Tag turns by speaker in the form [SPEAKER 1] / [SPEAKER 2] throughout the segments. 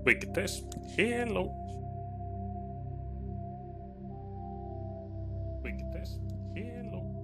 [SPEAKER 1] Quick test. Hello. Quick test. Hello.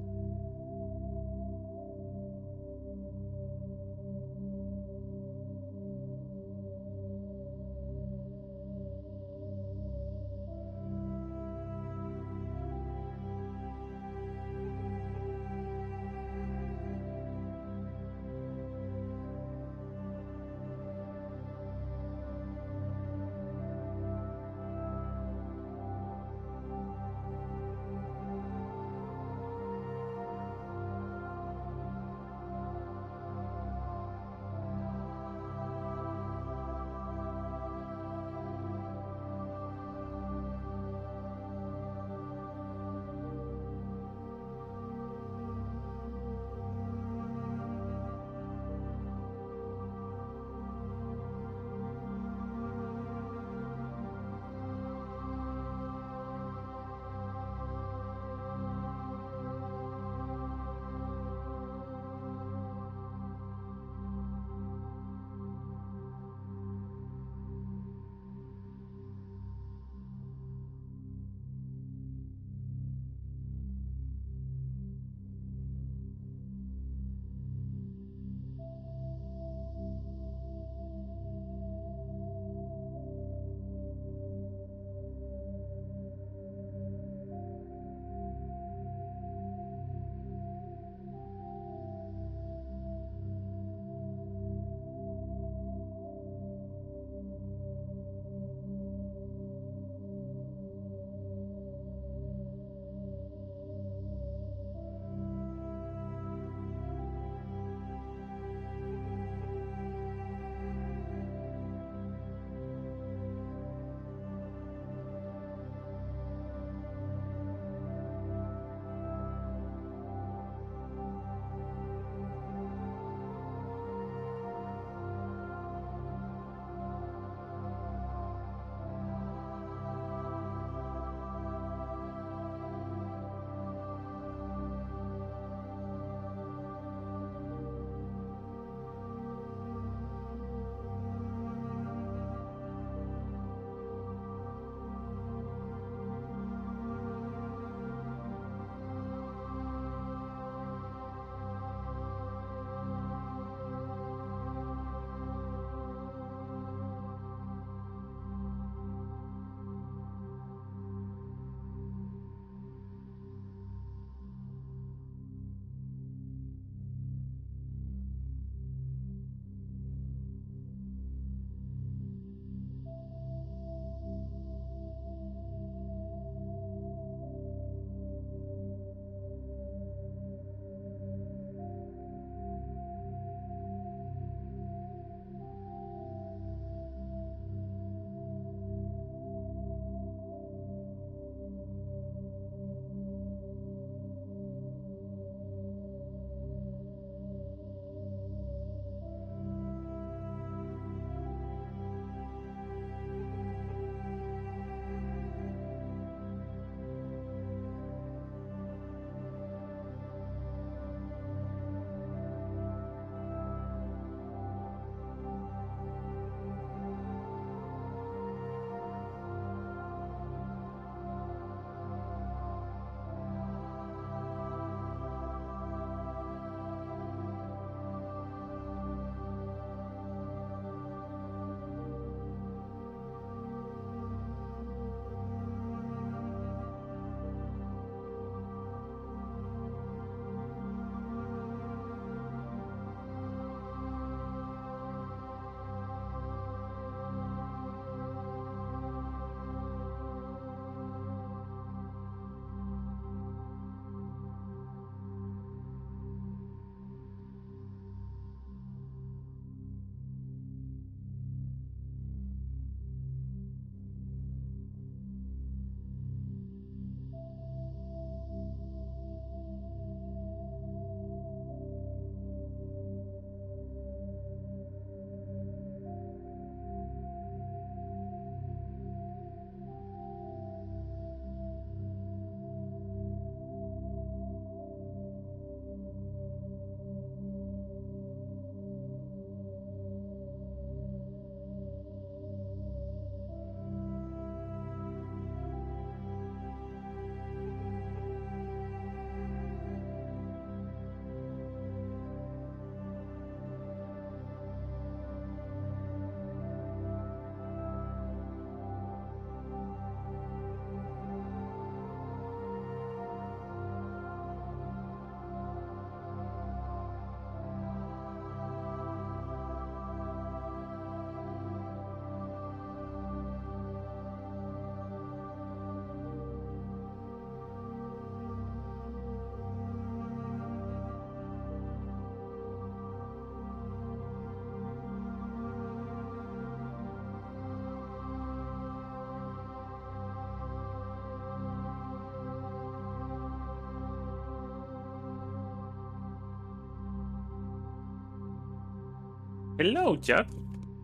[SPEAKER 1] Hello, chat.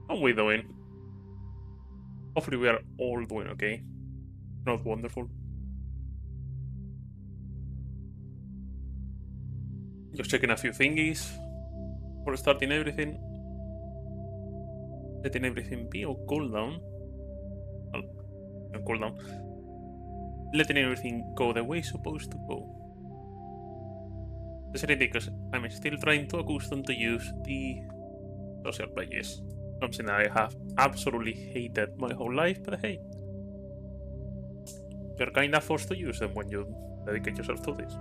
[SPEAKER 1] How are we doing? Hopefully we are all doing okay. Not wonderful. Just checking a few thingies for starting everything. Letting everything be on cooldown. Well, on cooldown. Letting everything go the way it's supposed to go. Especially because I'm still trying to accustom to use the social pages. Something that I have absolutely hated my whole life, but hey. You're kinda forced to use them when you dedicate yourself to this.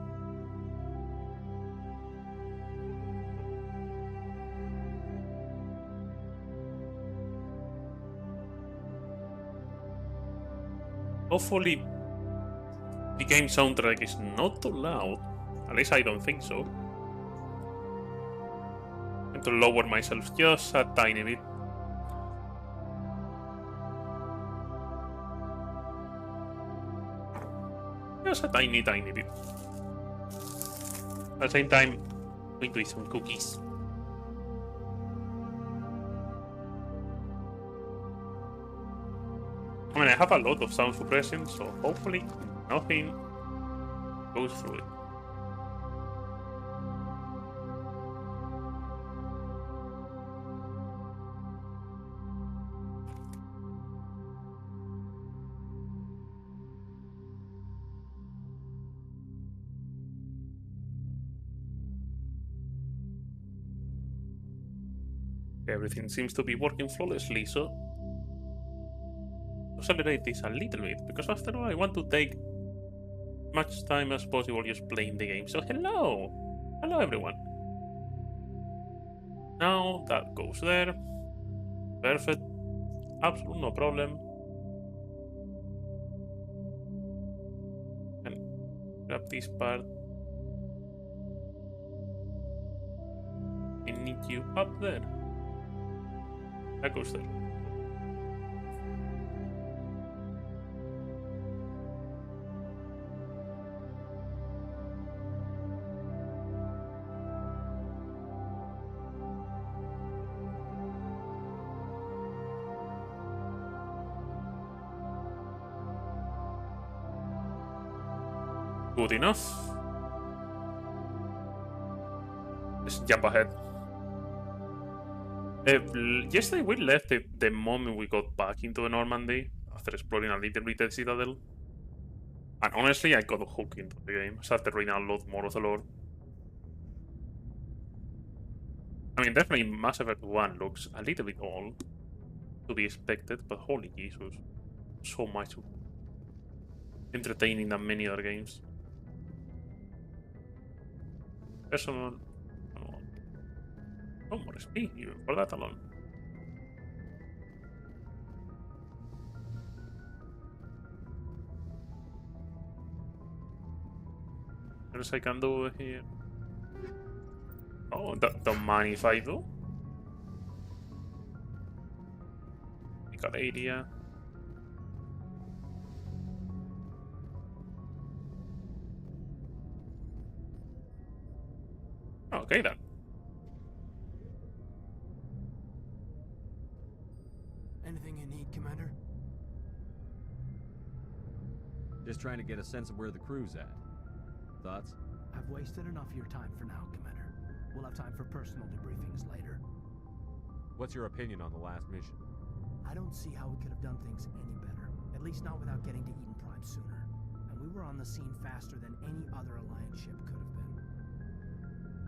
[SPEAKER 1] Hopefully the game soundtrack is not too loud. At least I don't think so. I'm to lower myself just a tiny bit. Just a tiny bit. At the same time, I'm going to eat some cookies. I mean, I have a lot of sound suppression, so hopefully nothing goes through it. Everything seems to be working flawlessly, so accelerate this a little bit, because after all I want to take much time as possible just playing the game. So hello! Hello everyone. Now that goes there. Perfect. Absolute no problem. And grab this part. I need you up there. That goes there. Good enough. Let's jump ahead. Yesterday we left the moment we got back into the Normandy after exploring a little bit the Citadel. And honestly, I got hooked into the game. I started reading a lot more of the lore. I mean, definitely Mass Effect 1 looks a little bit old, to be expected, but holy Jesus, so much entertaining than many other games. Personal... Oh, more speed even for that alone. What else I can do here? Oh, don't mind if I do. Pick area. Okay then.
[SPEAKER 2] Anything you need, Commander?
[SPEAKER 3] Just trying to get a sense of where the crew's at. Thoughts?
[SPEAKER 2] I've wasted enough of your time for now, Commander. We'll have time for personal debriefings later.
[SPEAKER 3] What's your opinion on the last mission?
[SPEAKER 2] I don't see how we could have done things any better. At least not without getting to Eden Prime sooner. And we were on the scene faster than any other Alliance ship could have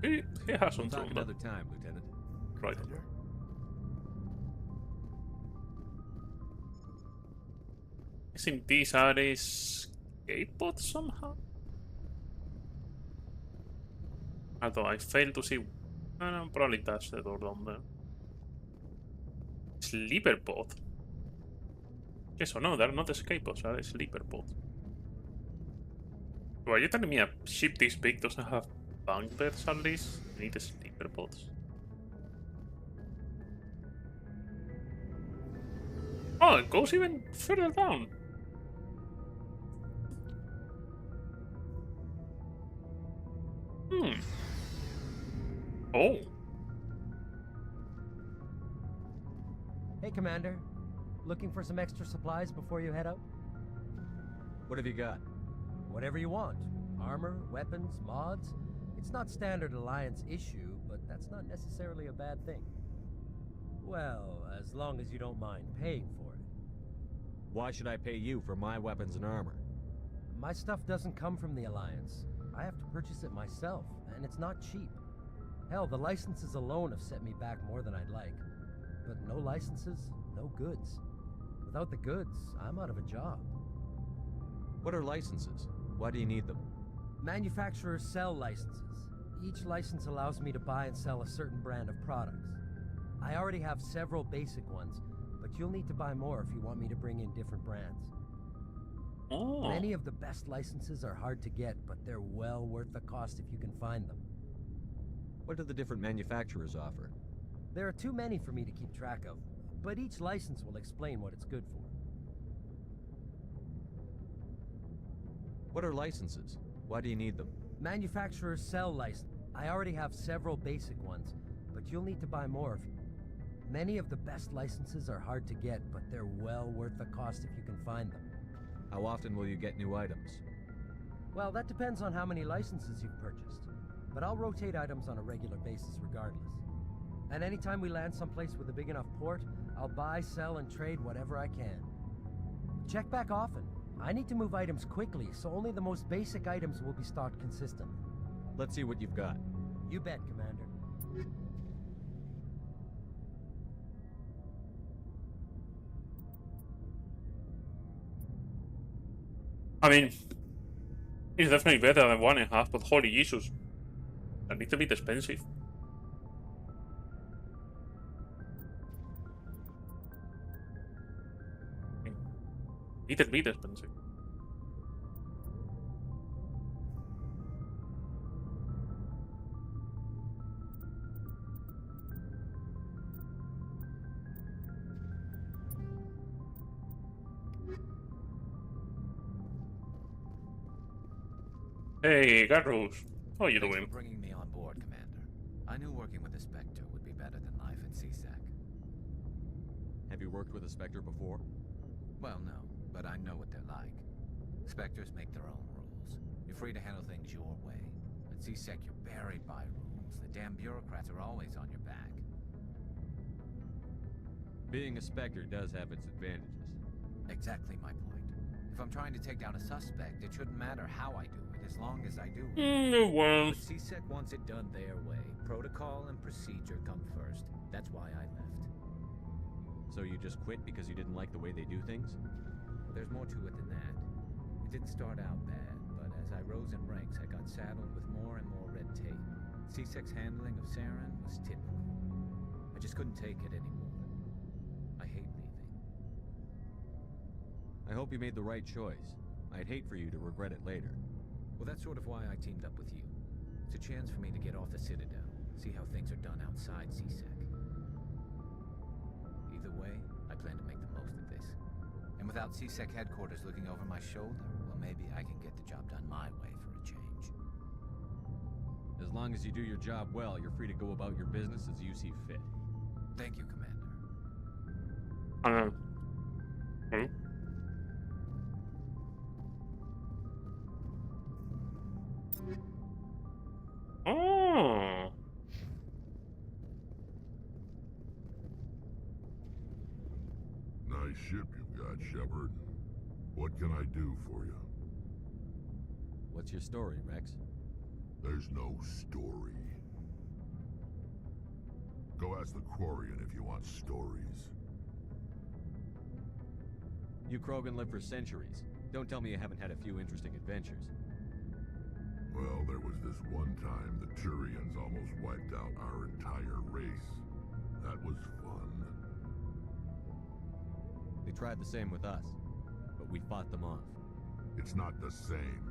[SPEAKER 2] been.
[SPEAKER 1] He has some
[SPEAKER 3] We'll talk
[SPEAKER 1] tune,
[SPEAKER 3] another time, Lieutenant.
[SPEAKER 1] right.
[SPEAKER 2] Commander?
[SPEAKER 1] I think these are escape pods somehow. Although I failed to see. No, probably that's the door down there. Sleeper pod. Yes or no, they're not escape pods, they're sleeper pods. So are you telling me a ship this big doesn't have bunk beds at least? You need sleeper pods. Oh, it goes even further down. Oh.
[SPEAKER 4] Hey, Commander. Looking for some extra supplies before you head out?
[SPEAKER 3] What have you got?
[SPEAKER 4] Whatever you want. Armor, weapons, mods. It's not standard Alliance issue, but that's not necessarily a bad thing. Well, as long as you don't mind paying for it.
[SPEAKER 3] Why should I pay you for my weapons and armor?
[SPEAKER 4] My stuff doesn't come from the Alliance. I have to purchase it myself, and it's not cheap. Hell, the licenses alone have set me back more than I'd like. But no licenses, no goods. Without the goods, I'm out of a job.
[SPEAKER 3] What are licenses? Why do you need them?
[SPEAKER 4] Manufacturers sell licenses. Each license allows me to buy and sell a certain brand of products. I already have several basic ones, but you'll need to buy more if you want me to bring in different brands.
[SPEAKER 1] Oh.
[SPEAKER 4] Many of the best licenses are hard to get, but they're well worth the cost if you can find them.
[SPEAKER 3] What do the different manufacturers offer?
[SPEAKER 4] There are too many for me to keep track of, but each license will explain what it's good for.
[SPEAKER 3] What are licenses? Why do you need them?
[SPEAKER 4] Manufacturers sell licenses. I already have several basic ones, but you'll need to buy more if you... Many of the best licenses are hard to get, but they're well worth the cost if you can find them.
[SPEAKER 3] How often will you get new items?
[SPEAKER 4] Well, that depends on how many licenses you've purchased. But I'll rotate items on a regular basis regardless. And anytime we land someplace with a big enough port, I'll buy, sell, and trade whatever I can. Check back often. I need to move items quickly, so only the most basic items will be stocked consistently.
[SPEAKER 3] Let's see what you've got.
[SPEAKER 4] You bet, Commander.
[SPEAKER 1] I mean, it's definitely better than 1.5, but holy Jesus. A little bit expensive. Little bit expensive. Hey, Garros. How are you
[SPEAKER 5] Thanks
[SPEAKER 1] doing?
[SPEAKER 5] for bringing me on board, Commander. I knew working with a Spectre would be better than life at CSEC.
[SPEAKER 3] Have you worked with a Spectre before?
[SPEAKER 5] Well, no, but I know what they're like. Spectres make their own rules. You're free to handle things your way. At CSEC, you're buried by rules. The damn bureaucrats are always on your back.
[SPEAKER 3] Being a Spectre does have its advantages.
[SPEAKER 5] Exactly my point. If I'm trying to take down a suspect, it shouldn't matter how I do it, as long as I do it.
[SPEAKER 1] Well,
[SPEAKER 5] But CSEC wants it done their way. Protocol and procedure come first. That's why I left.
[SPEAKER 3] So you just quit because you didn't like the way they do things?
[SPEAKER 5] There's more to it than that. It didn't start out bad, but as I rose in ranks, I got saddled with more and more red tape. CSEC's handling of Saren was typical. I just couldn't take it anymore. I hate leaving.
[SPEAKER 3] I hope you made the right choice. I'd hate for you to regret it later.
[SPEAKER 5] Well, that's sort of why I teamed up with you. It's a chance for me to get off the Citadel, see how things are done outside CSEC. Either way, I plan to make the most of this. And without CSEC headquarters looking over my shoulder, well, maybe I can get the job done my way for a change.
[SPEAKER 3] As long as you do your job well, you're free to go about your business as you see fit.
[SPEAKER 5] Thank you, Commander.
[SPEAKER 1] hmm? Oh.
[SPEAKER 6] Nice ship you've got, Shepard. What can I do for you?
[SPEAKER 3] What's your story, Rex?
[SPEAKER 6] There's no story. Go ask the Quarian if you want stories.
[SPEAKER 3] You Krogan live for centuries. Don't tell me you haven't had a few interesting adventures.
[SPEAKER 6] Well, there was this one time the Turians almost wiped out our entire race. That was fun.
[SPEAKER 3] They tried the same with us, but we fought them off.
[SPEAKER 6] It's not the same.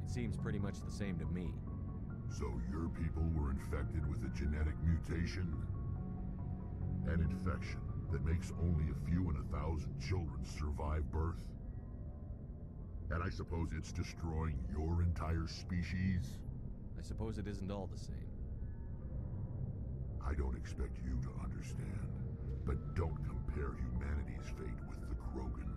[SPEAKER 3] It seems pretty much the same to me.
[SPEAKER 6] So your people were infected with a genetic mutation? An infection that makes only a few in 1,000 children survive birth? And I suppose it's destroying your entire species?
[SPEAKER 3] I suppose it isn't all the same.
[SPEAKER 6] I don't expect you to understand. But don't compare humanity's fate with the Krogan.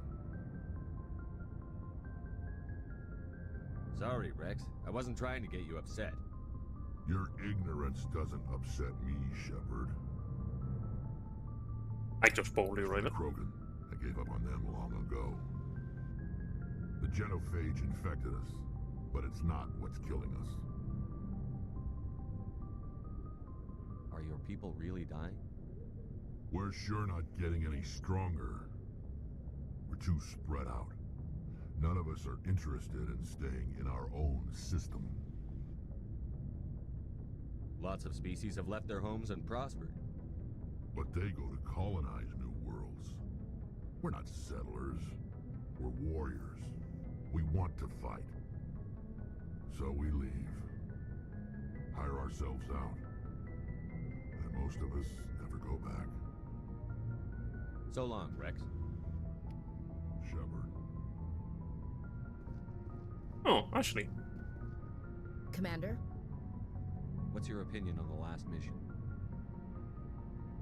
[SPEAKER 3] Sorry, Rex. I wasn't trying to get you upset.
[SPEAKER 6] Your ignorance doesn't upset me, Shepard.
[SPEAKER 1] I just boldly read it.
[SPEAKER 6] Krogan. I gave up on them long ago. The genophage infected us, but it's not what's killing us.
[SPEAKER 3] Are your people really dying?
[SPEAKER 6] We're sure not getting any stronger. We're too spread out. None of us are interested in staying in our own system.
[SPEAKER 3] Lots of species have left their homes and prospered.
[SPEAKER 6] But they go to colonize new worlds. We're not settlers. We're warriors. We want to fight. So we leave. Hire ourselves out. And most of us never go back.
[SPEAKER 3] So long, Rex.
[SPEAKER 6] Shepard.
[SPEAKER 1] Oh, Ashley.
[SPEAKER 7] Commander?
[SPEAKER 3] What's your opinion on the last mission?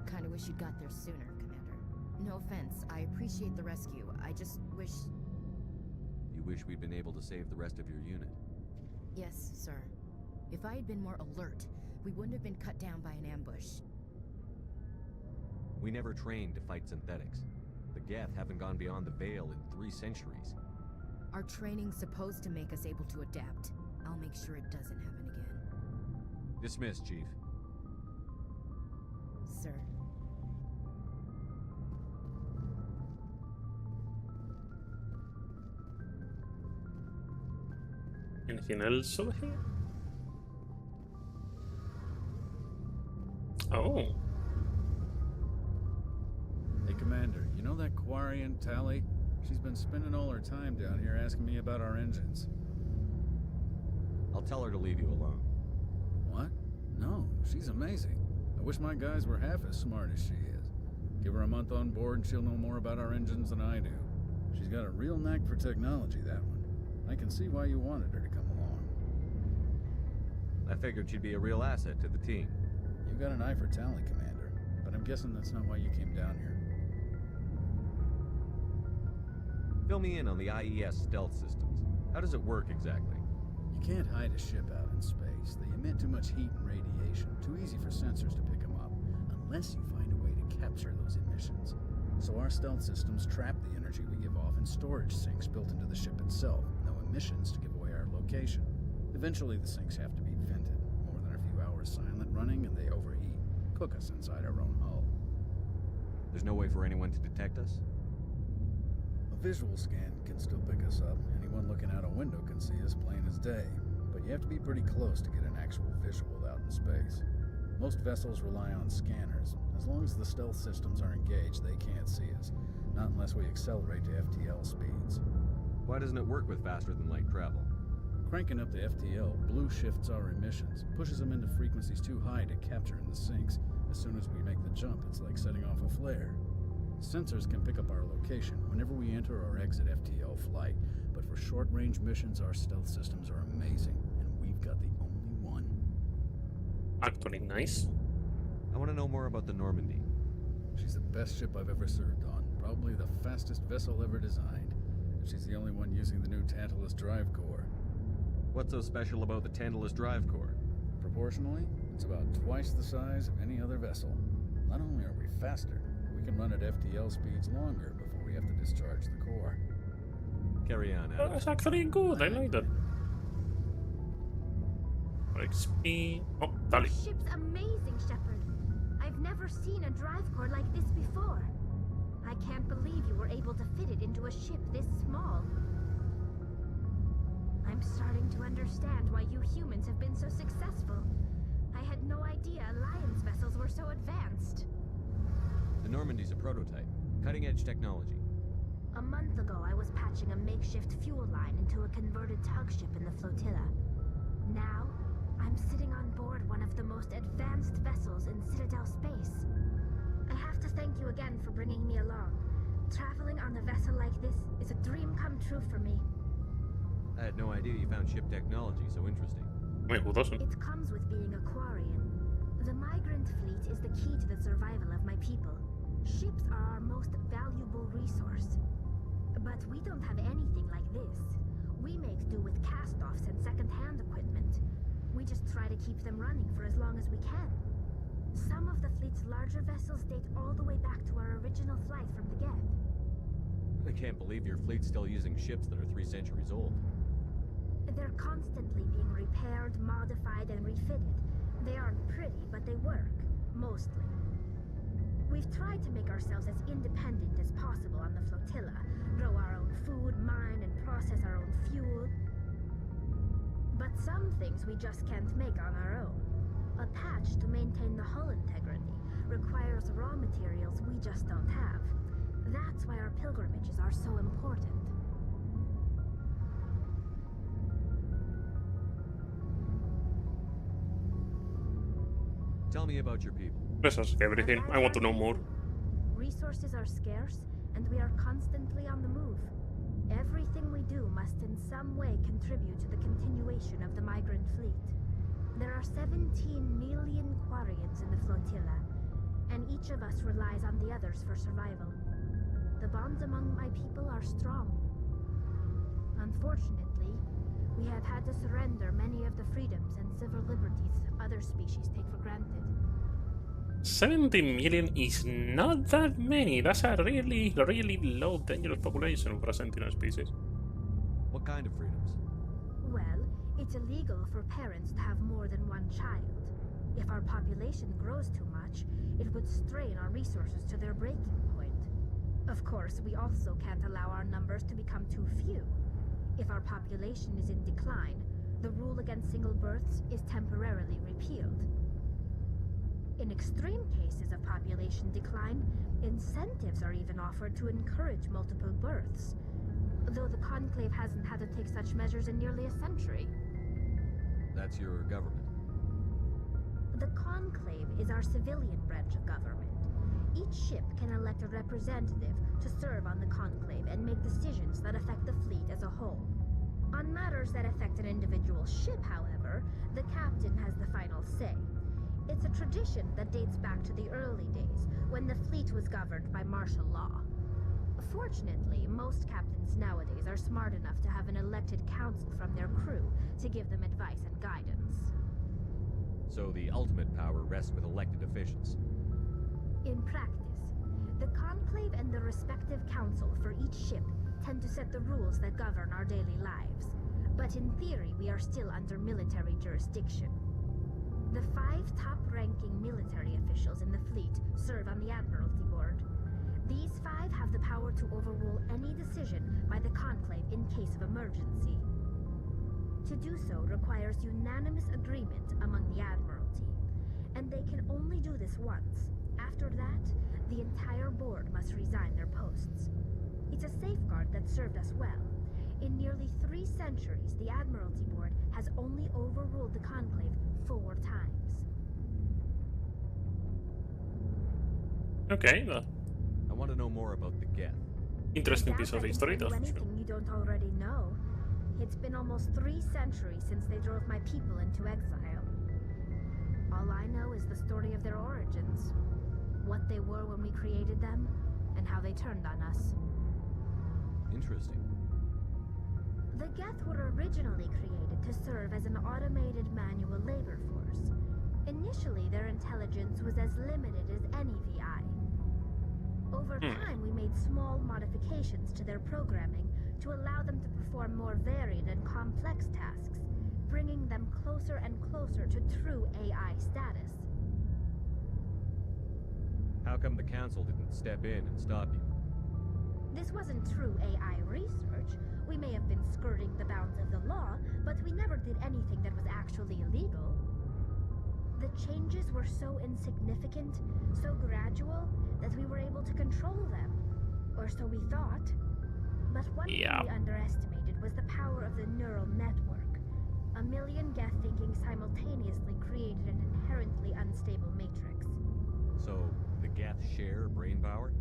[SPEAKER 7] Kinda wish you'd got there sooner, Commander. No offense, I appreciate the rescue. I just wish...
[SPEAKER 3] You wish we'd been able to save the rest of your unit?
[SPEAKER 7] Yes, sir. If I had been more alert, we wouldn't have been cut down by an ambush.
[SPEAKER 3] We never trained to fight synthetics. The Geth haven't gone beyond the Veil in 3 centuries.
[SPEAKER 7] Our training's supposed to make us able to adapt. I'll make sure it doesn't happen again.
[SPEAKER 3] Dismissed, Chief.
[SPEAKER 7] Sir.
[SPEAKER 1] Anything else over here? Oh.
[SPEAKER 8] Hey, Commander, you know that Quarian, Tally? She's been spending all her time down here asking me about our engines.
[SPEAKER 3] I'll tell her to leave you alone.
[SPEAKER 8] What? No, she's amazing. I wish my guys were half as smart as she is. Give her a month on board and she'll know more about our engines than I do. She's got a real knack for technology, that one. I can see why you wanted her to come along.
[SPEAKER 3] I figured she'd be a real asset to the team.
[SPEAKER 8] You've got an eye for Tally, Commander, but I'm guessing that's not why you came down here.
[SPEAKER 3] Fill me in on the IES stealth systems. How does it work exactly?
[SPEAKER 8] You can't hide a ship out in space. They emit too much heat and radiation. Too easy for sensors to pick them up, unless you find a way to capture those emissions. So our stealth systems trap the energy we give off in storage sinks built into the ship itself. No emissions to give away our location. Eventually the sinks have to be vented. More than a few hours silent running and they overheat. Cook us inside our own hull.
[SPEAKER 3] There's no way for anyone to detect us?
[SPEAKER 8] A visual scan can still pick us up. Anyone looking out a window can see us plain as day. But you have to be pretty close to get an actual visual out in space. Most vessels rely on scanners. As long as the stealth systems are engaged, they can't see us. Not unless we accelerate to FTL speeds.
[SPEAKER 3] Why doesn't it work with faster than light travel?
[SPEAKER 8] Cranking up to FTL blue shifts our emissions, pushes them into frequencies too high to capture in the sinks. As soon as we make the jump, it's like setting off a flare. Sensors can pick up our location whenever we enter or exit FTL flight, but for short-range missions, our stealth systems are amazing, and we've got the only one.
[SPEAKER 1] Actually nice.
[SPEAKER 3] I want to know more about the Normandy.
[SPEAKER 8] She's the best ship I've ever served on, probably the fastest vessel ever designed. And she's the only one using the new Tantalus drive core.
[SPEAKER 3] What's so special about the Tantalus drive core?
[SPEAKER 8] Proportionally, it's about twice the size of any other vessel. Not only are we faster, we can run at FTL speeds longer before we have to discharge the core.
[SPEAKER 3] Carry on,
[SPEAKER 1] Oh,
[SPEAKER 3] Adam.
[SPEAKER 1] that's actually good. I like that. XP. Oh, Tally.
[SPEAKER 9] This ship's amazing, Shepard. I've never seen a drive core like this before. I can't believe you were able to fit it into a ship this small. I'm starting to understand why you humans have been so successful. I had no idea Alliance vessels were so advanced.
[SPEAKER 3] The Normandy's a prototype. Cutting-edge technology.
[SPEAKER 9] A month ago, I was patching a makeshift fuel line into a converted tug ship in the flotilla. Now, I'm sitting on board one of the most advanced vessels in Citadel space. I have to thank you again for bringing me along. Traveling on a vessel like this is a dream come true for me.
[SPEAKER 3] I had no idea you found ship technology so interesting.
[SPEAKER 1] Wait, who doesn't?
[SPEAKER 9] It comes with being a Quarian. The migrant fleet is the key to the survival of my people. Ships are our most valuable resource. But we don't have anything like this. We make do with cast-offs and second-hand equipment. We just try to keep them running for as long as we can. Some of the fleet's larger vessels date all the way back to our original flight from the Geth.
[SPEAKER 3] I can't believe your fleet's still using ships that are 3 centuries old.
[SPEAKER 9] They're constantly being repaired, modified, and refitted. They aren't pretty, but they work. Mostly. We've tried to make ourselves as independent as possible on the flotilla. Grow our own food, mine, and process our own fuel. But some things we just can't make on our own. A patch to maintain the hull integrity requires raw materials we just don't have. That's why our pilgrimages are so important.
[SPEAKER 3] Tell me about your people.
[SPEAKER 1] Let's ask everything. I want to know more.
[SPEAKER 9] Resources are scarce, and we are constantly on the move. Everything we do must in some way contribute to the continuation of the migrant fleet. There are 17 million Quarians in the flotilla, and each of us relies on the others for survival. The bonds among my people are strong. Unfortunately, we have had to surrender many of the freedoms and civil liberties other species take for granted.
[SPEAKER 1] 70 million is not that many. That's a really, really low dangerous population for a sentient species.
[SPEAKER 3] What kind of freedoms?
[SPEAKER 9] Well, it's illegal for parents to have more than one child. If our population grows too much, it would strain our resources to their breaking point. Of course, we also can't allow our numbers to become too few. If our population is in decline, the rule against single births is temporarily repealed. In extreme cases of population decline, incentives are even offered to encourage multiple births, though the Conclave hasn't had to take such measures in nearly a century.
[SPEAKER 3] That's your government.
[SPEAKER 9] The Conclave is our civilian branch of government. Each ship can elect a representative to serve on the Conclave and make decisions that affect the fleet as a whole. On matters that affect an individual ship, however, the captain has the final say. It's a tradition that dates back to the early days, when the fleet was governed by martial law. Fortunately, most captains nowadays are smart enough to have an elected council from their crew to give them advice and guidance.
[SPEAKER 3] So the ultimate power rests with elected officials.
[SPEAKER 9] In practice, the Conclave and the respective council for each ship tend to set the rules that govern our daily lives. But in theory, we are still under military jurisdiction. The 5 top-ranking military officials in the fleet serve on the Admiralty Board. These 5 have the power to overrule any decision by the Conclave in case of emergency. To do so requires unanimous agreement among the Admiralty, and they can only do this once. After that, the entire board must resign their posts. It's a safeguard that served us well. In nearly 3 centuries, the Admiralty Board has only overruled the Conclave 4 times.
[SPEAKER 1] Okay,
[SPEAKER 3] I want to know more about the Geth.
[SPEAKER 1] interesting piece of history,
[SPEAKER 9] That's
[SPEAKER 1] that's for sure.
[SPEAKER 9] anything you don't already know. It's been almost 3 centuries since they drove my people into exile. All I know is the story of their origins. What they were when we created them, and how they turned on us.
[SPEAKER 3] Interesting.
[SPEAKER 9] The Geth were originally created to serve as an automated manual labor force. Initially, their intelligence was as limited as any VI. Over time, we made small modifications to their programming to allow them to perform more varied and complex tasks, bringing them closer and closer to true AI status.
[SPEAKER 3] How come the council didn't step in and stop you?
[SPEAKER 9] This wasn't true AI research. We may have been skirting the bounds of the law, but we never did anything that was actually illegal. The changes were so insignificant, so gradual, that we were able to control them. Or so we thought. But one thing we underestimated was the power of the neural network. A million Geth thinking simultaneously created an inherently unstable matrix.
[SPEAKER 3] So, the Geth share brain power?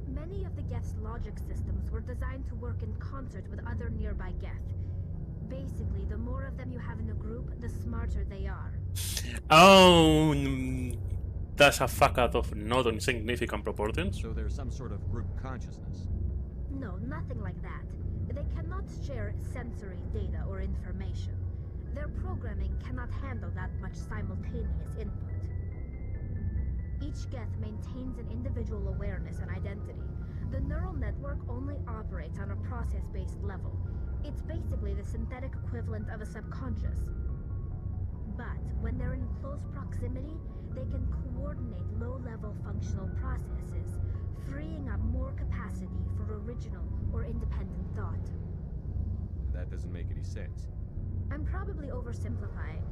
[SPEAKER 9] Many of the Geth's logic systems were designed to work in concert with other nearby Geth. Basically, the more of them you have in a group, the smarter they are.
[SPEAKER 1] Oh, That's a fuck out of not insignificant proportions.
[SPEAKER 3] So there's some sort of group consciousness.
[SPEAKER 9] No, nothing like that. They cannot share sensory data or information. Their programming cannot handle that much simultaneous input. Each Geth maintains an individual awareness and identity. The neural network only operates on a process-based level. It's basically the synthetic equivalent of a subconscious. But when they're in close proximity, they can coordinate low-level functional processes, freeing up more capacity for original or independent thought.
[SPEAKER 3] That doesn't make any sense.
[SPEAKER 9] I'm probably oversimplifying.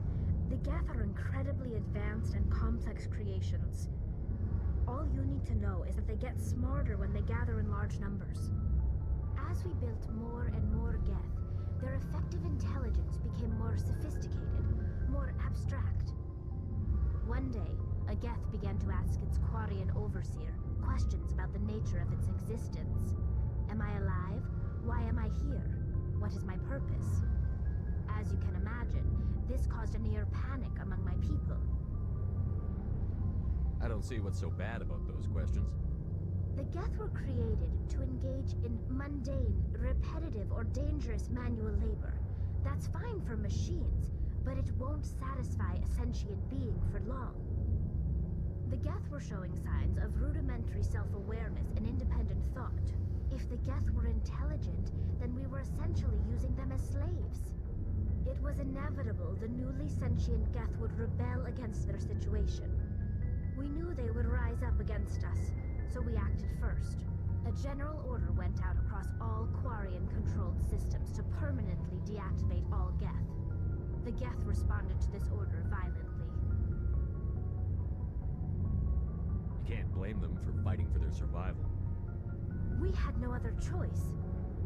[SPEAKER 9] The Geth are incredibly advanced and complex creations. All you need to know is that they get smarter when they gather in large numbers. As we built more and more Geth, their effective intelligence became more sophisticated, more abstract. One day, a Geth began to ask its Quarian overseer questions about the nature of its existence. Am I alive? Why am I here? What is my purpose? As you can imagine, this caused a near panic among my people.
[SPEAKER 3] I don't see what's so bad about those questions.
[SPEAKER 9] The Geth were created to engage in mundane, repetitive, or dangerous manual labor. That's fine for machines, but it won't satisfy a sentient being for long. The Geth were showing signs of rudimentary self-awareness and independent thought. If the Geth were intelligent, then we were essentially using them as slaves. It was inevitable the newly sentient Geth would rebel against their situation. We knew they would rise up against us, so we acted first. A general order went out across all Quarian-controlled systems to permanently deactivate all Geth. The Geth responded to this order violently.
[SPEAKER 3] You can't blame them for fighting for their survival.
[SPEAKER 9] We had no other choice.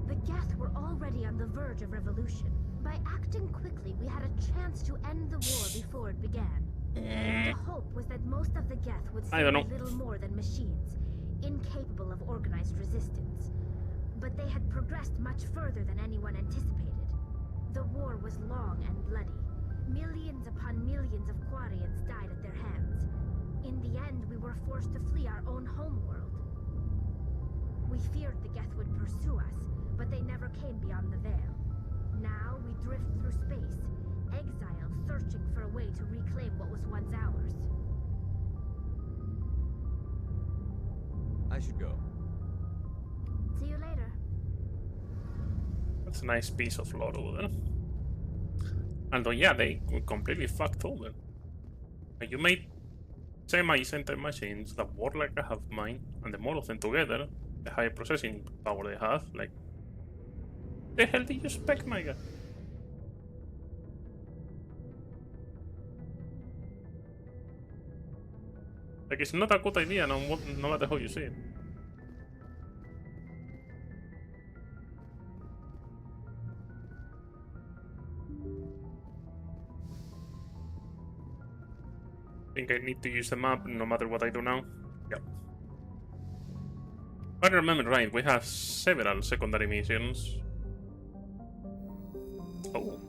[SPEAKER 9] The Geth were already on the verge of revolution. By acting quickly, we had a chance to end the war before it began. The hope was that most of the Geth would
[SPEAKER 1] I don't know.
[SPEAKER 9] seem little more than machines, incapable of organized resistance. But they had progressed much further than anyone anticipated. The war was long and bloody. Millions upon millions of Quarians died at their hands. In the end, we were forced to flee our own homeworld. We feared the Geth would pursue us, but they never came beyond the veil. Now we drift through space, exiled, searching for a way to reclaim what was once ours.
[SPEAKER 3] I should go.
[SPEAKER 9] See you later.
[SPEAKER 1] That's a nice piece of lore over there. And yeah, they completely fucked over. You made semi-sentient machines that work like I have mine, and the more of them together, the higher processing power they have. Like, the hell did you expect, my guy? Like, it's not a good idea, no matter how you see it. I think I need to use the map no matter what I do now. Yep. If I remember right, we have several secondary missions. Oh.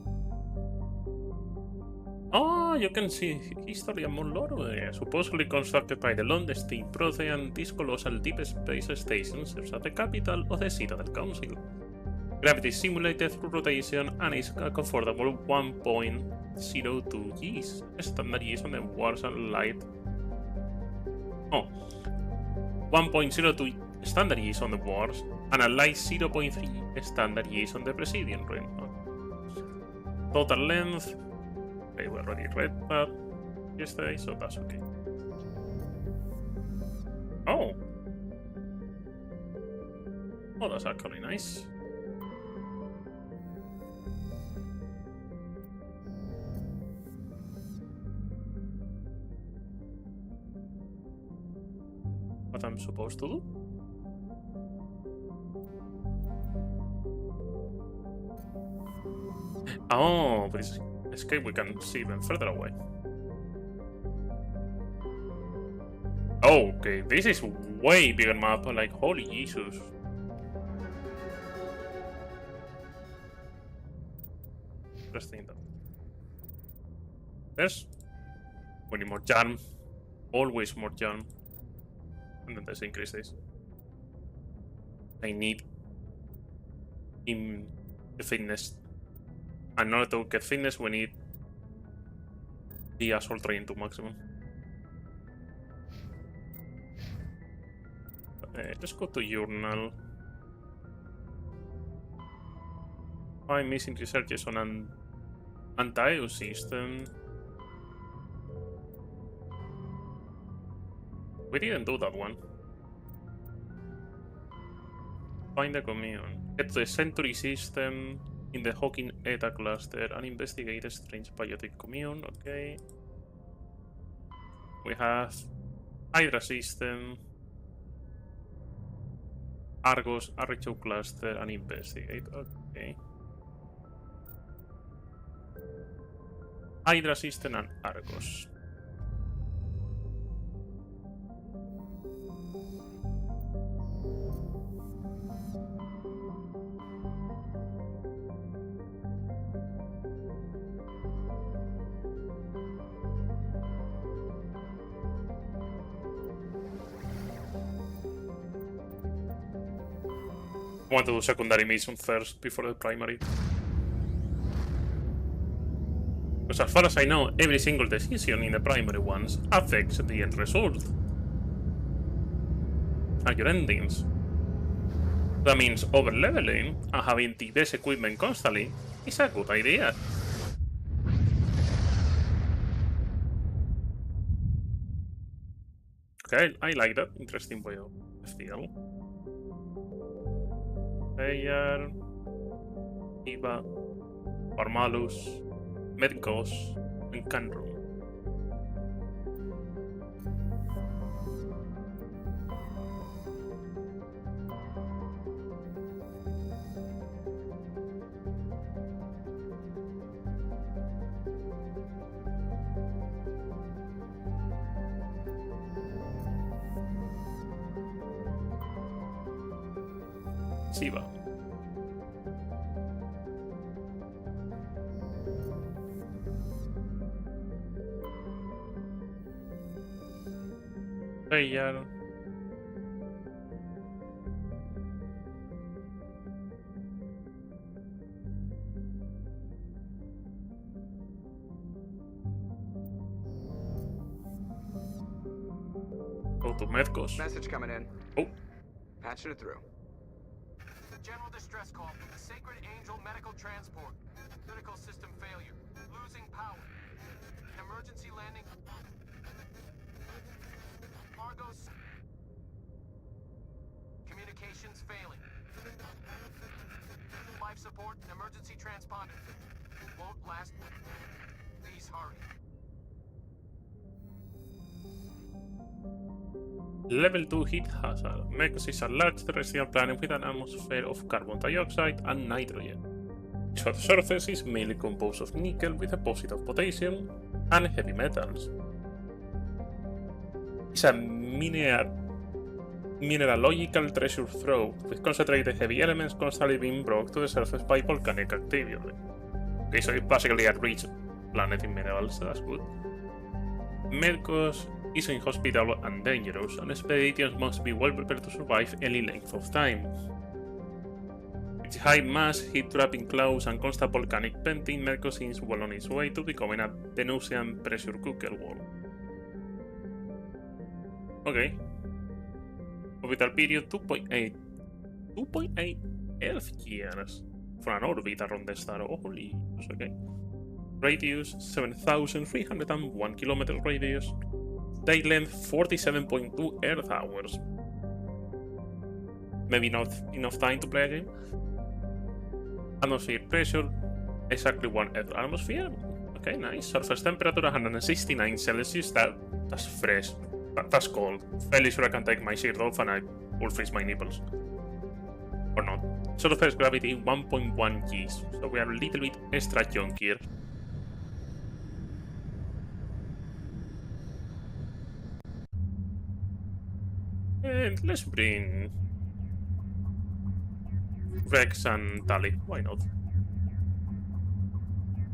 [SPEAKER 1] Oh, you can see history and more lore. Supposedly constructed by the clandestine Prothean, this colossal deep space station serves as the capital of the Citadel Council. Gravity is simulated through rotation and is a comfortable 1.02 Gs. Standard Gs on the wars and light. Oh. 1.02 standard Gs on the wars and a light 0.3 standard Gs on the Presidium ring. Total length. Okay, we already read that yesterday, so that's okay. Oh. Oh, that's actually nice. What I'm supposed to do? Oh, but it's escape we can see even further away. Okay, this is way bigger map, like holy Jesus. Interesting though. There's we need more charm. always more charm. And then let's increase this. I need in the fitness. And in order to get fitness, we need the assault train to maximum. Let's go to journal. I'm missing researches on an anti-EU system. We didn't do that one. Find the commune. Get the Century system in the Hawking Eta cluster and investigate a strange biotic commune. Okay. We have Hydra system, Argos, RHO cluster, and investigate. Okay. Hydra system and Argos. I want to do secondary mission first before the primary. Because as far as I know, every single decision in the primary ones affects the end result. And your endings. That means over-leveling and having the best equipment constantly is a good idea. Okay, I like that. Interesting way of feel. Player, Eva, Parmalus, Medcos, and Canrum. Siva. Player. Go to Medcos.
[SPEAKER 10] Message coming in.
[SPEAKER 1] Oh.
[SPEAKER 10] Patching it through.
[SPEAKER 11] General distress call from the Sacred Angel Medical Transport. Critical system failure. Losing power. Emergency landing. Argos. Communications failing. Life support and emergency transponder. Won't last. Please hurry.
[SPEAKER 1] Level 2 heat hazard. Medcos is a large terrestrial planet with an atmosphere of carbon dioxide and nitrogen. Its surface is mainly composed of nickel with a deposit of potassium and heavy metals. It's a mineralogical treasure trove with concentrated heavy elements constantly being brought to the surface by volcanic activity. Okay, so it's basically a rich planet in minerals, so that's good. Medcos is inhospitable and dangerous, and expeditions must be well prepared to survive any length of time. Its high mass, heat-trapping clouds, and constant volcanic venting, Medcos seems well on its way to becoming a Venusian pressure cooker world. Okay. Orbital period 2.8. 2.8 Earth years for an orbit around the star. Holy, okay. Radius 7,301 kilometer radius. Day length 47.2 Earth hours. Maybe not enough time to play a game. Atmosphere pressure exactly 1 Earth atmosphere. Okay, nice. Surface temperature 169 Celsius. That's fresh. That's cold. Fairly sure I can take my shirt off and I will freeze my nipples. Or not. Surface gravity 1.1 Gs. So we are a little bit extra junk here. And let's bring Rex and Tali. Why not?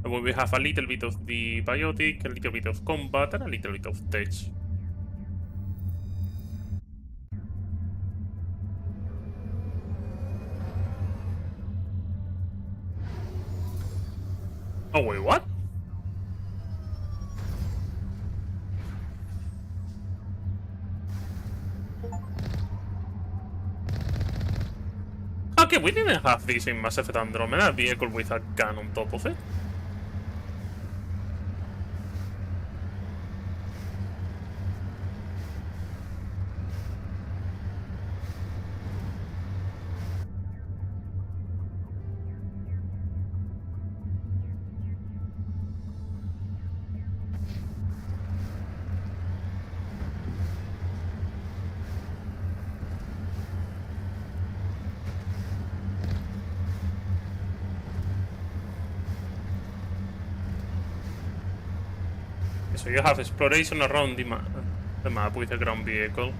[SPEAKER 1] And we have a little bit of the biotic, a little bit of combat, and a little bit of tech. Oh, wait, what? Okay, we didn't have this in Mass Effect Andromeda, a vehicle with a gun on top of it. So you have exploration around the map with a ground vehicle.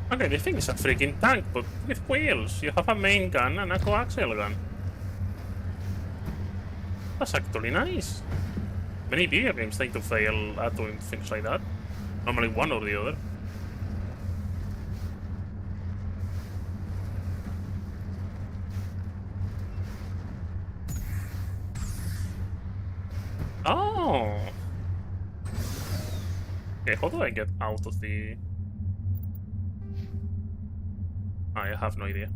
[SPEAKER 1] Okay, this thing is a freaking tank, but with wheels. You have a main gun and a coaxial gun. That's actually nice. Many video games tend to fail at doing things like that. Normally one or the other. Oh! Okay, how do I get out of the... I have no idea.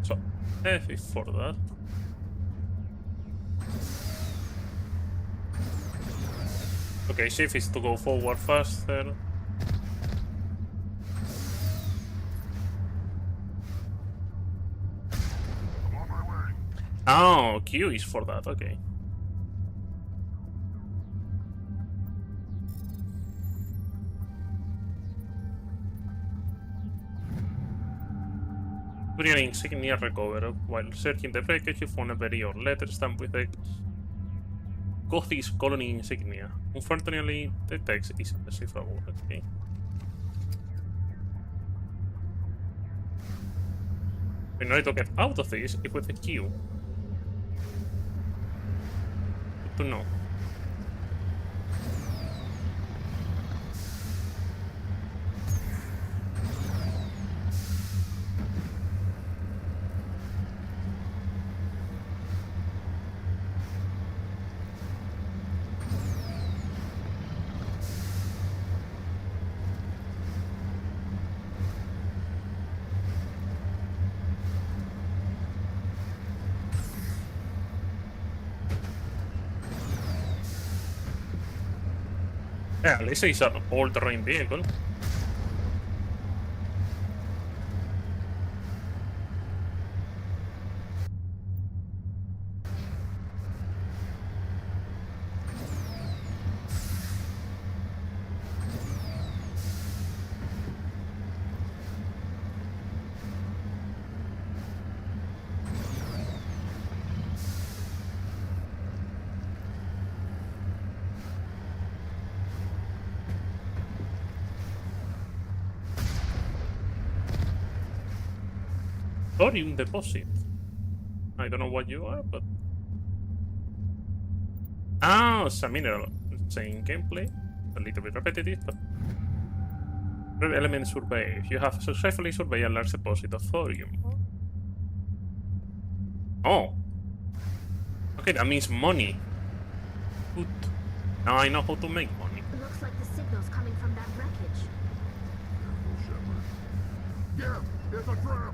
[SPEAKER 1] So, F is for that. Okay, shift is to go forward faster. Oh, Q is for that, okay. During an insignia recover, while searching the wreckage, you found a very old letter stamped with X. Gothi's colony insignia. Unfortunately, the text is indecipherable. Okay. In order to get out of this, it with a Q. Good to know. Yeah, at least it's an all-terrain vehicle. Thorium deposit. I don't know what you are, but... Ah, it's a mineral. Same gameplay. A little bit repetitive, but... Red element survey. You have successfully surveyed a large deposit of thorium. Oh. Okay, that means money. Good. Now I know how to make money.
[SPEAKER 9] It looks like the signal's coming from that wreckage.
[SPEAKER 6] Careful, Shepard. Yeah, it's a trap!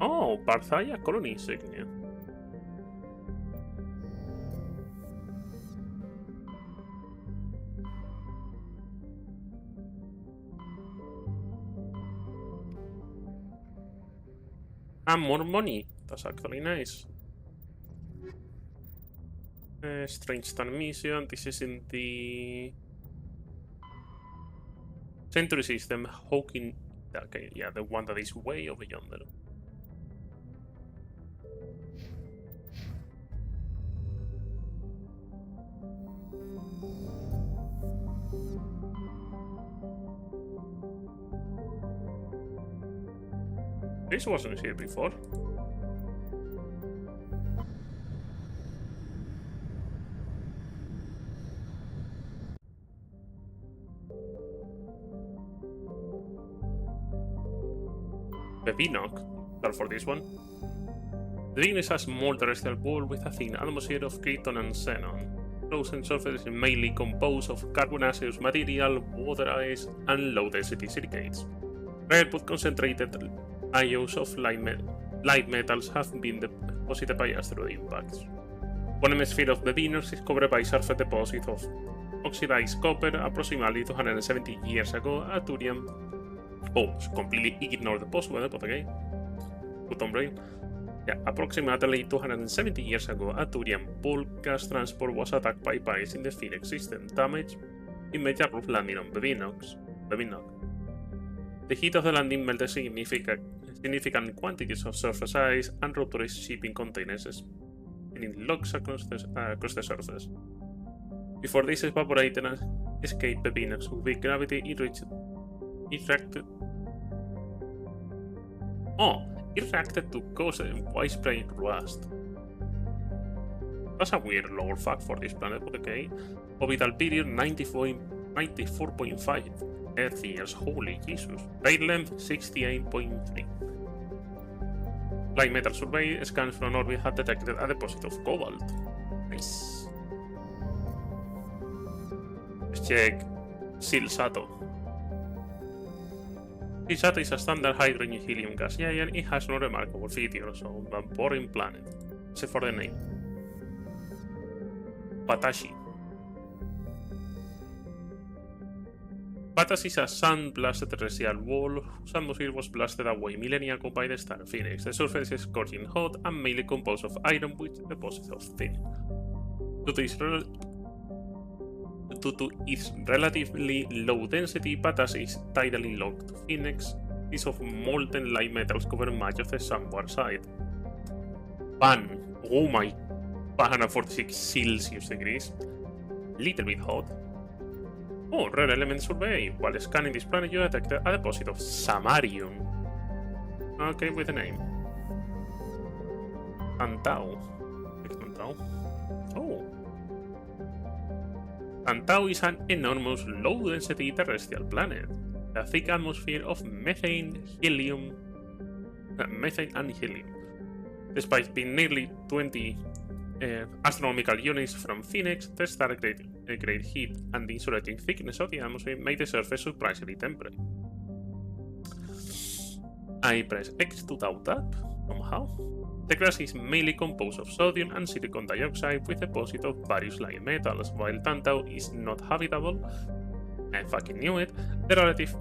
[SPEAKER 1] Oh, Parthaya colony insignia. And more money. That's actually nice. Strange Town mission. This is in the Century System. Hawking. Okay, yeah, the one that is way over yonder. This wasn't here before. The Vinoc, for this one. The ring is a small terrestrial ball with a thin atmosphere of krypton and xenon. Frozen surface is mainly composed of carbonaceous material, water ice, and low-density silicates. Rare but concentrated ions of light metals have been deposited by asteroid impacts. One hemisphere of the Venus is covered by surface deposits of oxidized copper approximately 270 years ago at Turian. Oh, completely ignore the post-weather, but okay. Put on brain. Yeah, approximately 270 years ago, a Turian bulk gas transport was attacked by pirates in the Phoenix system. Damage it made a rough landing on Bevinoc. The heat of the landing melted significant quantities of surface ice and ruptured shipping containers, spinning logs across the surface. Before this evaporated and escaped Bevinoc with gravity, it reacted to cause widespread rust. That's a weird lore fact for this planet, but okay. Orbital period 94.5 Earth years, holy Jesus. Rate length 68.3. Light metal survey scans from orbit have detected a deposit of cobalt. Nice. Let's check Silsato. Silsato is a standard hydrogen helium gas giant. It has no remarkable features of a boring planet, except for the name. Patashi. Patas is a sun-blasted terrestrial wall whose atmosphere was blasted away millennia ago by the star Phoenix. The surface is scorching hot and mainly composed of iron with deposits of tin. Due to its relatively low density, Patas is tidally locked to Phoenix. Piece of molten light metals cover much of the sunward side. Fun. Oh my 146 Celsius degrees. Little bit hot. Oh, rare element survey. While scanning this planet, you detected a deposit of samarium. Okay, with a name. Tantau. Oh. Tantau is an enormous, low-density terrestrial planet. A thick atmosphere of methane and helium. Despite being nearly 20 astronomical units from Phoenix, the stark great heat and the insulating thickness of the atmosphere made the surface surprisingly temperate. I press X to doubt that, somehow. The crust is mainly composed of sodium and silicon dioxide with deposits of various light metals. While Tantau is not habitable, I fucking knew it, the relative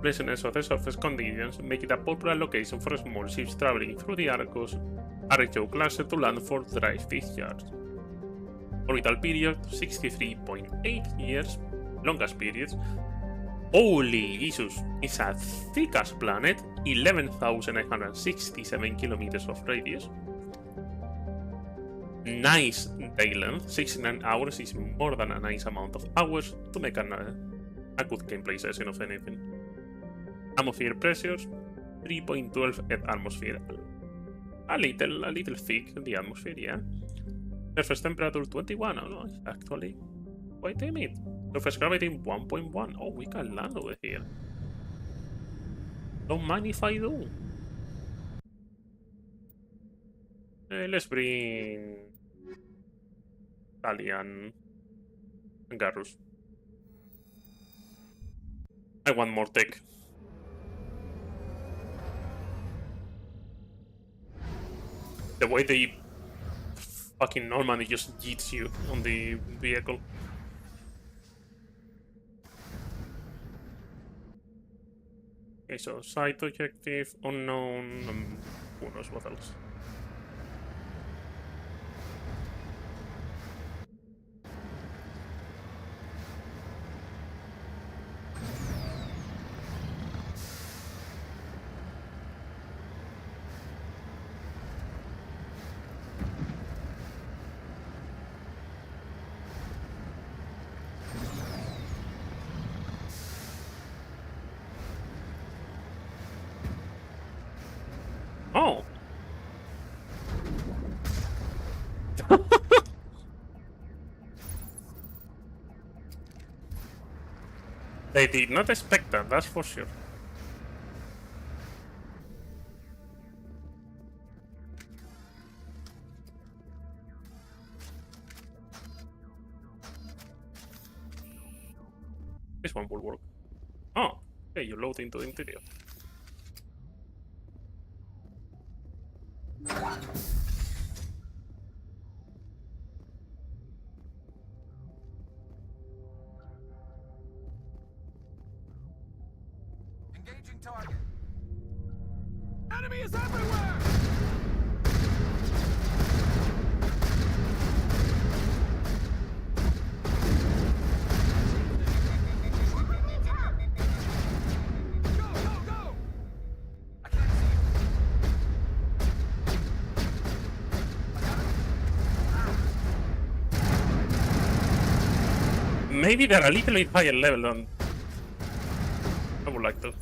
[SPEAKER 1] pleasantness of the surface conditions make it a popular location for small ships traveling through the RHO cluster to land for dry discharge. Orbital period 63.8 years, longest periods. Holy Jesus, it's a thick-ass planet, 11,967 kilometers of radius. Nice day length, 69 hours is more than a nice amount of hours to make a good gameplay session of anything. Atmosphere pressures 3.12 at atmosphere. A little thick in the atmosphere, yeah. Surface temperature 21, oh no, it's actually quite timid. Surface gravity 1.1. Oh, we can land over here. Don't mind if I do. Let's bring Italian and Garrus. I want more tech. The way they fucking normally just yeets you on the vehicle. Okay, so side objective, unknown, who knows what else. Oh. They did not expect that, that's for sure. This one will work. Oh, okay, you load into the interior.
[SPEAKER 11] Engaging target. Enemy is everywhere! Go, go, go! I can't see you.
[SPEAKER 1] Maybe they're a little bit higher level than I would like to.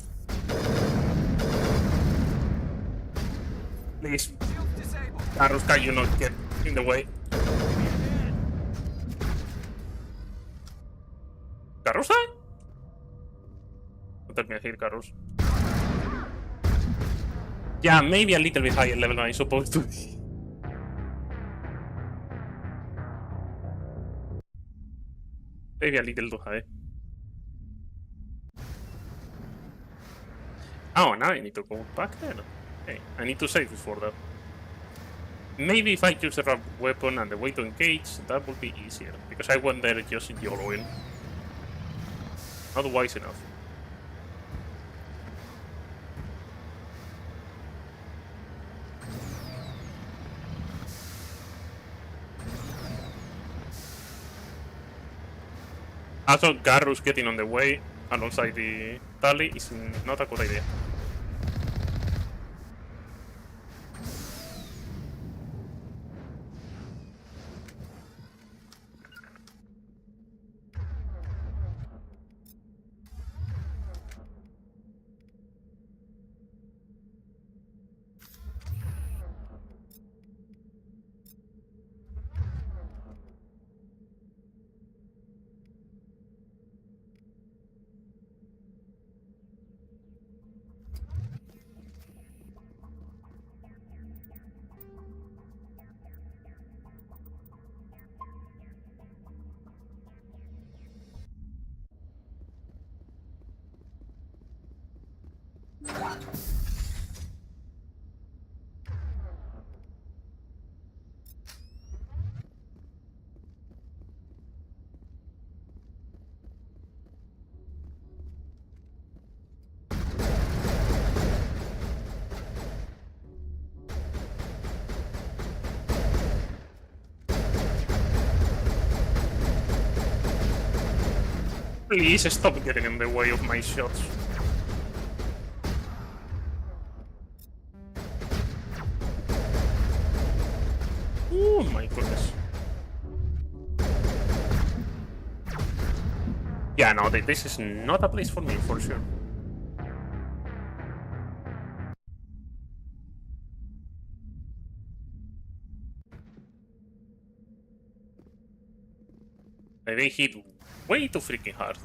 [SPEAKER 1] Please,
[SPEAKER 11] Shields disabled.
[SPEAKER 1] Carlos, can you not get in the way? Carlos? Don't tell me I hit Carlos. Yeah, maybe a little bit higher level than I'm supposed to be. Maybe a little too high. Oh, now I need to go back there. Okay, I need to save before that. Maybe if I use the right weapon and the way to engage, that would be easier. Because I went there just YOLOing. Not wise enough. Also, Garrus getting on the way alongside the Tally is not a good idea. Please stop getting in the way of my shots. Oh my goodness. Yeah, no, this is not a place for me, for sure. They hit way too freaking hard.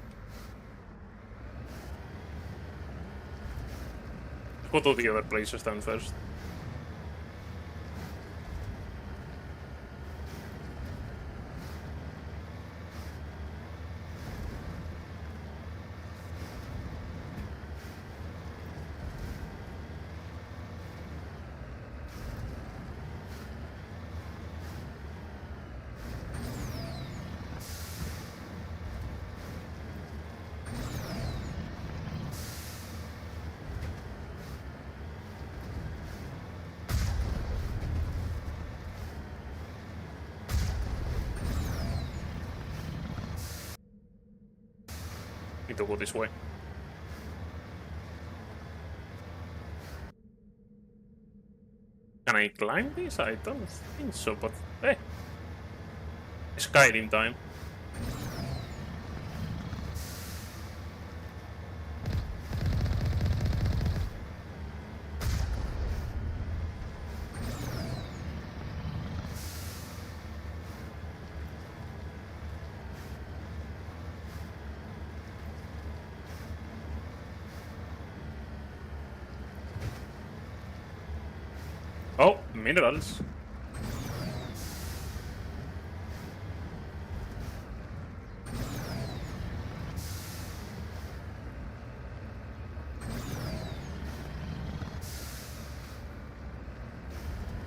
[SPEAKER 1] Let's go to the other places then first. need to go this way. Can I climb this? I don't think so, but hey. Skyrim time. Oh, minerals.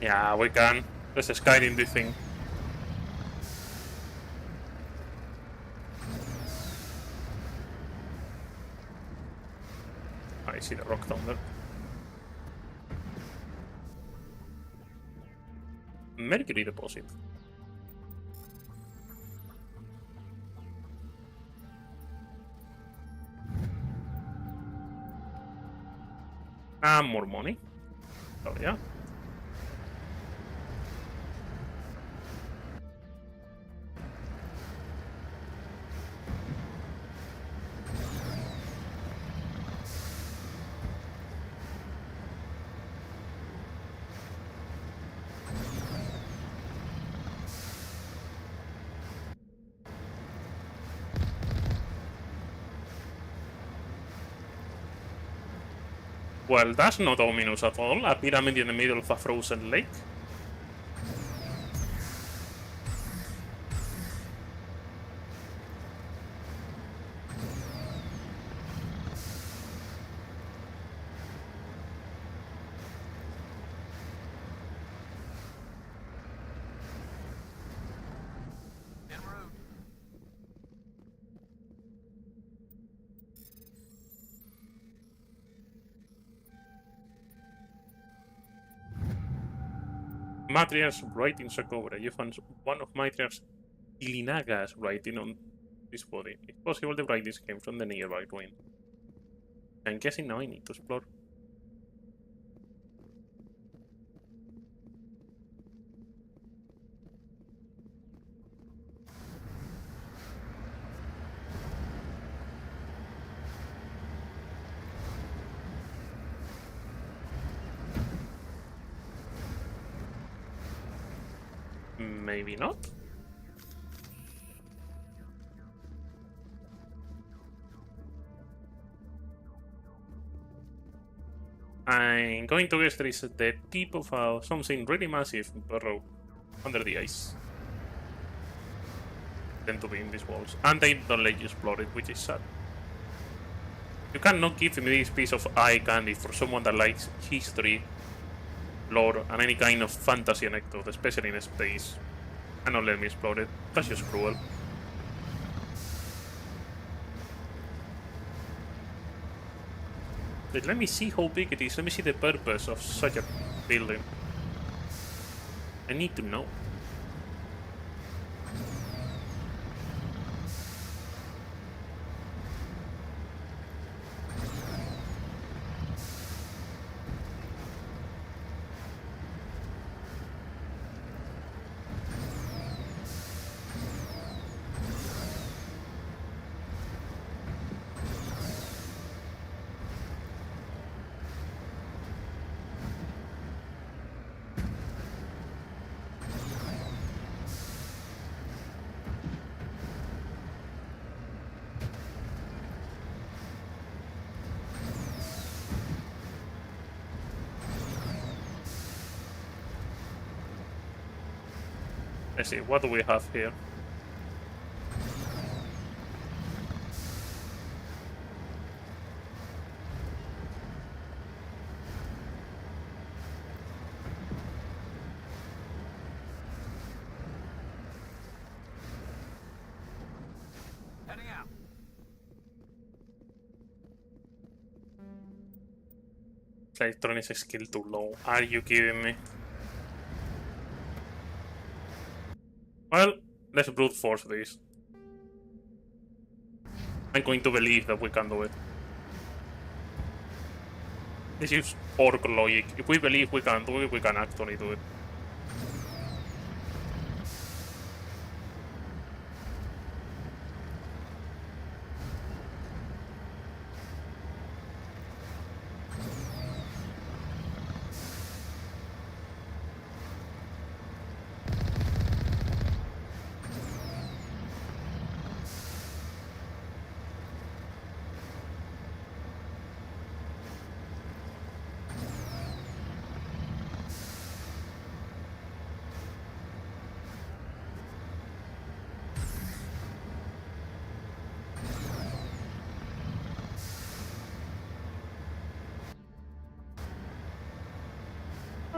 [SPEAKER 1] Yeah, we can. There's a Skyrim this thing. I see the rock thunder. Mercury deposit. And more money. Oh yeah. Well, that's not ominous at all. A pyramid in the middle of a frozen lake.
[SPEAKER 11] En route.
[SPEAKER 1] Matriarch's writings are covered. You found one of Matriarch Ilinaga's writing on this body. It's possible the writings came from the nearby ruin. I'm guessing now I need to explore. Maybe not. I'm going to guess there is the tip of something really massive burrow under the ice. Tend to be in these walls. And they don't let you explore it, which is sad. You cannot give me this piece of eye candy for someone that likes history, lore, and any kind of fantasy anecdote, especially in space. And not let me explore it. That's just cruel. Wait, let me see how big it is. Let me see the purpose of such a building. I need to know. Let's see, what do we have here?
[SPEAKER 11] Heading out.
[SPEAKER 1] Electronics skill too low. Are you kidding me? Well, let's brute force this. I'm going to believe that we can do it. This is orc logic. If we believe we can do it, we can actually do it.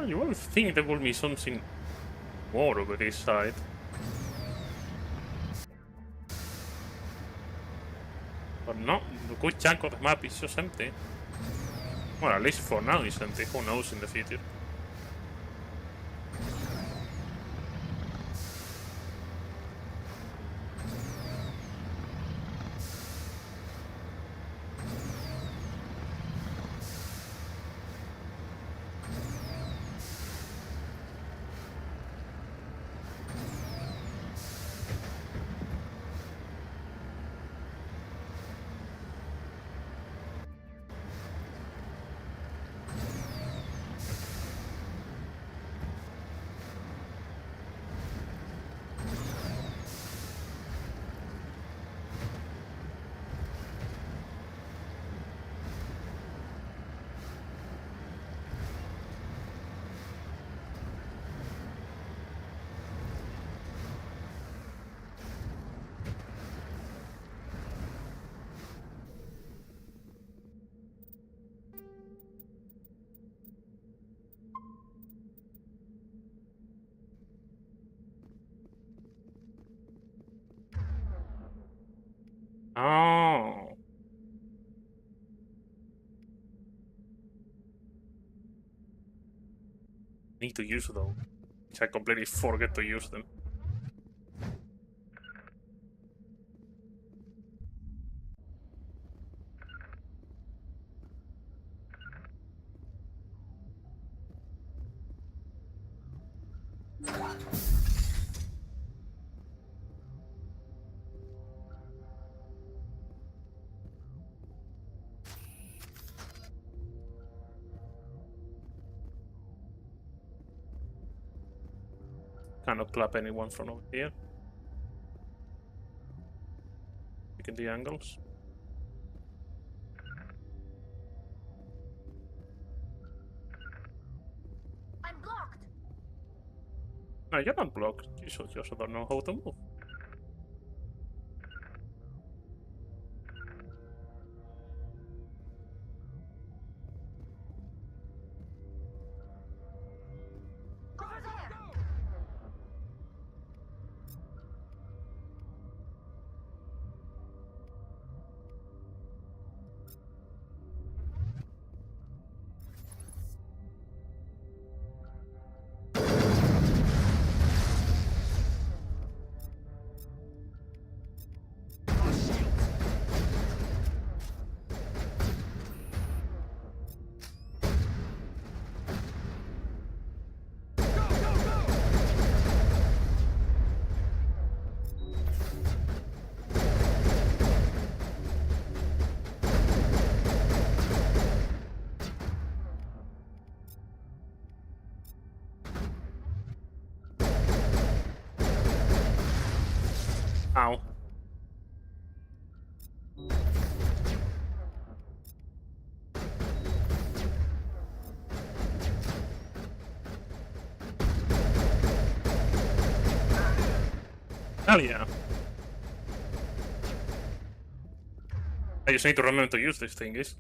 [SPEAKER 1] You would think there would be something more over this side. But no, the good chunk of the map is just empty. Well, at least for now it's empty. Who knows in the future? Oh. Need to use them. I completely forget to use them. Cannot clap anyone from over here. Look at the angles.
[SPEAKER 9] I'm blocked.
[SPEAKER 1] No, you're not blocked. You just don't know how to move.
[SPEAKER 9] Over there.
[SPEAKER 1] Ow. Hell yeah. I just need to remember to use this thing, is.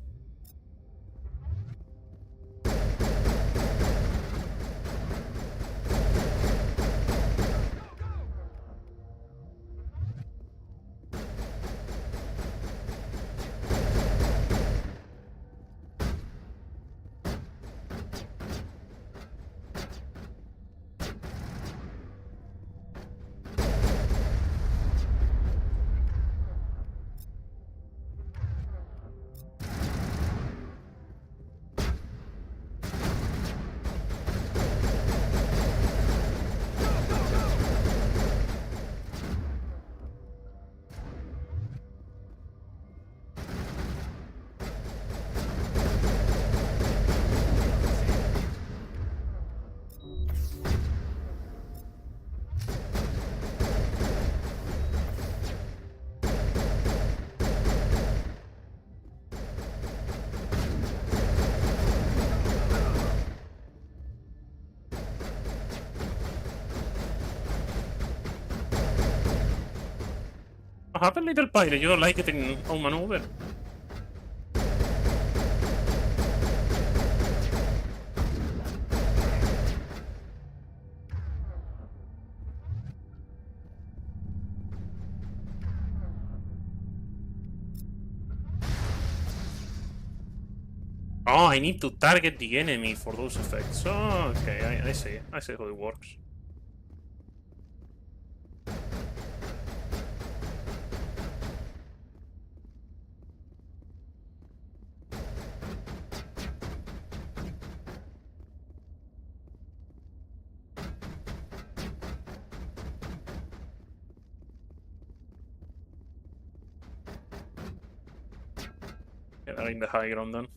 [SPEAKER 1] Have a little pilot, you don't like it in on maneuver. Oh, I need to target the enemy for those effects. Oh, okay, I see. I see how it works. Yeah, they're in the high ground then.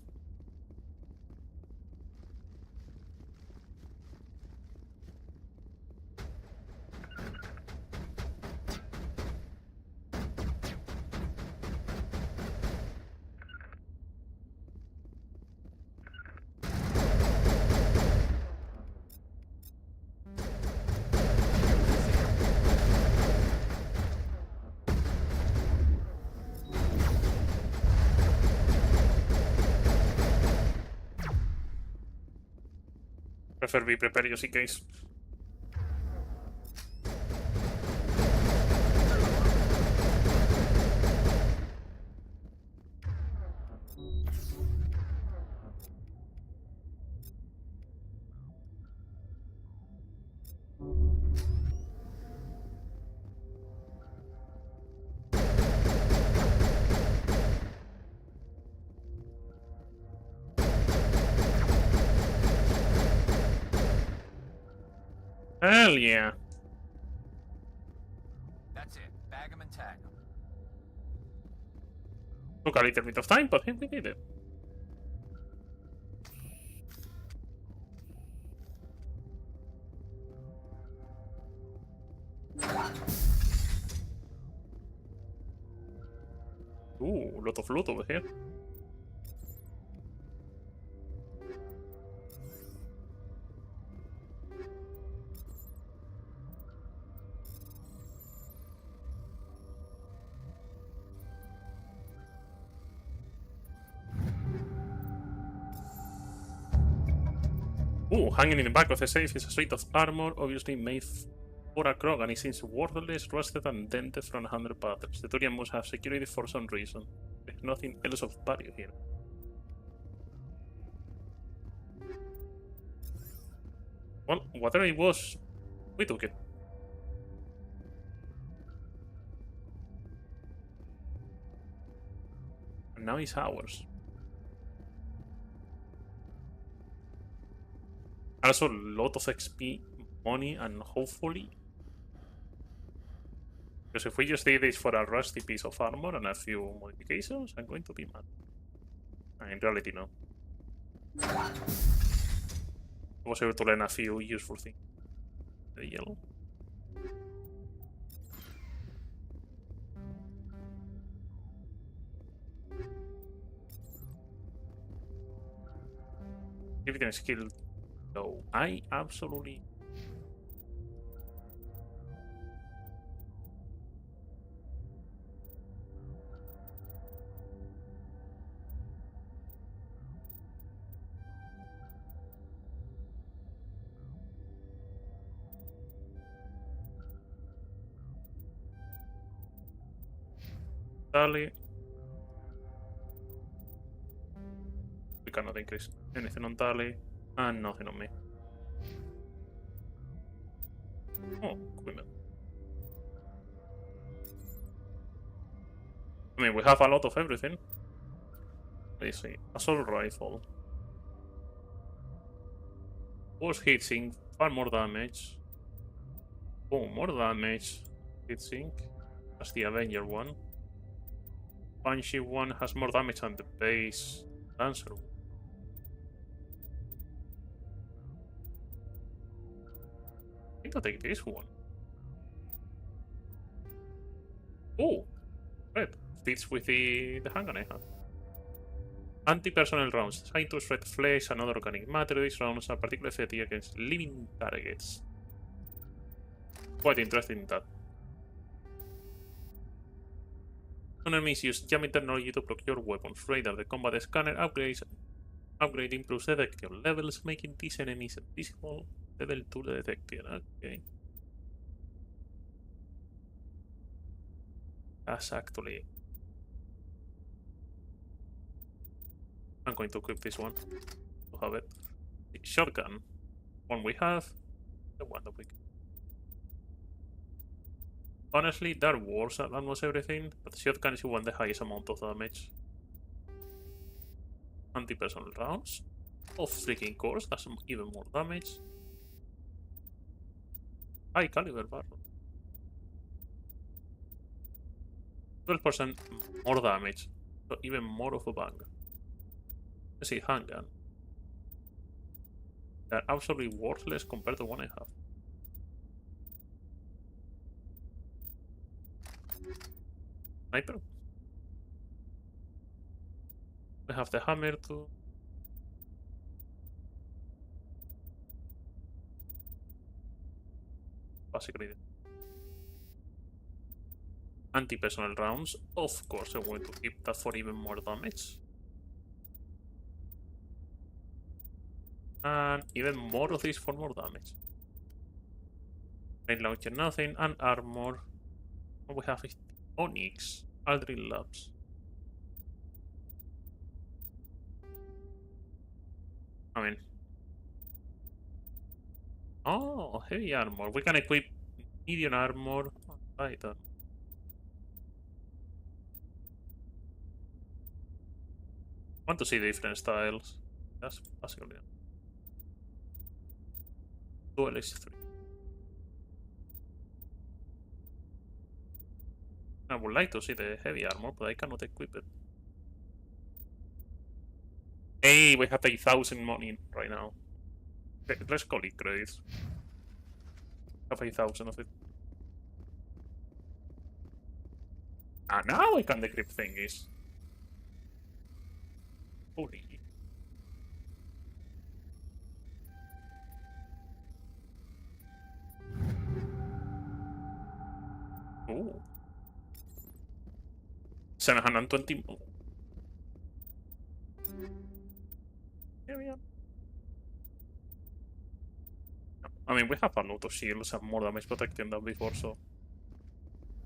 [SPEAKER 1] Prefer be prepared just in case. Hell yeah.
[SPEAKER 11] That's it. Bag 'em and tag 'em.
[SPEAKER 1] Took a little bit of time, but we did it. Ooh, a lot of loot over here. Ooh, hanging in the back of the safe is a suit of armor, obviously made for a Krog, and it seems worthless, rusted, and dented from 100 patterns. The Turian must have security for some reason. There's nothing else of value here. Well, whatever it was, we took it. And now it's ours. Also, a lot of XP, money, and hopefully... Because if we just did this for a rusty piece of armor and a few modifications, I'm going to be mad. In reality, no. I was able to learn a few useful things. The yellow. Evidence skill, though. I absolutely... Tally. We cannot increase anything on Tally, and nothing on me. Oh, equipment. I mean, we have a lot of everything. Let's see. Assault rifle. Force heatsink, far more damage. Oh, more damage. Heatsink. That's the Avenger one. Punchy one has more damage than the base Lancer. I think I'll take this one. Oh, red. Fits with the handgun I have. Anti-personnel rounds. Designed to shred flesh and other organic matter. These rounds are particularly effective against living targets. Quite interesting that. Enemies use jamming technology to procure weapons. Radar, the combat scanner, upgrade improves detection levels, making these enemies invisible. Level 2 detection, okay. That's actually... I'm going to equip this one to have it. The shotgun. One we have. The one that we can. Honestly, that works at almost everything, but the shotgun is the one with the highest amount of damage. Anti-personal rounds. Of freaking course, that's even more damage. High caliber barrel. 12% more damage, so even more of a bang. Let's see, handgun. They're absolutely worthless compared to the one I have. Sniper. We have the hammer too. Basically. Anti-personal rounds. Of course, I'm going to keep that for even more damage. And even more of this for more damage. Main launcher, nothing. And armor. What we have is Onyx. Aldrin Labs. I mean... Oh, heavy armor. We can equip medium armor. Light armor. I want to see different styles. That's basically it. Dual is 3. I would like to see the heavy armor, but I cannot equip it. Hey, we have 8,000 money right now. Let's call it credits. Have 8,000 of it. Ah, now I can decrypt thingies. Holy. Ooh. 720 more. Here we are. I mean, we have a lot of shields and more damage protecting than before, so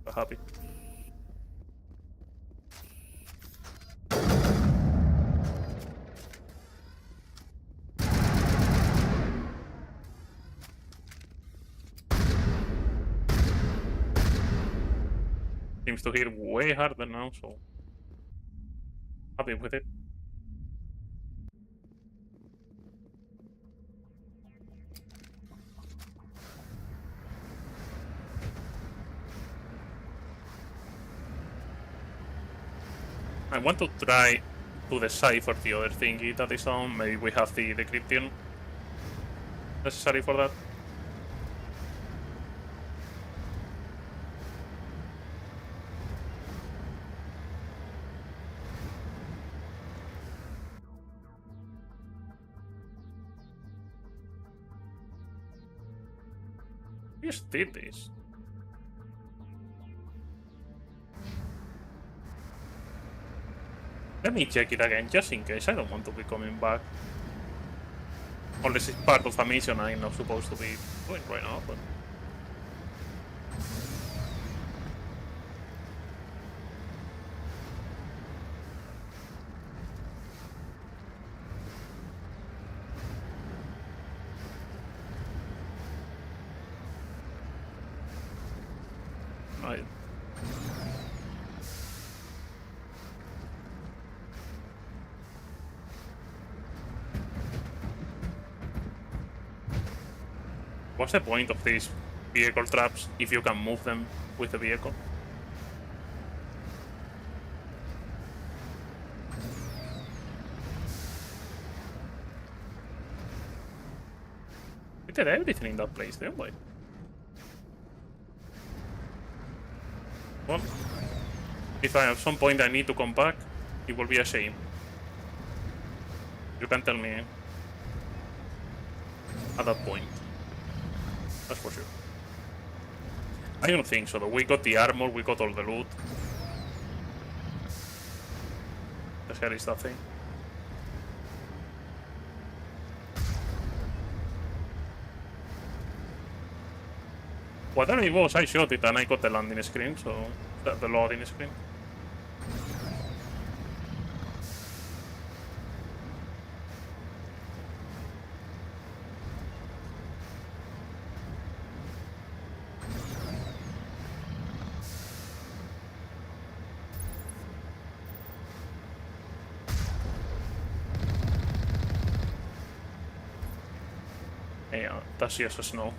[SPEAKER 1] we're happy. Seems to hit way harder now, so happy with it. I want to try to decipher the other thingy that is on. Maybe we have the decryption necessary for that. We just did this. Let me check it again, just in case. I don't want to be coming back. Unless it's part of a mission I'm not supposed to be doing right now, but... What's the point of these vehicle traps if you can move them with the vehicle? We did everything in that place, didn't we? Well, if at some point I need to come back, it will be a shame. You can tell me at that point. That's for sure. I don't think so though. We got the armor, we got all the loot. the hell is that thing? Whatever it was, I shot it and I got the landing screen, so... the loading screen. Ja, tässä jossa snow.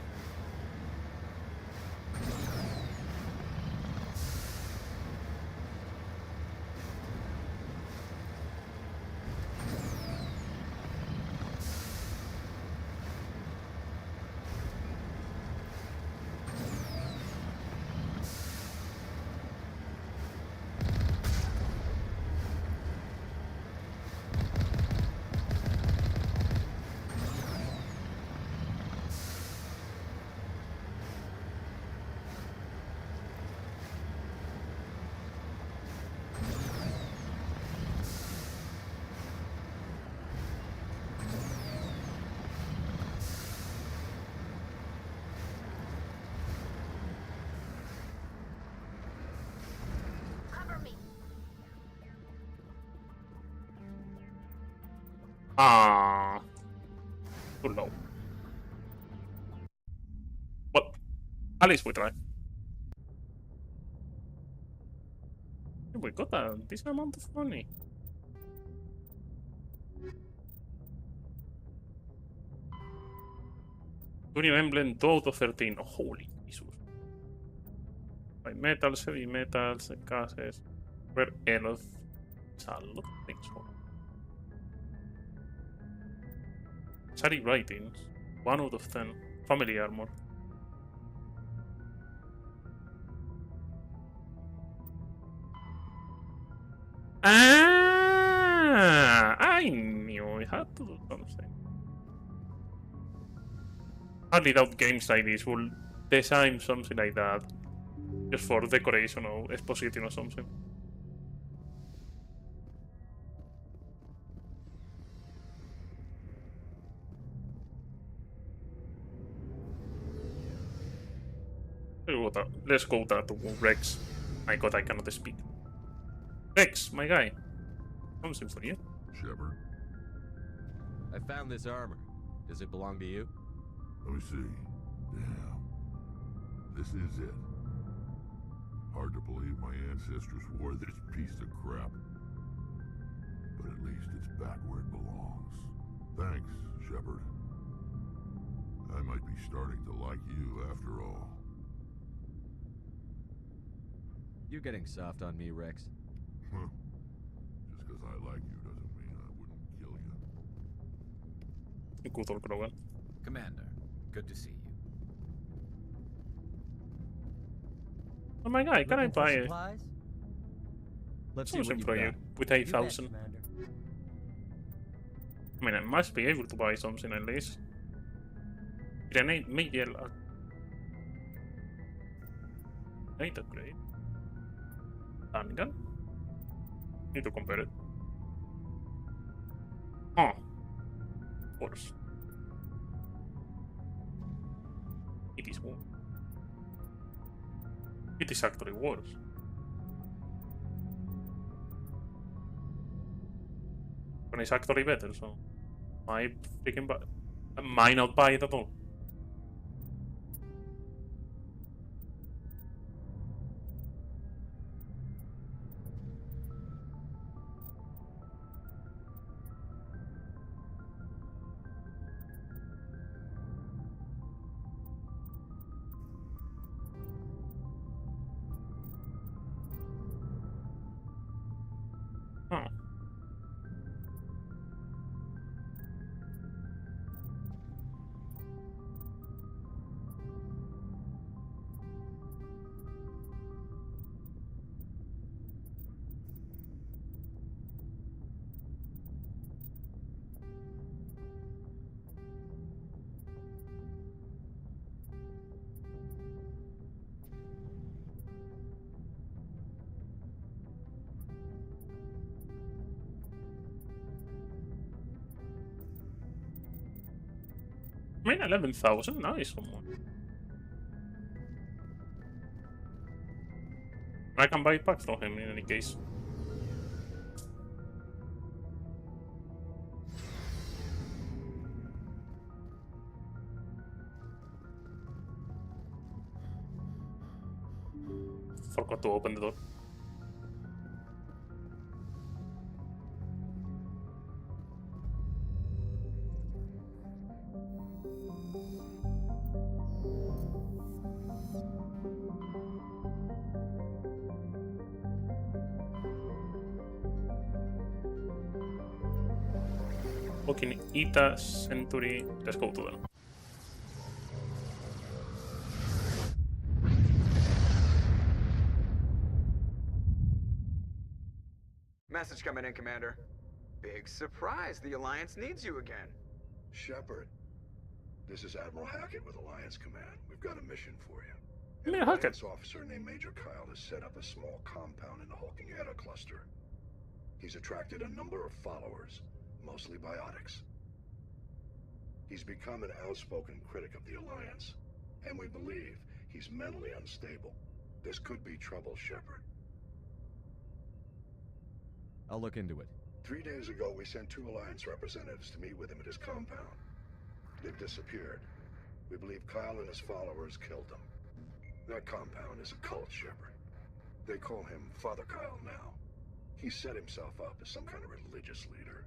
[SPEAKER 1] Ah. Too low. Well, at least we try. We got a decent amount of money. Tuning Emblem 2 out of 13. Oh, holy Jesus. By metals, heavy metals, gases, rare earth. It's a lot of things. Shari writings. 1 out of 10. Family armor. Ah! I knew I had to do something. Hardly doubt games like this will design something like that. Just for decoration or exposition or something. Let's go down to Rex. My god, I cannot speak. Rex, my guy. Something for you.
[SPEAKER 6] Shepard?
[SPEAKER 3] I found this armor. Does it belong to you?
[SPEAKER 6] Let me see. Damn. This is it. Hard to believe my ancestors wore this piece of crap. But at least it's back where it belongs. Thanks, Shepard. I might be starting to like you after all.
[SPEAKER 3] You're getting soft on me, Rex.
[SPEAKER 6] Huh. Just because I like you doesn't mean I wouldn't kill you.
[SPEAKER 1] Good old Grogan.
[SPEAKER 5] Commander, good to see you.
[SPEAKER 1] Oh my god, can I buy it?
[SPEAKER 3] Let's see what
[SPEAKER 1] Something
[SPEAKER 3] you've
[SPEAKER 1] for you
[SPEAKER 3] got.
[SPEAKER 1] with 8,000. I mean, I must be able to buy something at least. Grenade, Miguel. Grenade upgrade. Handgun? Need to compare it. Oh. Of course. It is war. It is actually worse. But it's actually better, so I freaking buy. I might not buy it at all. Oh. I mean, 11,000, nice one. I can buy it back from him in any case. Forgot to open the door. Walking Ita Century. Let's go to them.
[SPEAKER 10] Message coming in, Commander. Big surprise. The Alliance needs you again.
[SPEAKER 12] Shepard, this is Admiral Hackett with Alliance Command. We've got a mission for you.
[SPEAKER 1] Yeah,
[SPEAKER 12] An
[SPEAKER 1] Hackett.
[SPEAKER 12] Alliance officer named Major Kyle has set up a small compound in the Hulking Eta cluster. He's attracted a number of followers, mostly biotics. He's become an outspoken critic of the Alliance, and we believe he's mentally unstable. This could be trouble, Shepard.
[SPEAKER 3] I'll look into it.
[SPEAKER 12] 3 days ago, we sent 2 Alliance representatives to meet with him at his compound. They've disappeared. We believe Kyle and his followers killed them. That compound is a cult, Shepard. They call him Father Kyle now. He set himself up as some kind of religious leader.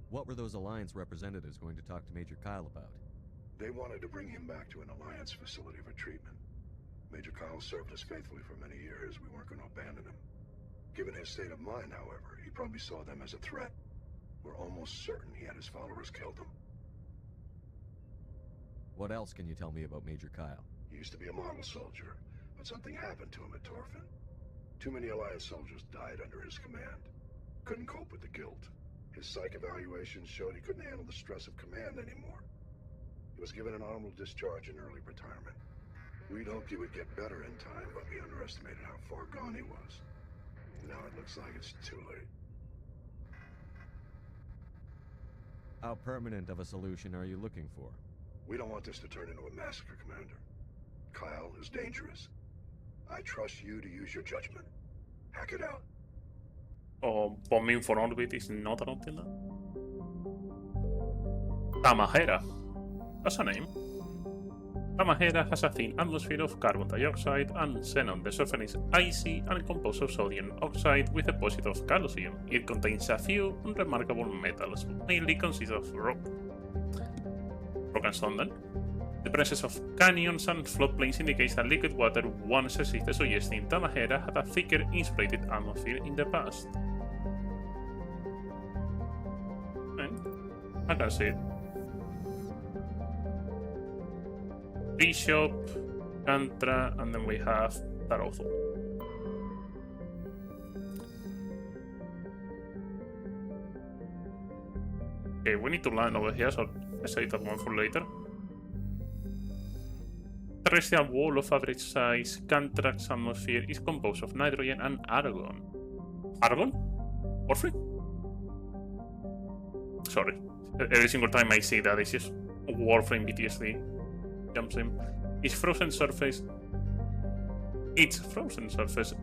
[SPEAKER 3] What were those Alliance representatives going to talk to Major Kyle about?
[SPEAKER 12] They wanted to bring him back to an Alliance facility for treatment. Major Kyle served us faithfully for many years. We weren't going to abandon him. Given his state of mind, however, he probably saw them as a threat. We're almost certain he had his followers killed him.
[SPEAKER 3] What else can you tell me about Major Kyle?
[SPEAKER 12] He used to be a model soldier, but something happened to him at Torfin. Too many Alliance soldiers died under his command. Couldn't cope with the guilt. His psych evaluations showed he couldn't handle the stress of command anymore. He was given an honorable discharge in early retirement. We'd hoped he would get better in time, but we underestimated how far gone he was. Now it looks like it's too late.
[SPEAKER 3] How permanent of a solution are you looking for?
[SPEAKER 12] We don't want this to turn into a massacre, Commander. Kyle is dangerous. I trust you to use your judgment. Hack it out.
[SPEAKER 1] Oh, bombing for orbit is not an option. Tamahera. That's a name. Tamahera has a thin atmosphere of carbon dioxide and xenon. The surface is icy and composed of sodium oxide with a deposit of calcium. It contains a few unremarkable metals, but mainly consists of rock and stone. The presence of canyons and floodplains indicates that liquid water once existed, suggesting Tamahera had a thicker insulated atmosphere in the past. Okay. I can see it. Bishop, Cantra, and then we have Tarozo. Okay, we need to land over here, so let's save that one for later. Terrestrial wall of average size, Cantra's atmosphere is composed of nitrogen and argon. Argon? Porphyry? Sorry. Every single time I see that, it's just Warframe PTSD jumps in. Its frozen surface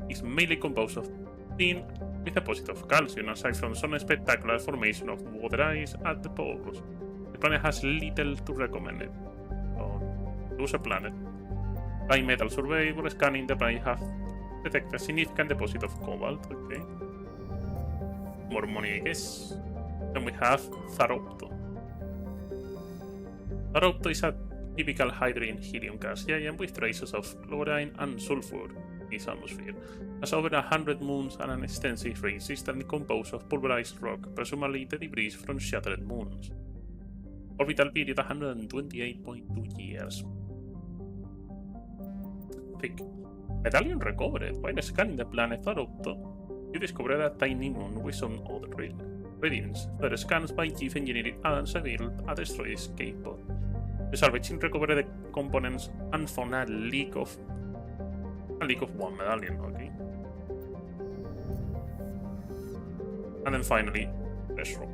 [SPEAKER 1] is mainly composed of tin with a deposit of calcium, aside from some spectacular formation of water ice at the poles. The planet has little to recommend it. So, choose a planet. By metal survey, while scanning the planet, have detected a significant deposit of cobalt. Okay. More money, I guess. Then we have Tharopto. Tharopto is a typical hydrogen-helium gas giant with traces of chlorine and sulfur in its atmosphere. Has over 100 moons and an extensive rain system composed of pulverized rock, presumably the debris from shattered moons. Orbital period 128.2 years. Thick. Medallion recovered. While scanning the planet Tharopto, you discovered a tiny moon with some odd radiance. Further scans by chief engineer Adams revealed a destroyed escape pod. The salvaging recovered the components and found a leak of one medallion. Okay. And then finally, fresh rock.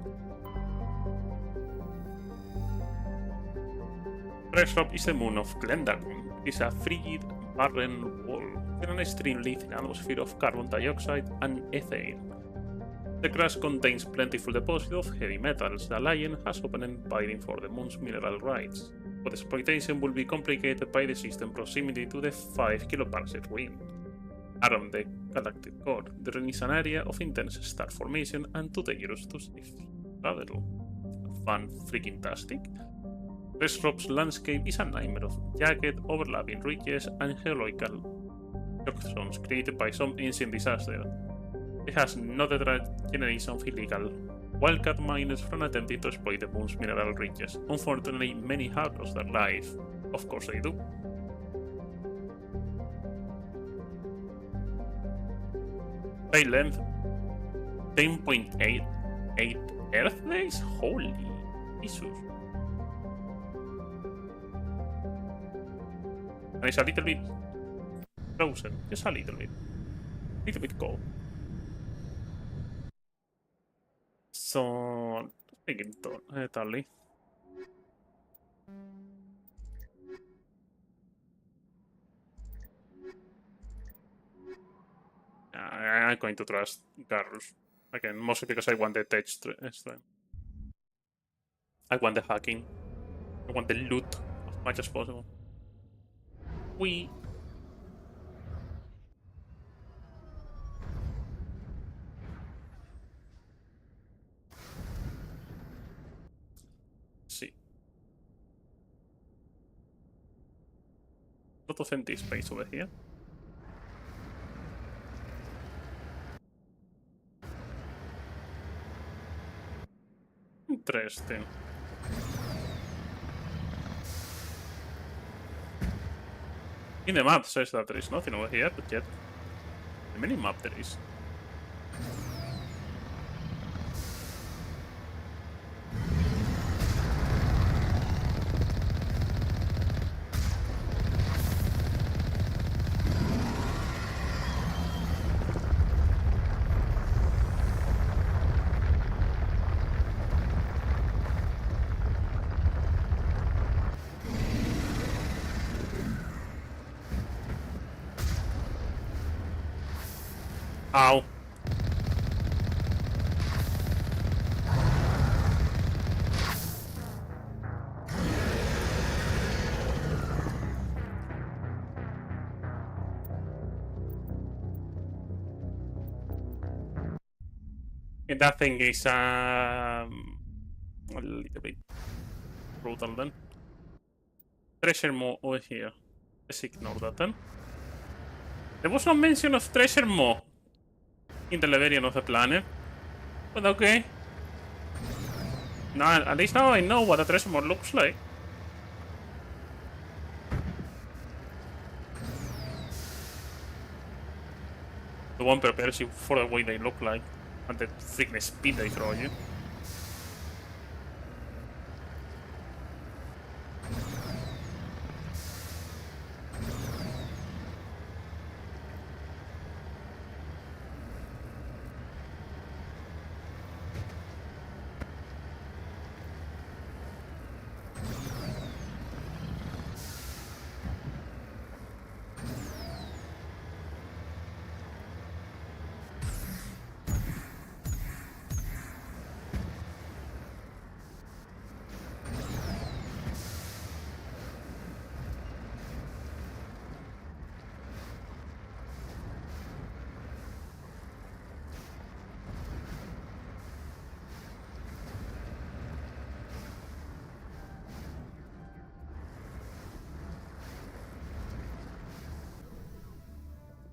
[SPEAKER 1] Dressrop is the moon of Glendagon. It is a frigid, barren wall with an extremely thin atmosphere of carbon dioxide and ethane. The crust contains plentiful deposits of heavy metals. The Alliance has opened bidding for the moon's mineral rights, but exploitation will be complicated by the system's proximity to the 5 kiloparsec ring. Around the galactic core, there is an area of intense star formation and too dangerous to safe travel. Fun freaking tastic. Dressrop's landscape is a nightmare of jagged, overlapping ridges and geological shock zones created by some ancient disaster. It has noted a generation of illegal wildcat miners from attempting to exploit the moon's mineral riches. Unfortunately, many have lost their life. Of course they do. Day length 10.88 Earth days? Holy Jesus. And it's a little bit frozen, just a little bit cold. Så, talli. I'm going to trust Garrus. Again, mostly because I want the tech strength. I want the hacking. I want the loot as much as possible. We see. Lot of empty space over here. Interesting. In the map says that there is nothing over here, but yet the minimap there is. Ow. And that thing is a little bit brutal then. Treasure Maw over here. Let's ignore that then. There was no mention of Treasure Maw in the Leverian of the planet. But okay. Now, at least now I know what a Treasure Maw looks like. The one prepares you for the way they look like and the freaking speed they throw you.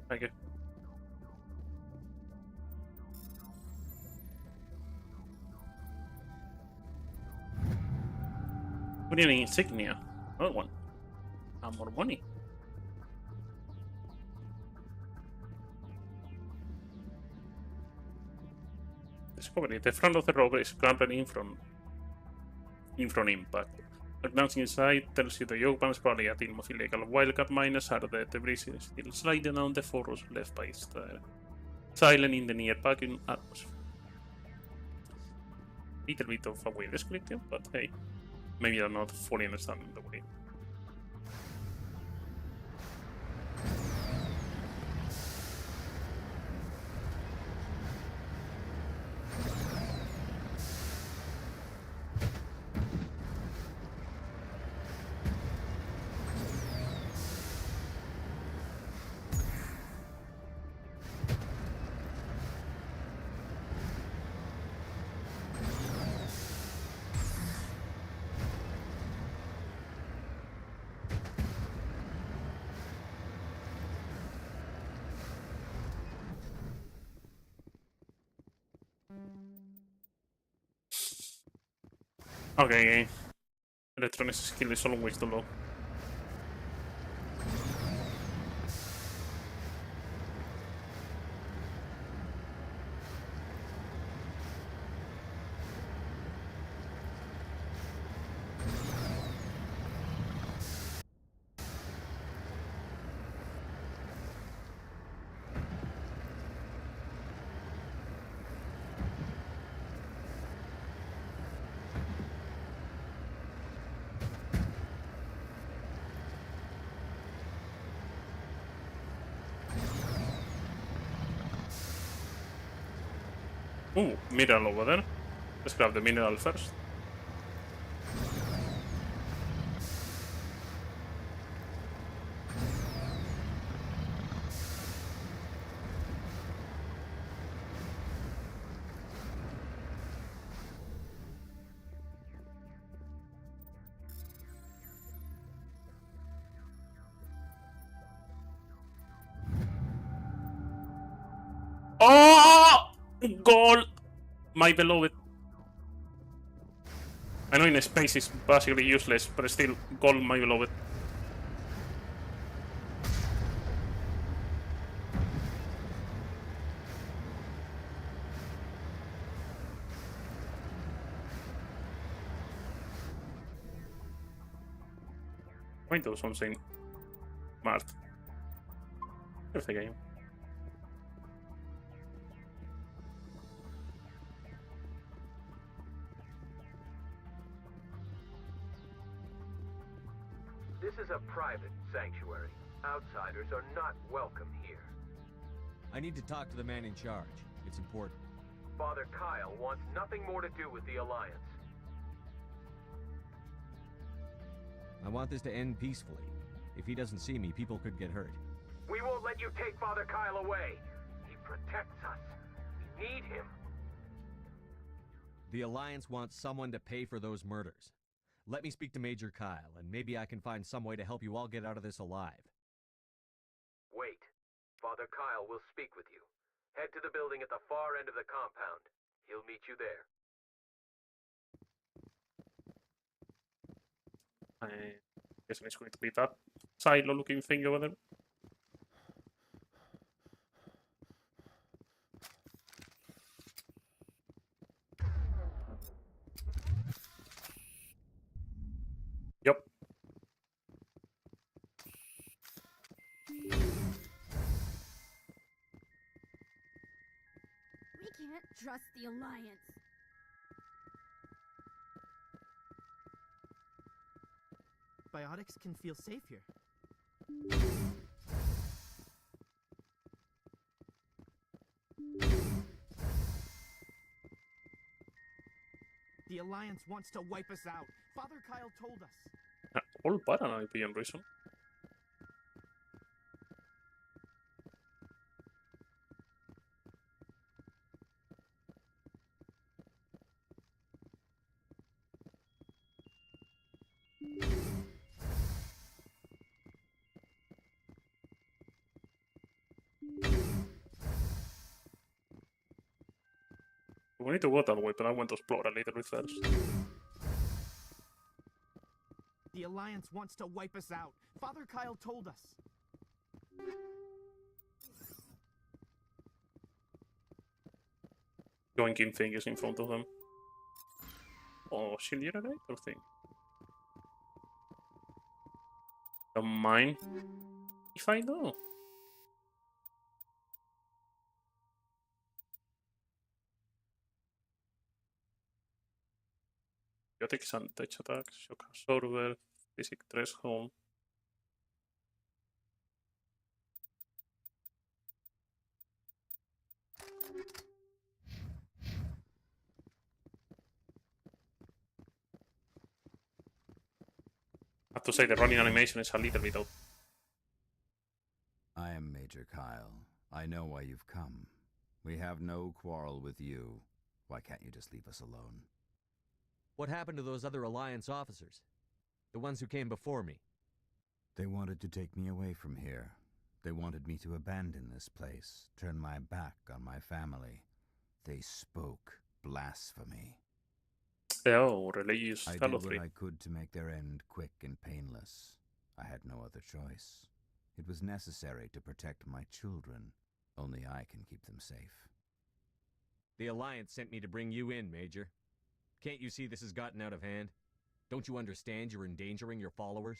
[SPEAKER 1] Thank you. We need an insignia. Another one. More money. Discovery. The front of the rover is crumbling in from impact. Glancing inside tells you the occupants probably a team of illegal wildcat miners are the debris is still sliding down the furrows left by its silent in the near vacuum atmosphere. Little bit of a weird description, but hey, maybe I'm not fully understanding the way. Okay. Electronics skill is always too low. Ooh, mineral over there. Let's grab the mineral first. Oh! Gold! My beloved. I know in space is basically useless, but still, gold, my beloved. Going to do something smart. Here's the game.
[SPEAKER 11] This is a private sanctuary. Outsiders are not welcome here.
[SPEAKER 3] I need to talk to the man in charge. It's important.
[SPEAKER 11] Father Kyle wants nothing more to do with the Alliance.
[SPEAKER 3] I want this to end peacefully. If he doesn't see me, people could get hurt.
[SPEAKER 11] We won't let you take Father Kyle away. He protects us. We need him.
[SPEAKER 3] The Alliance wants someone to pay for those murders. Let me speak to Major Kyle, and maybe I can find some way to help you all get out of this alive.
[SPEAKER 11] Wait. Father Kyle will speak with you. Head to the building at the far end of the compound. He'll meet you there.
[SPEAKER 1] I guess it's going to be that silo-looking thing over there. Yep.
[SPEAKER 9] We can't trust the Alliance.
[SPEAKER 2] Biotics can feel safe here. The Alliance wants to wipe us out. Father Kyle told us.
[SPEAKER 1] All paranoid beyond reason. We need to go that way, but I want to explore a little bit first.
[SPEAKER 2] The Alliance wants to wipe us out. Father Kyle told us.
[SPEAKER 1] Joinking thing is in front of them. Oh, shield generator thing. Don't mind if I know. Biotics and touch attacks, shock absorber, physic threshold. I have to say the running animation is a little bit out.
[SPEAKER 13] I am Major Kyle. I know why you've come. We have no quarrel with you. Why can't you just leave us alone?
[SPEAKER 3] What happened to those other Alliance officers? The ones who came before me?
[SPEAKER 13] They wanted to take me away from here. They wanted me to abandon this place, turn my back on my family. They spoke blasphemy.
[SPEAKER 1] Oh, religious
[SPEAKER 13] I did
[SPEAKER 1] zealotry.
[SPEAKER 13] what I could to make their end quick and painless. I had no other choice. It was necessary to protect my children. Only I can keep them safe.
[SPEAKER 3] The Alliance sent me to bring you in, Major. Can't you see this has gotten out of hand? Don't you understand you're endangering your followers?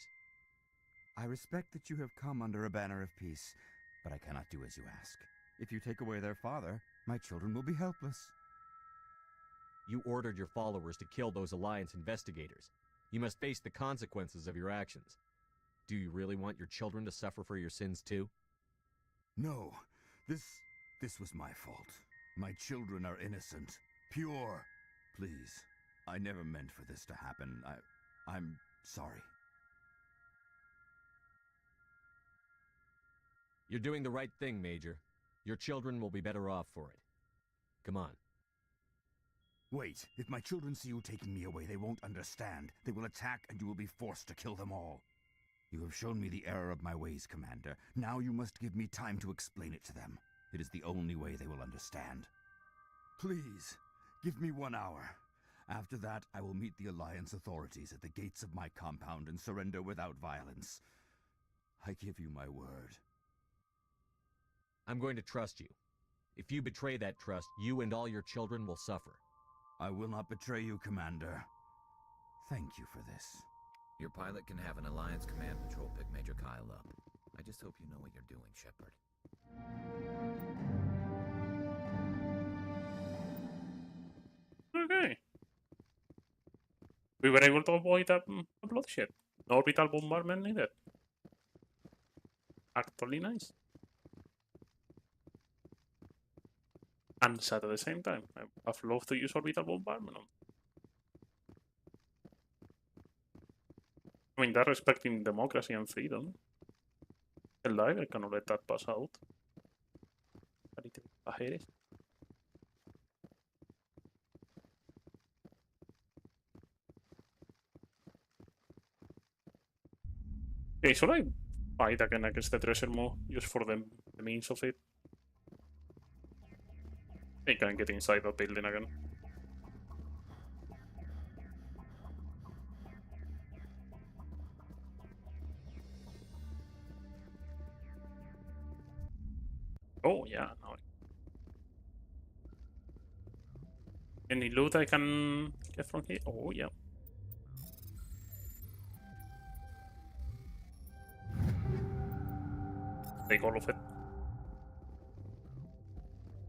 [SPEAKER 13] I respect that you have come under a banner of peace, but I cannot do as you ask. If you take away their father, my children will be helpless.
[SPEAKER 3] You ordered your followers to kill those Alliance investigators. You must face the consequences of your actions. Do you really want your children to suffer for your sins too?
[SPEAKER 13] No, this was my fault. My children are innocent, pure. Please, I never meant for this to happen. I'm sorry.
[SPEAKER 3] You're doing the right thing, Major. Your children will be better off for it. Come on.
[SPEAKER 13] Wait, if my children see you taking me away, they won't understand. They will attack and you will be forced to kill them all. You have shown me the error of my ways, Commander. Now you must give me time to explain it to them. It is the only way they will understand. Please, give me 1 hour. After that, I will meet the Alliance authorities at the gates of my compound and surrender without violence. I give you my word.
[SPEAKER 3] I'm going to trust you. If you betray that trust, you and all your children will suffer.
[SPEAKER 13] I will not betray you, Commander. Thank you for this.
[SPEAKER 5] Your pilot can have an Alliance command patrol pick Major Kyle up. I just hope you know what you're doing, Shepard.
[SPEAKER 1] Okay. We were able to avoid a bloodshed. No orbital bombardment needed. Actually nice. And sad at the same time. I've loved to use orbital bombardment on. I mean, they're respecting democracy and freedom. El diver cannot let that pass out. A little ahead. Okay, should I fight again against the treasure more just for the means of it? I can get inside the building again. Oh, yeah. No. Any loot I can get from here? Oh, yeah. Take all of it.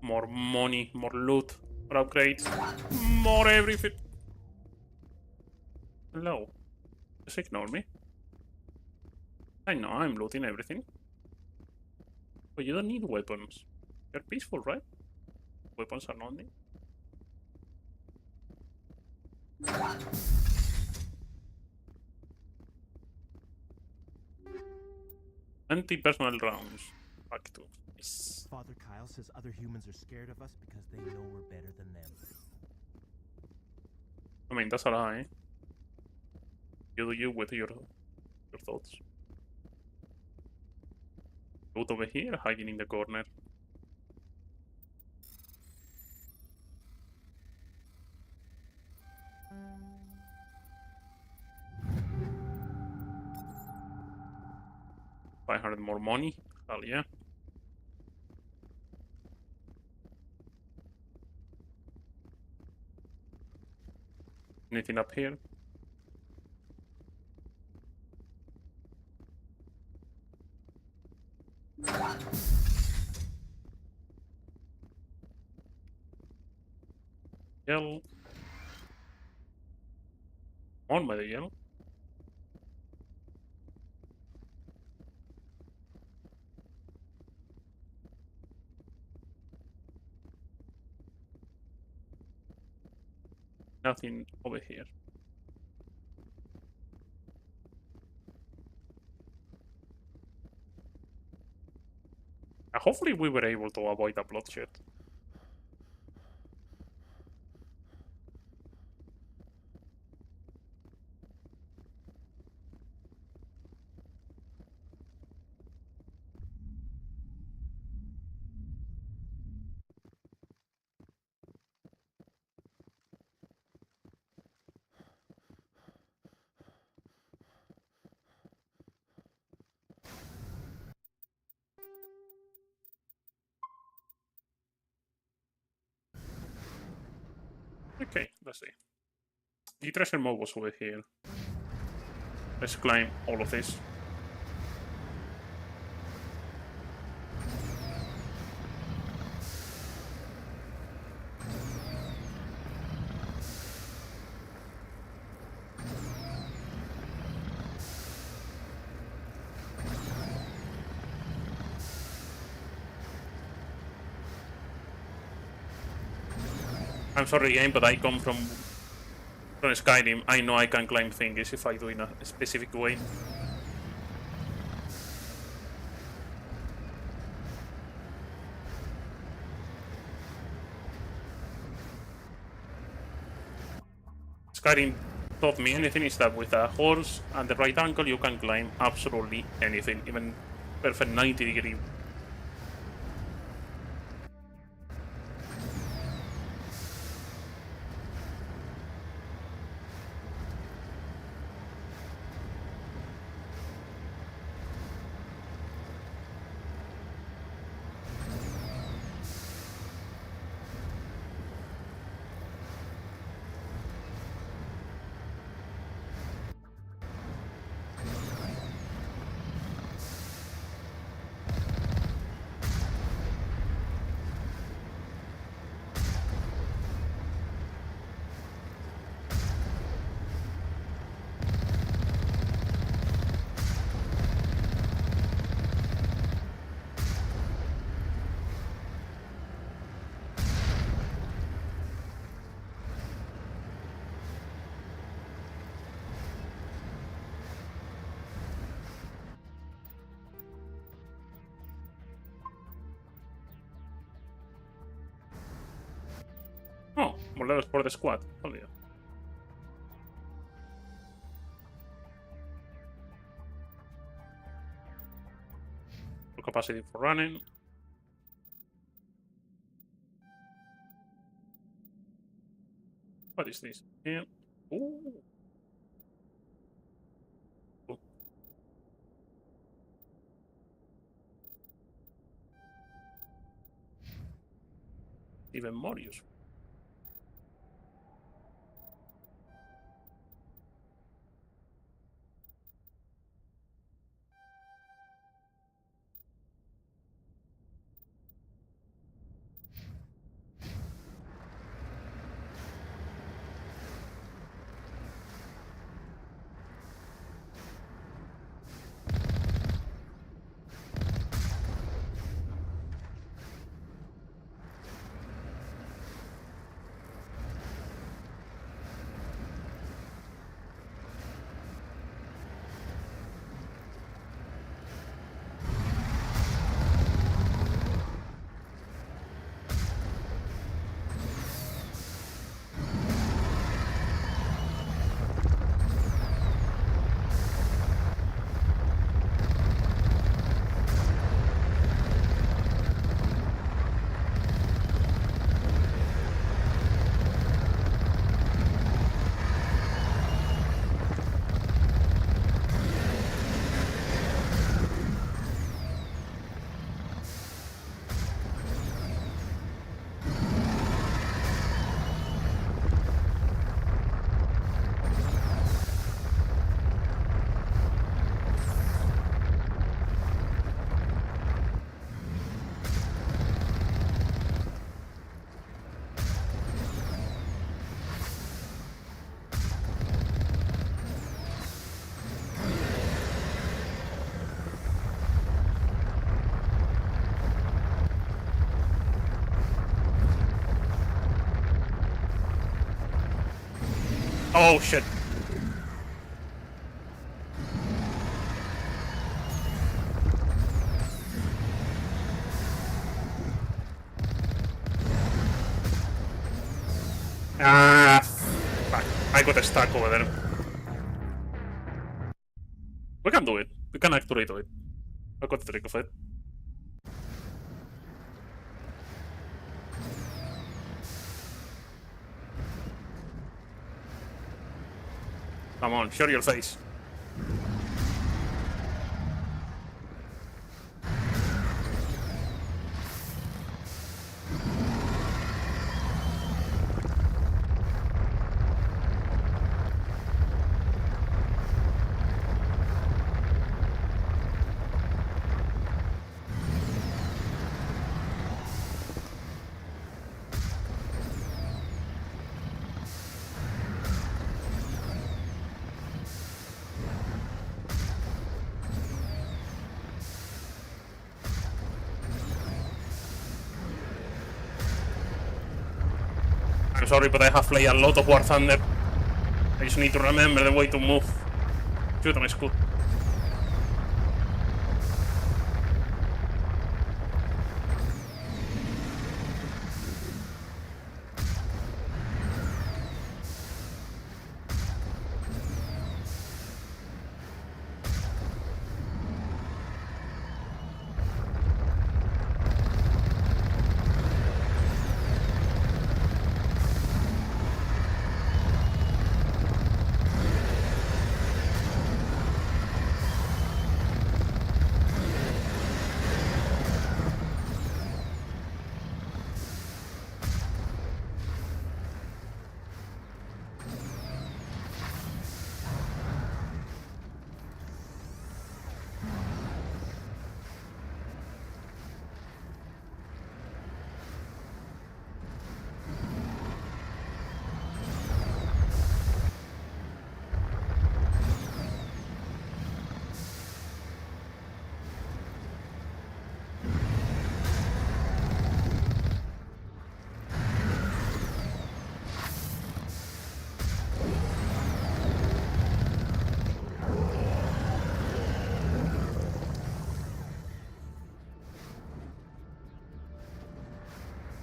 [SPEAKER 1] More money, more loot, more upgrades, more everything. Hello. Just ignore me. I know, I'm looting everything. But you don't need weapons. You're peaceful, right? Weapons are not needed. Anti-personal rounds. Part 2. Yes.
[SPEAKER 2] Father Kyle says other humans are scared of us because they know we're better than them.
[SPEAKER 1] I mean, that's a lie. You do you with your thoughts. Out over here, hiding in the corner. $500 more money. Hell yeah. Anything up here? Yellow. On by the yellow. Nothing over here. Hopefully we were able to avoid a bloodshed. Let's see. The treasure mode was over here. Let's climb all of this. I'm sorry, game, but I come from Skyrim. I know I can climb things if I do in a specific way. Skyrim taught me anything is that with a horse and the right angle you can climb absolutely anything, even perfect 90-degree. Oh, more levels for the squad. Oh yeah. Full capacity for running. What is this? Yeah. Ooh. Oh. Even more useful. Oh shit. Ah, fuck. I got stuck over there. We can do it. We can actually do it. I got the trick of it. Come on, show your face. I'm sorry, but I have played a lot of War Thunder. I just need to remember the way to move. Shoot on school.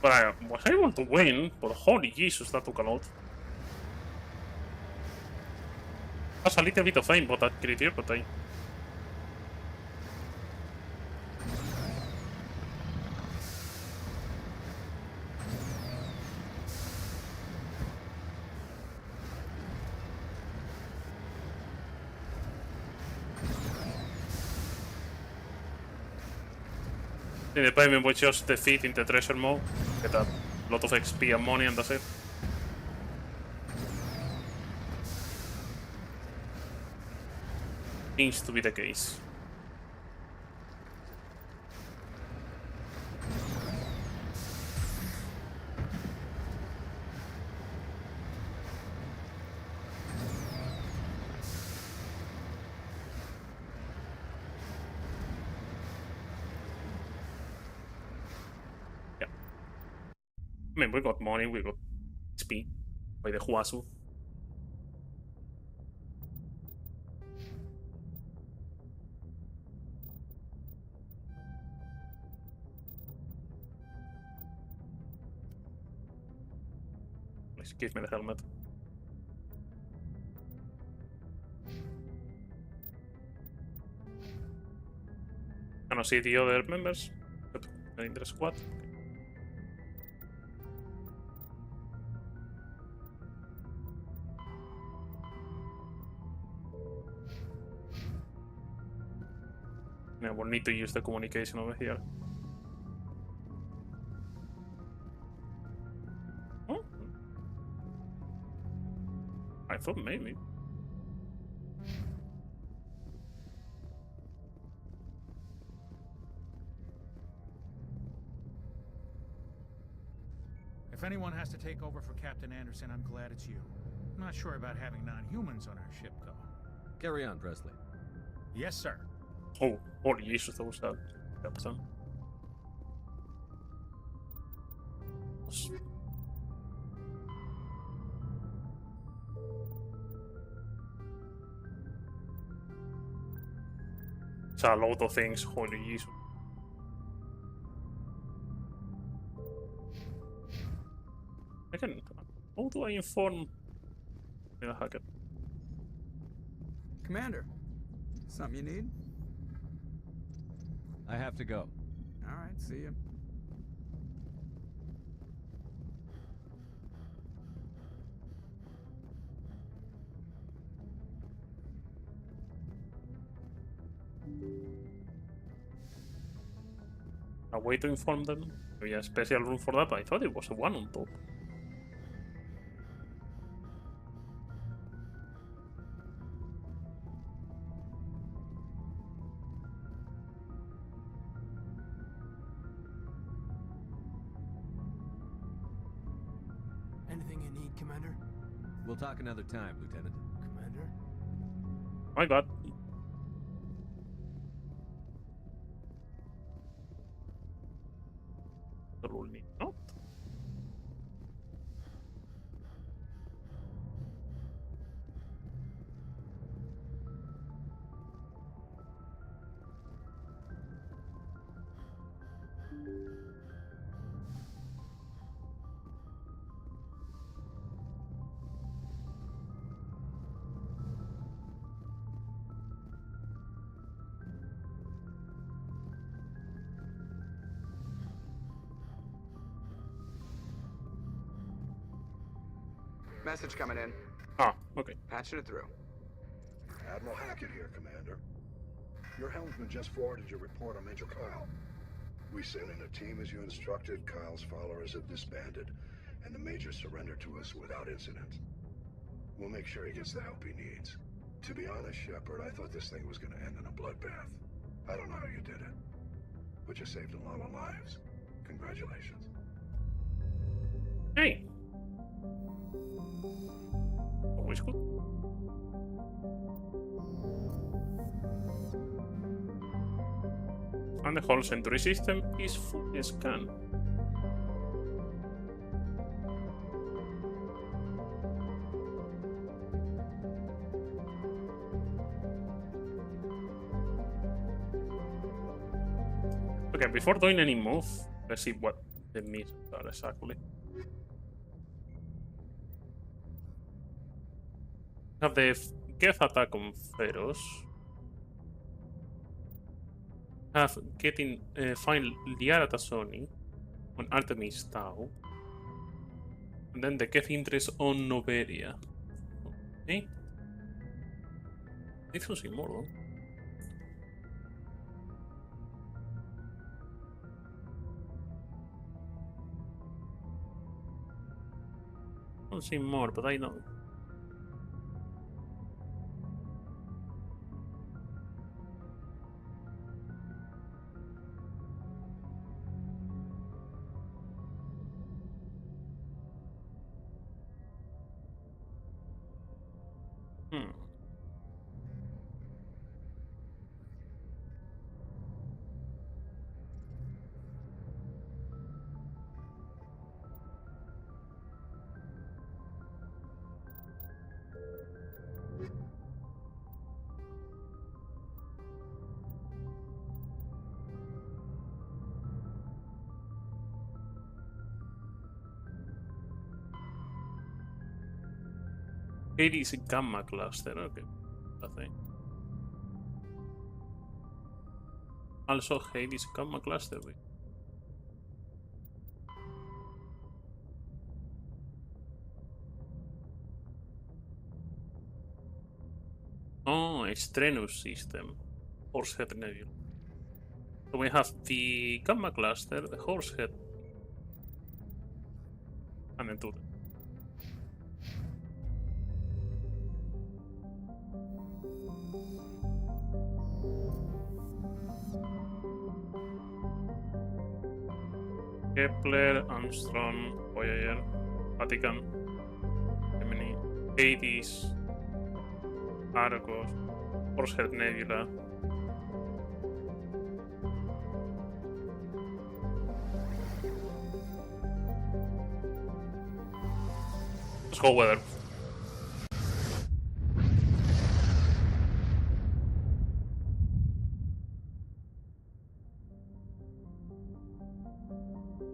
[SPEAKER 1] But I was able to win, but holy Jesus, that took a lot. That's a little bit of aim, but that creature, but I... In the payment was just defeat in the treasure mode, get a lot of XP and money and that's it. Seems to be the case. I mean, we got money, we got XP by the Huasu. Please give me the helmet. Can I see the other members in the squad? Yeah, we'll need to use the communication over here. Oh. I thought maybe.
[SPEAKER 14] If anyone has to take over for Captain Anderson, I'm glad it's you. I'm not sure about having non-humans on our ship, though.
[SPEAKER 3] Carry on, Presley.
[SPEAKER 14] Yes, sir.
[SPEAKER 1] Oh, holy Jesus, that was that. Captain. It's a lot of things, holy Jesus. I can... How do I inform the hacker?
[SPEAKER 10] Commander, something you need?
[SPEAKER 3] I have to go.
[SPEAKER 10] All right, see you.
[SPEAKER 1] A way to inform them? Maybe a special room for that? I thought it was a one on top.
[SPEAKER 2] Anything you need, Commander?
[SPEAKER 3] We'll talk another time, Lieutenant.
[SPEAKER 2] Commander?
[SPEAKER 1] My god. Absolutely not.
[SPEAKER 10] Message coming in.
[SPEAKER 1] Ah, okay.
[SPEAKER 10] Patching it through.
[SPEAKER 12] Admiral Hackett here, Commander. Your helmsman just forwarded your report on Major Kyle. We sent in a team as you instructed. Kyle's followers have disbanded, and the Major surrendered to us without incident. We'll make sure he gets the help he needs. To be honest, Shepard, I thought this thing was going to end in a bloodbath. I don't know how you did it, but you saved a lot of lives. Congratulations.
[SPEAKER 1] Hey. Always good. And the whole Century system is fully scanned. Okay, before doing any move, let's see what the missions are exactly. Have the Geth attack on Feros. Have getting find Liara Tassoni on Artemis Tau. And then the Geth interest on Noveria. Okay. This was immortal. I don't see more, but I know. Hades Gamma Cluster, okay. Nothing. Also Hades Gamma Cluster. Oh, Extrenus system. Horsehead Nebula. So we have the Gamma Cluster, the Horsehead, and then two. Kepler, Armstrong, Voyager, Vatican, Gemini, Hades, Argos, Horsehead Nebula. Let's go weather.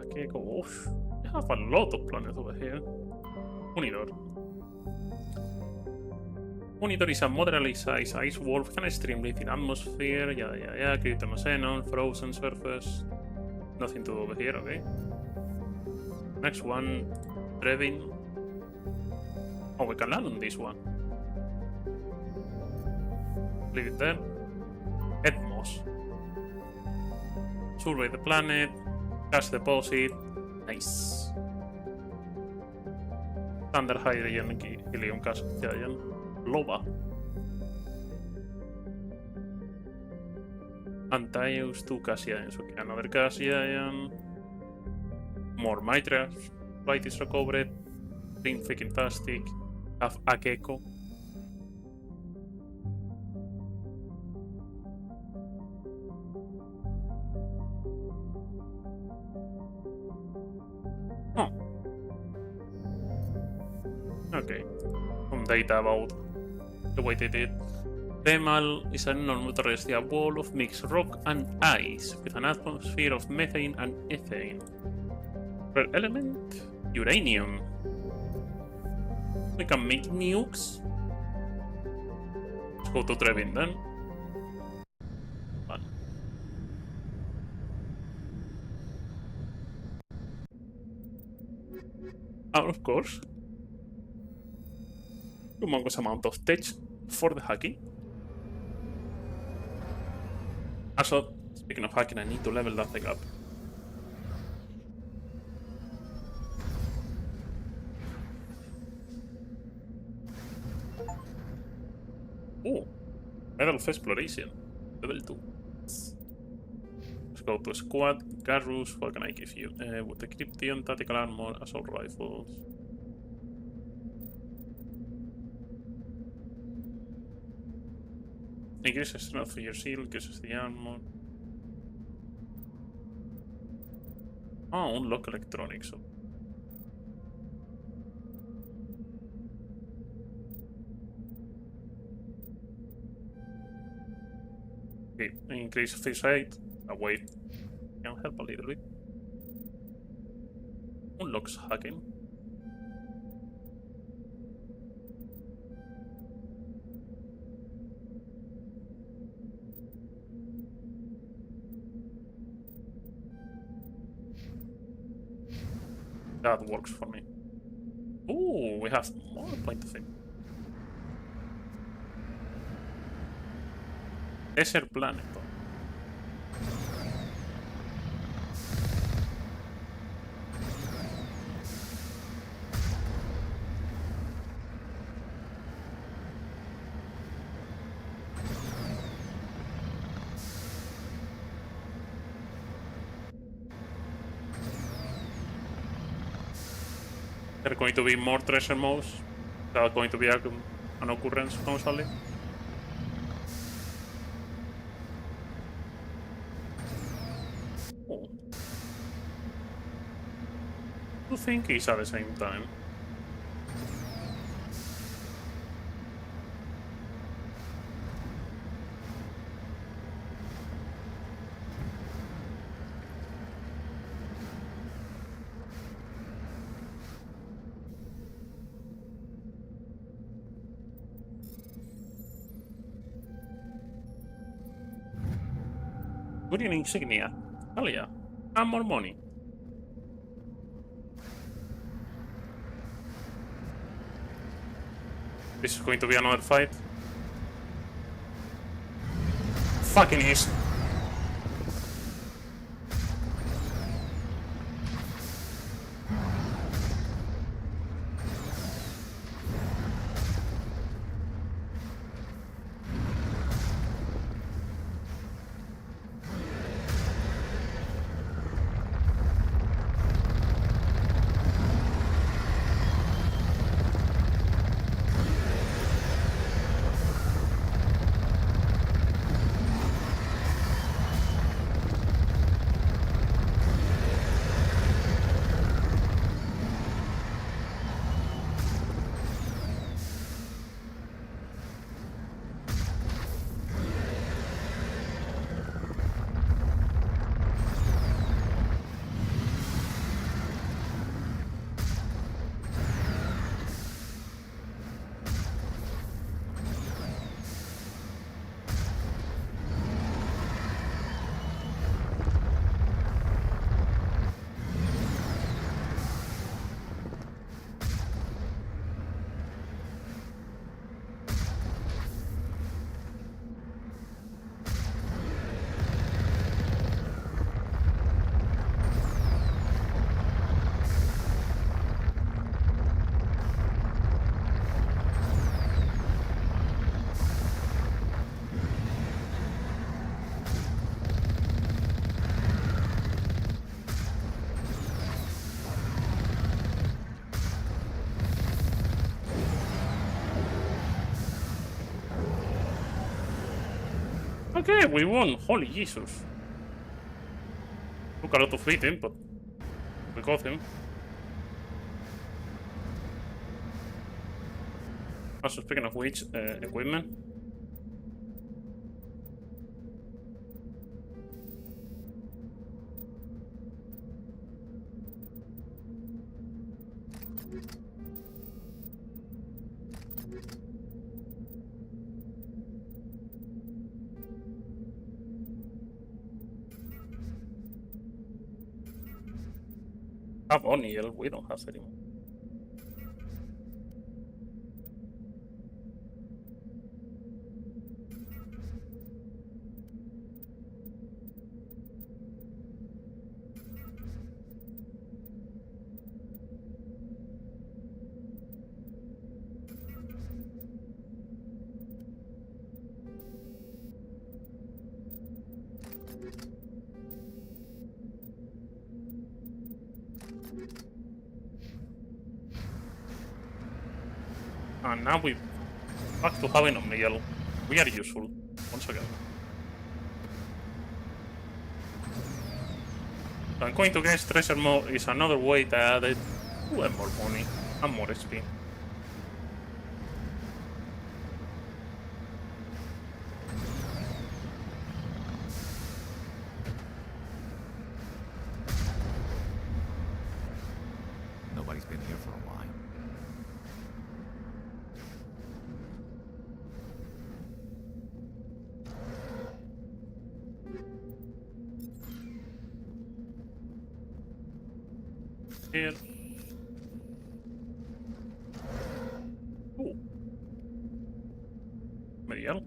[SPEAKER 1] Okay, go off. I have a lot of planets over here. Unidor. Unidor is a moderately sized ice wall with an extremely thin atmosphere. Yeah. Cryptonoxenon, frozen surface. Nothing to do over here, okay? Next one, Brevin. Oh, we can land on this one. Leave it there. Edmos. Survey the planet. Gas deposit. Nice. Standard hydrogen, helium gas giant. Lova. Antaeus, 2 gas giants. Okay, another gas giant. More Mitra. Flight is recovered. Being freaking fantastic. Have a gecko. Oh. Okay. Some data about the way they did. Temal is an non-terrestrial wall of mixed rock and ice with an atmosphere of methane and ethane. Rare element? Uranium. We can make nukes. Let's go to Trevin then. Fun. Oh, of course. humongous amount of tech for the hacking. Also, speaking of hacking, I need to level that thing up. Oh, Medal of Exploration, level 2. Let's go to squad. Garrus, what can I give you? With the Cryption, tactical armor, assault rifles. Increases strength for your shield, increases the armor. Oh, unlock electronics. Okay, increase fish rate. Wait, can help a little bit. Unlocks hacking. That works for me. Ooh, we have more point of view. Desert planet. There are going to be more treasure modes. That's going to be an occurrence constantly. Oh. Two thingies at the same time. Good insignia. Hell yeah. And more money. This is going to be another fight. Fucking is. Okay, we won. Holy Jesus. Took a lot of beating, but we got him. Also, speaking of which, equipment. Have O'Neill, we don't have anymore. And now we back to having Omni-Yellow. We are useful once again. I'm going to guess treasure mode is another way to add it to have more money and more XP.
[SPEAKER 15] Nobody's been here for a while.
[SPEAKER 1] Here. Ooh. Yellow.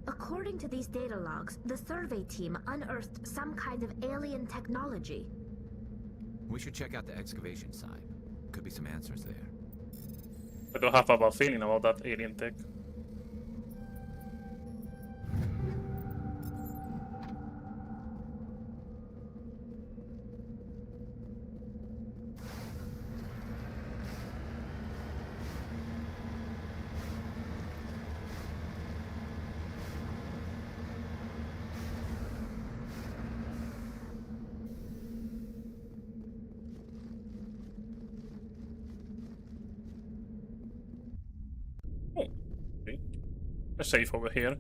[SPEAKER 9] According to these data logs, the survey team unearthed some kind of alien technology.
[SPEAKER 15] We should check out the excavation site. Could be some answers there.
[SPEAKER 1] I don't have a bad feeling about that alien tech. A safe over here.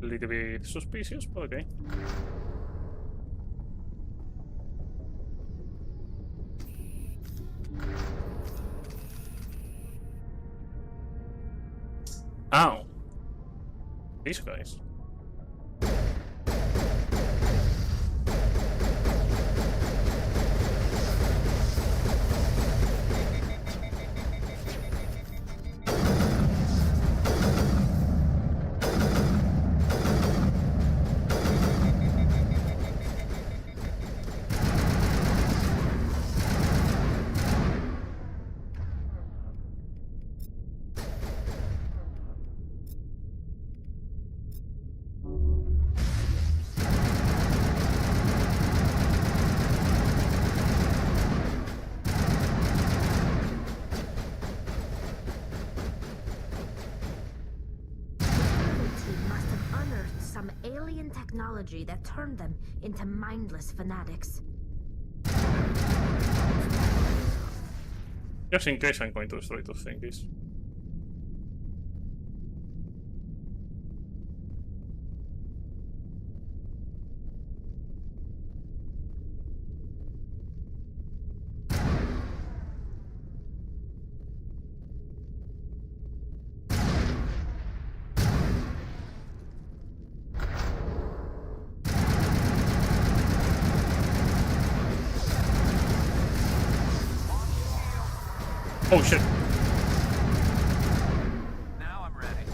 [SPEAKER 1] A little bit suspicious, but okay. Ow. These guys.
[SPEAKER 9] Technology that turned them into mindless fanatics.
[SPEAKER 1] Just in case I'm going to destroy those things. Oh shit.
[SPEAKER 11] Now I'm ready.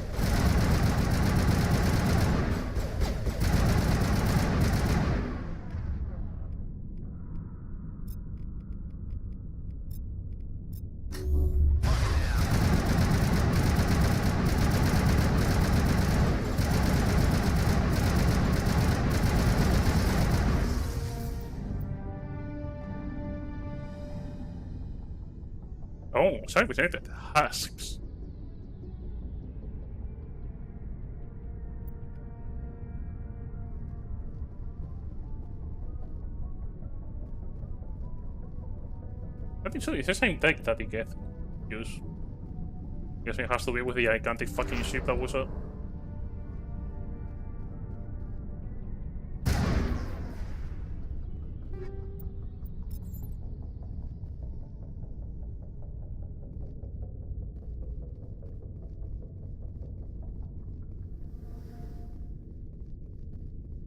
[SPEAKER 1] Oh, sorry, we needed husks. I think so, it's the same tech that he gets use. Guess it has to be with the gigantic fucking ship that was up.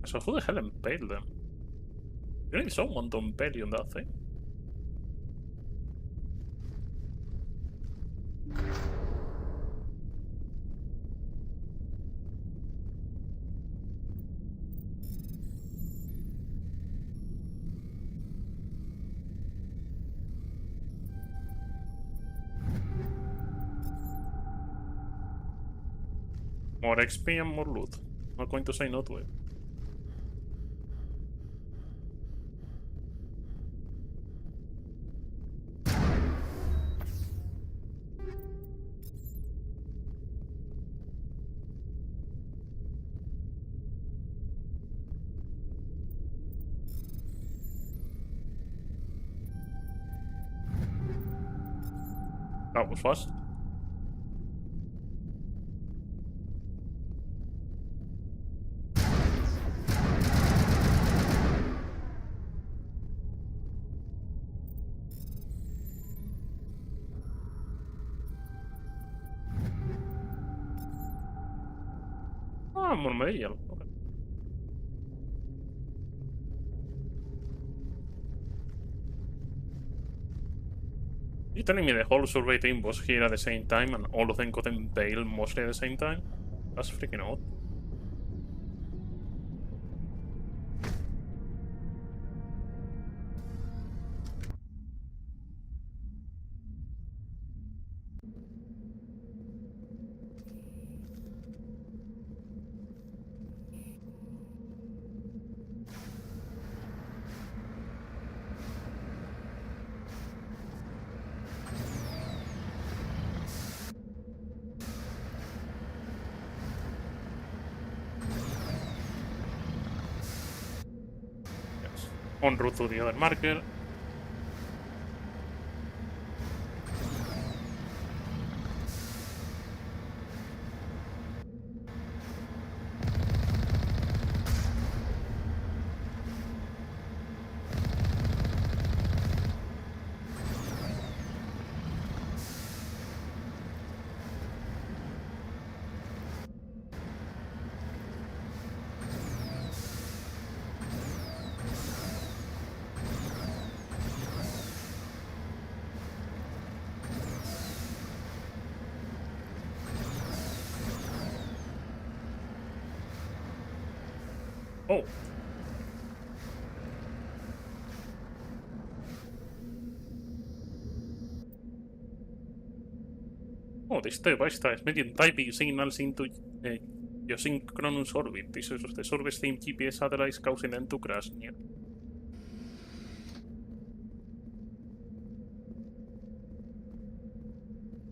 [SPEAKER 1] So who the hell impaled them? You need someone to impale you on that thing. More XP and more loot. Not going to say no to it. That was fast. Ah, more material. Okay. You telling me the whole survey team was here at the same time and all of them got impaled mostly at the same time? That's freaking odd. Yes. En route to the other marker. Oh. Oh, this device transmitting typing signals into geosynchronous orbit. This is the service team GPS satellites causing them to crash near.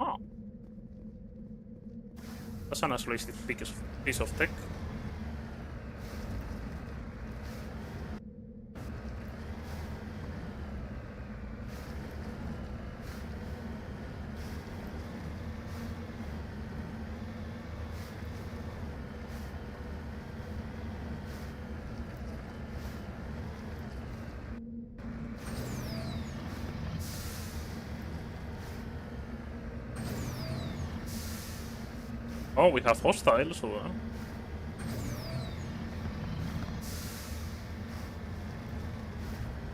[SPEAKER 1] Oh. That's an isolated piece of tech. Oh, we have hostiles, so...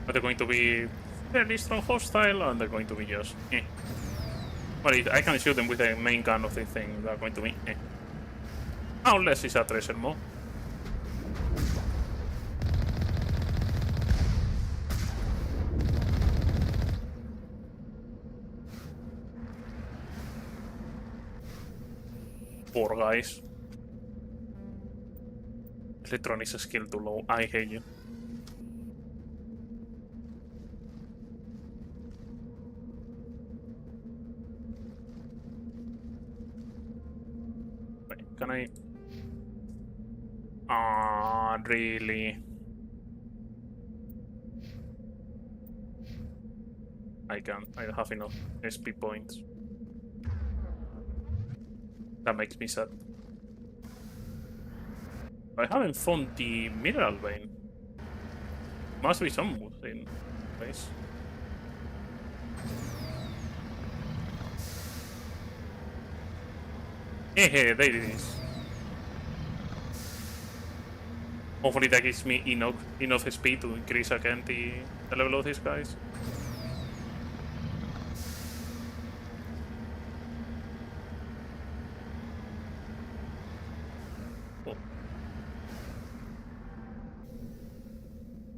[SPEAKER 1] Are they going to be fairly strong hostile, or they're going to be just... eh? But I can shoot them with the main gun of the thing, they're going to be... eh. Unless it's a treasure mode. Poor guys. Electronics skill too low. I hate you. Wait, can I... Ah, really? I can't. I don't have enough SP points. That makes me sad. I haven't found the mineral vein. Must be some in place. Hey, there it is. Hopefully that gives me enough speed to increase again the level of these guys.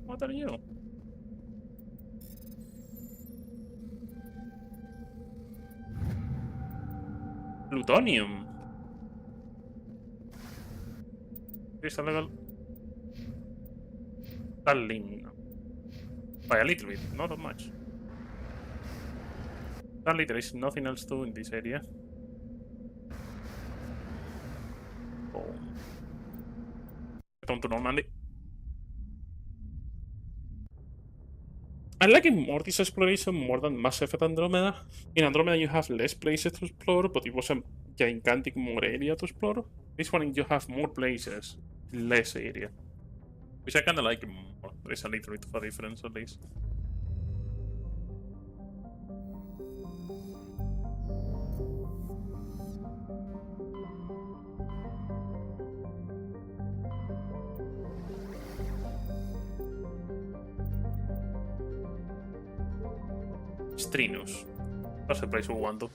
[SPEAKER 1] What are you? Plutonium. Crystal level. Tallinn. By a little bit, not that much. Sadly, there is nothing else to do in this area. Boom. Return to Normandy. I like more this exploration more than Mass Effect Andromeda. In Andromeda you have less places to explore, but it was a gigantic more area to explore. This one you have more places, less area. Which I kinda like more. There is a little bit of a difference at least. Strinus. That's the place we want to.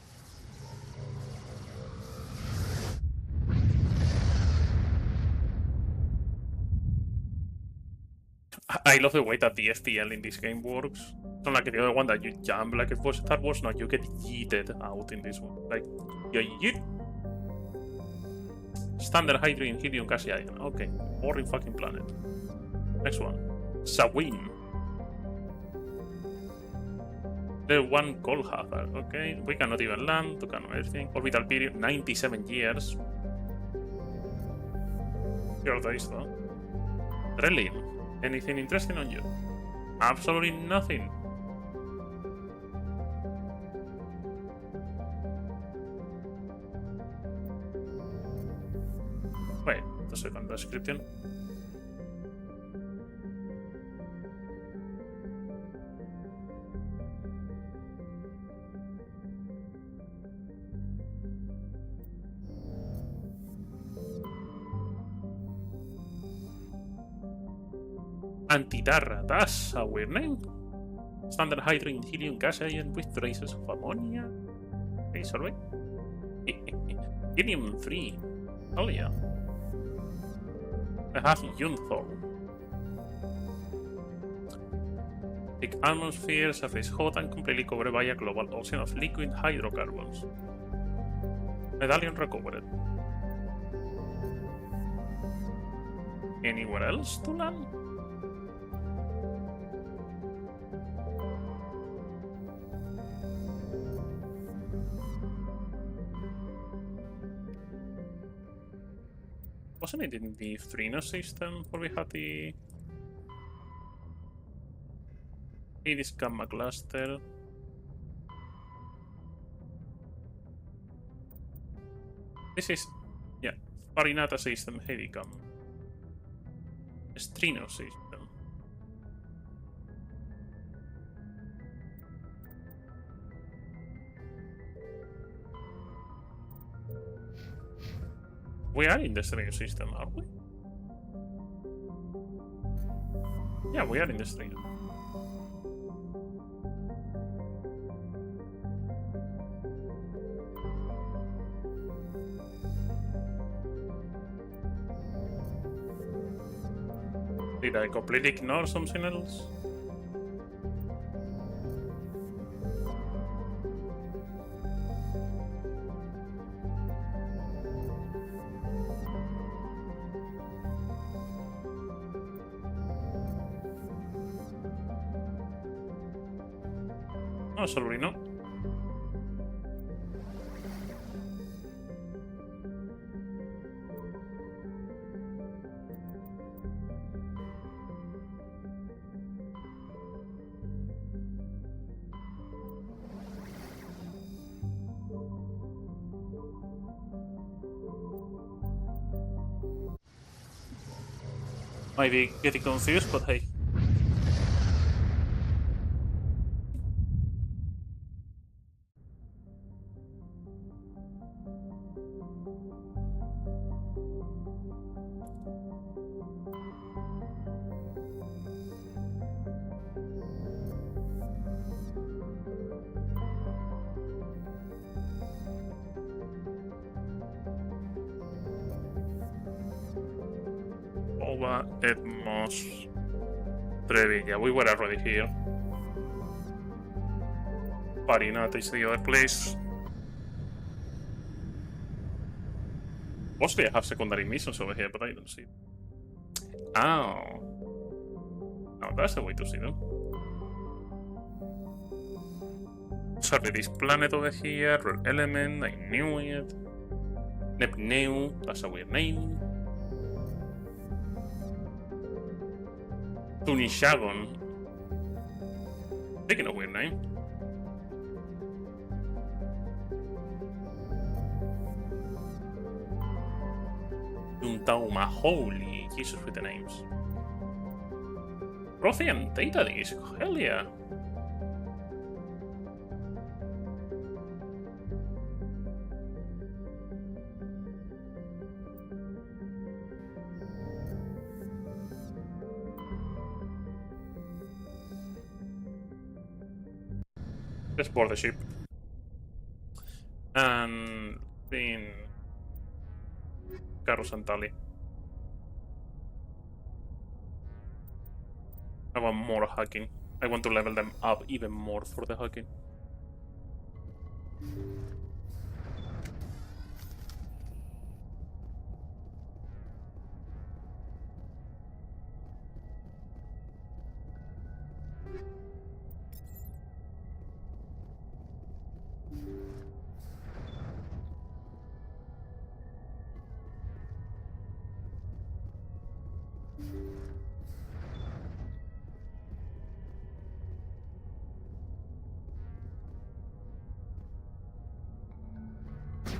[SPEAKER 1] I love the way that the FTL in this game works. It's not like the other one that you jump like it was Star Wars. No, you get yeeted out in this one. Like, you yeet. Standard hydrogen helium gas ion. Okay, boring fucking planet. Next one. Sawin. Level 1 cold hazard. Okay, we cannot even land, we cannot anything. Orbital period 97 years. Here there is though. Relin. Anything interesting on you? Absolutely nothing. Wait, the second description. Antidarra, that's a weird name. Standard hydrogen helium gas ion with traces of ammonia. Okay, sorry. Helium 3. Oh yeah. I have Yunthor. Thick atmosphere, surface hot and completely covered by a global ocean of liquid hydrocarbons. Medallion recovered. Anywhere else to land? Wasn't it in the Thrino system where we had the Hades Gamma Cluster? This is, yeah, Farinata system, Hades Gamma. Strino system. We are in the Strino system, are we? Yeah, we are in the Strino. Did I completely ignore something else? No, sorry, no. Might be getting confused, but hey. Ova, Edmos, Trevilla. We were already here. Farinata is the other place. Mostly I have secondary missions over here, but I don't see it. Oh. Oh, that's the way to see them. Sorry, this planet over here, rare element, I knew it. Nepneu, that's a weird name. Tunishagon. Speaking of weird name. Tuntauma, holy Jesus with the names. Rothian data disk, hell yeah. Let's board the ship. And in Carus and Tali. I want more hacking. I want to level them up even more for the hacking.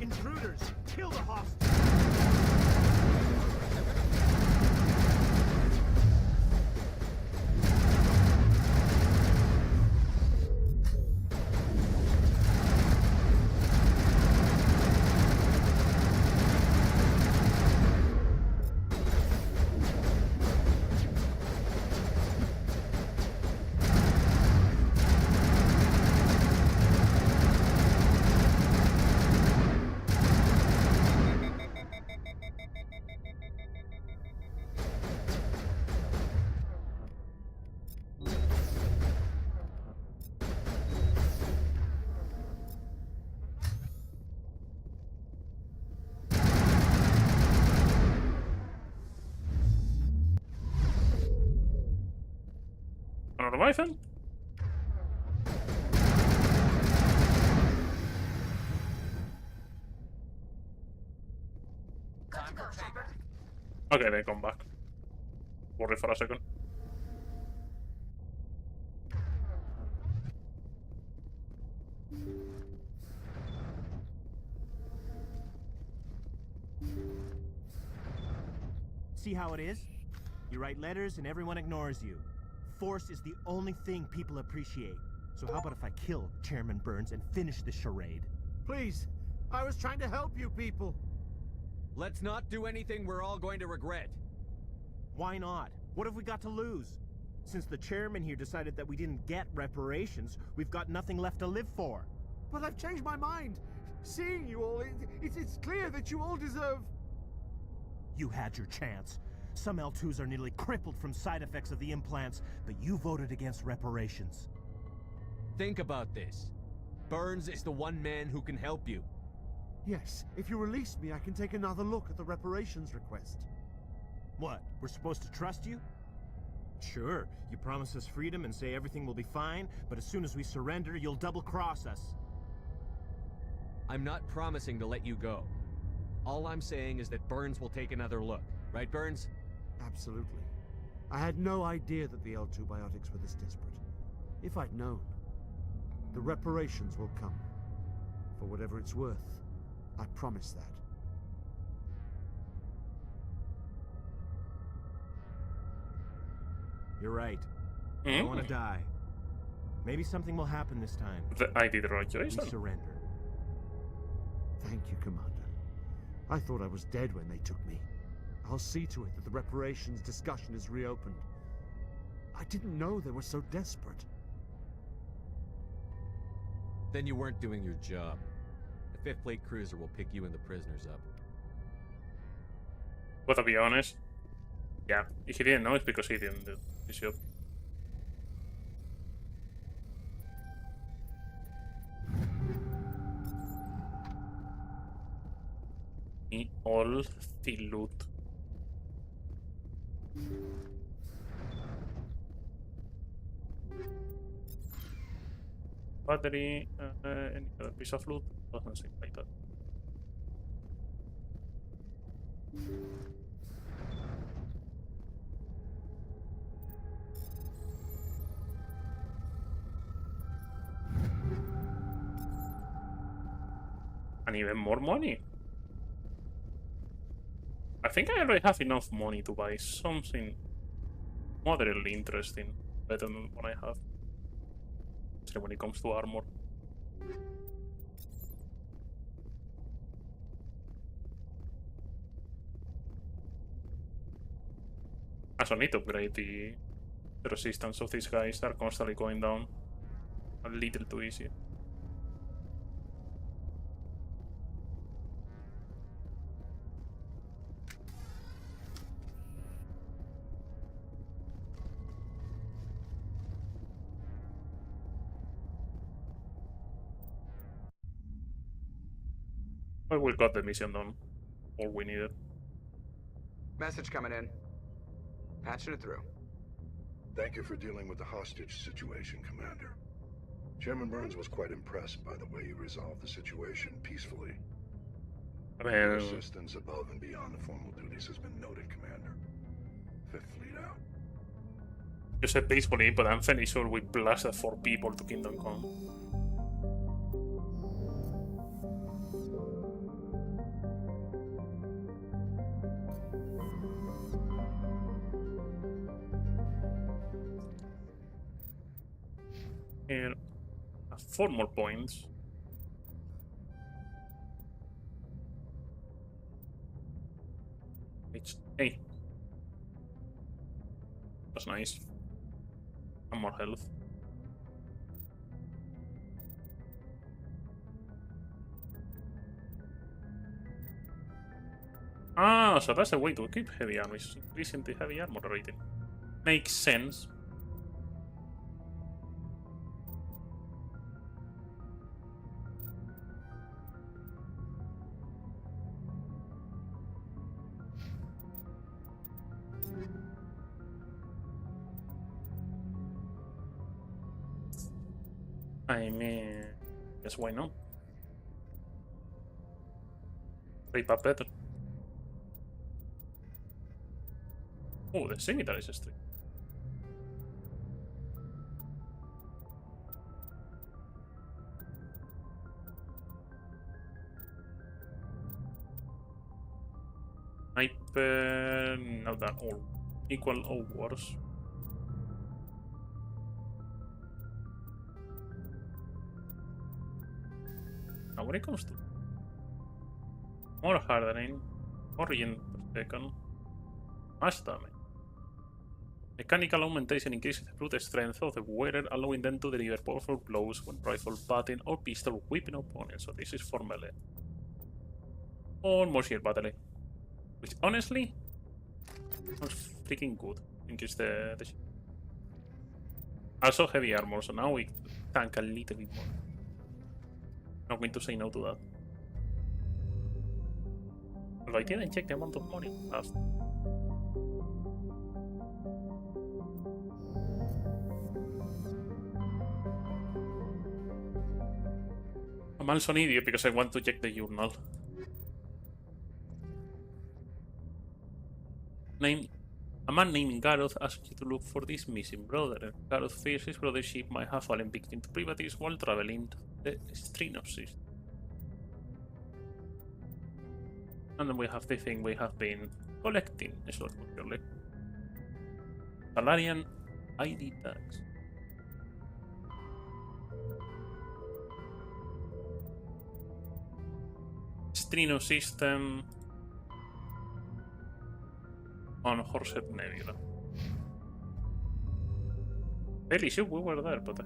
[SPEAKER 2] Intruders! Kill the hostage!
[SPEAKER 1] Another Leviathan? Okay, they come back. Worry for a second.
[SPEAKER 2] See how it is? You write letters and everyone ignores you. Force is the only thing people appreciate. So how about if I kill Chairman Burns and finish this charade?
[SPEAKER 16] Please, I was trying to help you people.
[SPEAKER 3] Let's not do anything we're all going to regret.
[SPEAKER 2] Why not? What have we got to lose? Since the chairman here decided that we didn't get reparations, we've got nothing left to live for.
[SPEAKER 16] But I've changed my mind. Seeing you all, it's clear that you all deserve...
[SPEAKER 2] You had your chance. Some L2s are nearly crippled from side effects of the implants, but you voted against reparations.
[SPEAKER 3] Think about this. Burns is the one man who can help you.
[SPEAKER 16] Yes, if you release me, I can take another look at the reparations request.
[SPEAKER 2] What, we're supposed to trust you? Sure, you promise us freedom and say everything will be fine, but as soon as we surrender, you'll double-cross us.
[SPEAKER 3] I'm not promising to let you go. All I'm saying is that Burns will take another look. Right, Burns?
[SPEAKER 16] Absolutely. I had no idea that the L2 biotics were this desperate. If I'd known, the reparations will come. For whatever it's worth, I promise that.
[SPEAKER 2] You're right. I don't want to die. Maybe something will happen this time.
[SPEAKER 1] I did the right choice.
[SPEAKER 2] We surrender.
[SPEAKER 16] Thank you, Commander. I thought I was dead when they took me. I'll see to it that the reparations discussion is reopened. I didn't know they were so desperate.
[SPEAKER 3] Then you weren't doing your job. The 5th Fleet cruiser will pick you and the prisoners up.
[SPEAKER 1] But to be honest, yeah, if he didn't know, it's because he didn't do his job. All the loot. battery, any other piece of loot, doesn't seem like that. And even more money. I think I already have enough money to buy something moderately interesting, better than what I have. Especially when it comes to armor. I also need to upgrade the resistance of these guys. They're constantly going down. A little too easy. But we got the mission done. All we needed.
[SPEAKER 10] Message coming in. Patching it through.
[SPEAKER 12] Thank you for dealing with the hostage situation, Commander. Chairman Burns was quite impressed by the way you resolved the situation peacefully. Your assistance above and beyond the formal duties has been noted, Commander. Fifth Fleet out.
[SPEAKER 1] You said peacefully, but I'm fairly sure we blasted 4 people to Kingdom Come. Here, 4 more points. It's 8. That's nice. And more health. Ah, so that's a way to equip heavy armor, is increasing the heavy armor rating. Makes sense. I mean, guess why not? Rape up better. Oh, the scimitar is straight. Sniper, not that all equal or worse. Now when it comes to more hardening, origin per second, mass damage. Mechanical augmentation increases the brute strength of the wearer, allowing them to deliver powerful blows when rifle butting or pistol whipping opponents. So this is for melee. Or more sheer battle. Which honestly sounds freaking good. Increase the also heavy armor, so now we tank a little bit more. Not going to say no to that. Although I didn't check the amount of money we have. I'm also an idiot because I want to check the journal. A man named Gareth asks you to look for this missing brother. Gareth fears his brother's ship might have fallen victim to privatives while traveling the Strino system. And then we have the thing we have been collecting, slowly but surely. Salarian ID tags. Strino system on Horsehead Nebula. Fairly sure we were there, but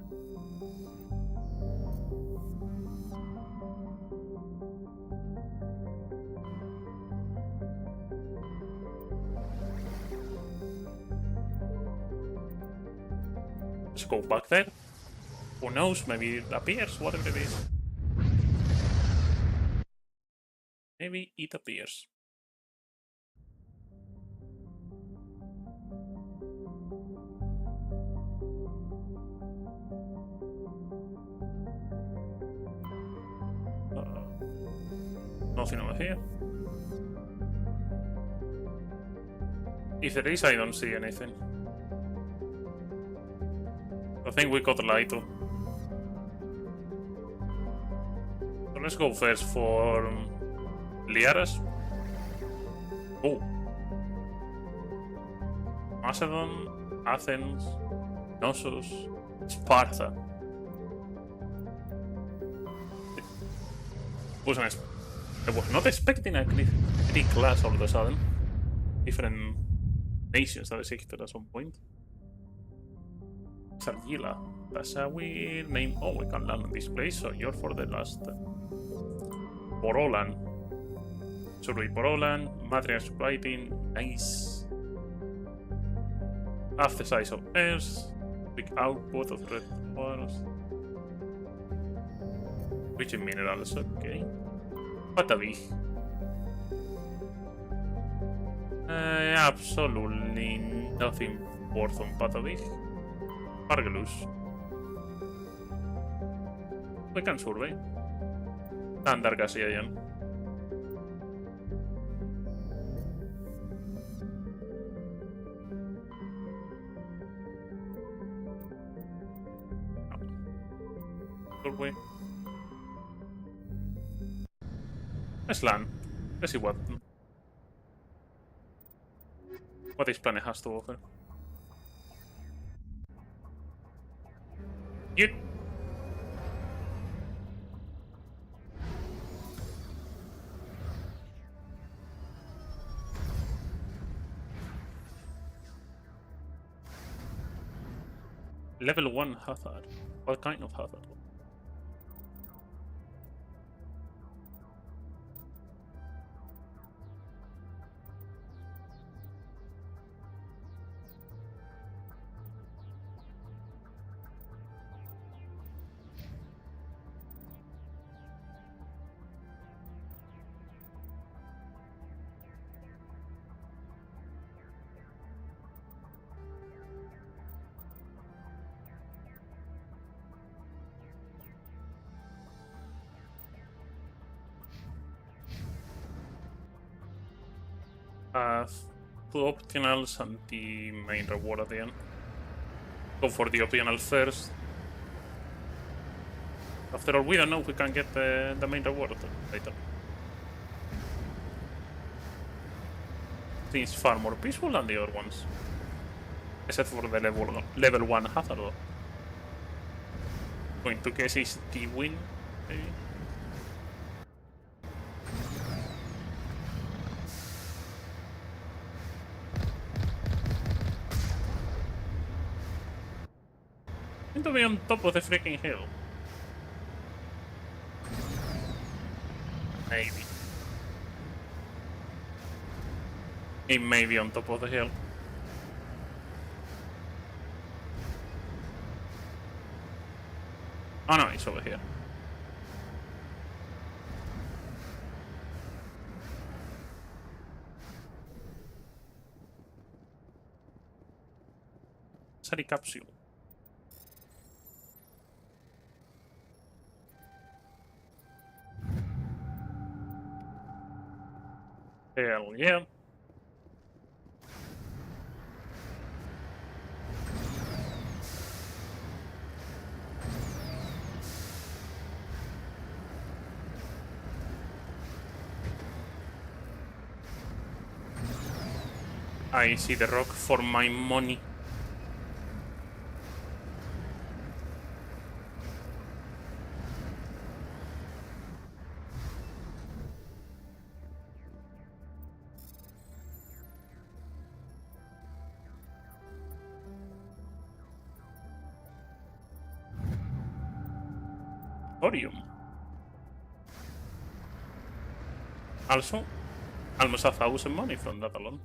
[SPEAKER 1] let's go back there. Who knows, maybe it appears, whatever it is. Maybe it appears. Nothing over here. If there is, I don't see anything. I think we got light too. So let's go first for Liara's. Oh. Macedon, Athens, Knossos, Sparta. I was not expecting a pretty class all of a sudden. Different nations that existed at some point. Sargila. That's a weird name. Oh, we can land on this place, so you're for the last. Porolan. Survey Porolan. Material supply bin. Nice. Half the size of Earth. Big output of red ores. Rich in minerals, okay. Patavich. Absolutely nothing worth on Patavich. Argelus. We can survey. Standard kasi yan. Survey. Let's land. Let's see what this planet has to offer. You. Level 1 hazard. What kind of hazard? Two optionals and the main reward at the end. Go for the optional first. After all, we don't know if we can get the main reward later. Seems far more peaceful than the other ones. Except for the level 1 hazard though. Going to guess is the win, maybe? To be on top of the freaking hill. Maybe. It may be on top of the hill. Oh no, it's over here. Sari capsule. Hell yeah. I see the rock for my money. Also, almost 1,000 money from that alone.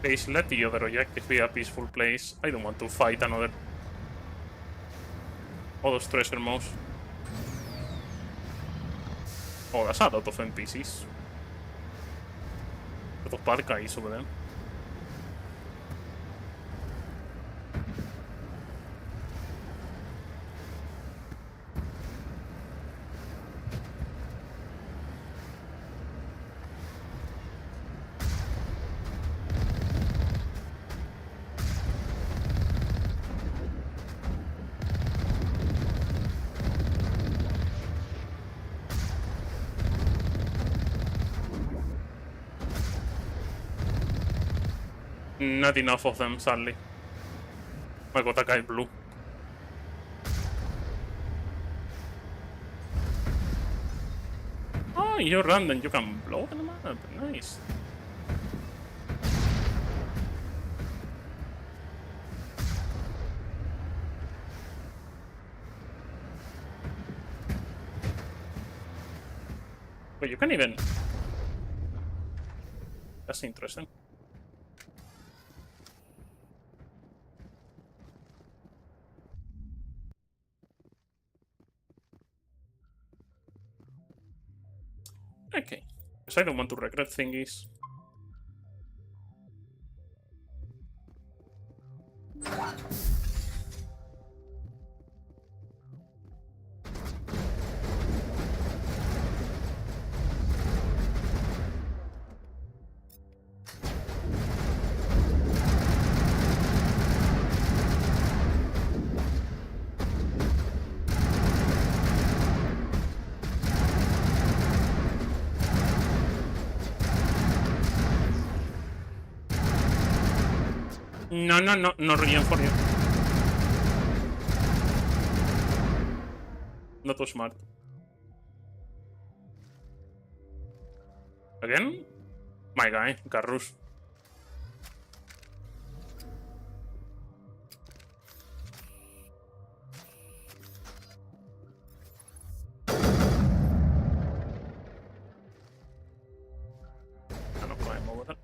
[SPEAKER 1] Please let the other objective be a peaceful place. I don't want to fight another all those treasure mouse. Oh, that's a lot of NPCs. of bad guys over there. Not enough of them, sadly. I got a guy blue. Oh, you're random. You can blow them up. Nice. But you can even... That's interesting. Okay, because I don't want to regret thingies. No, not really for you. Not too smart. Again? My guy, Garrus. Cannot climb over that.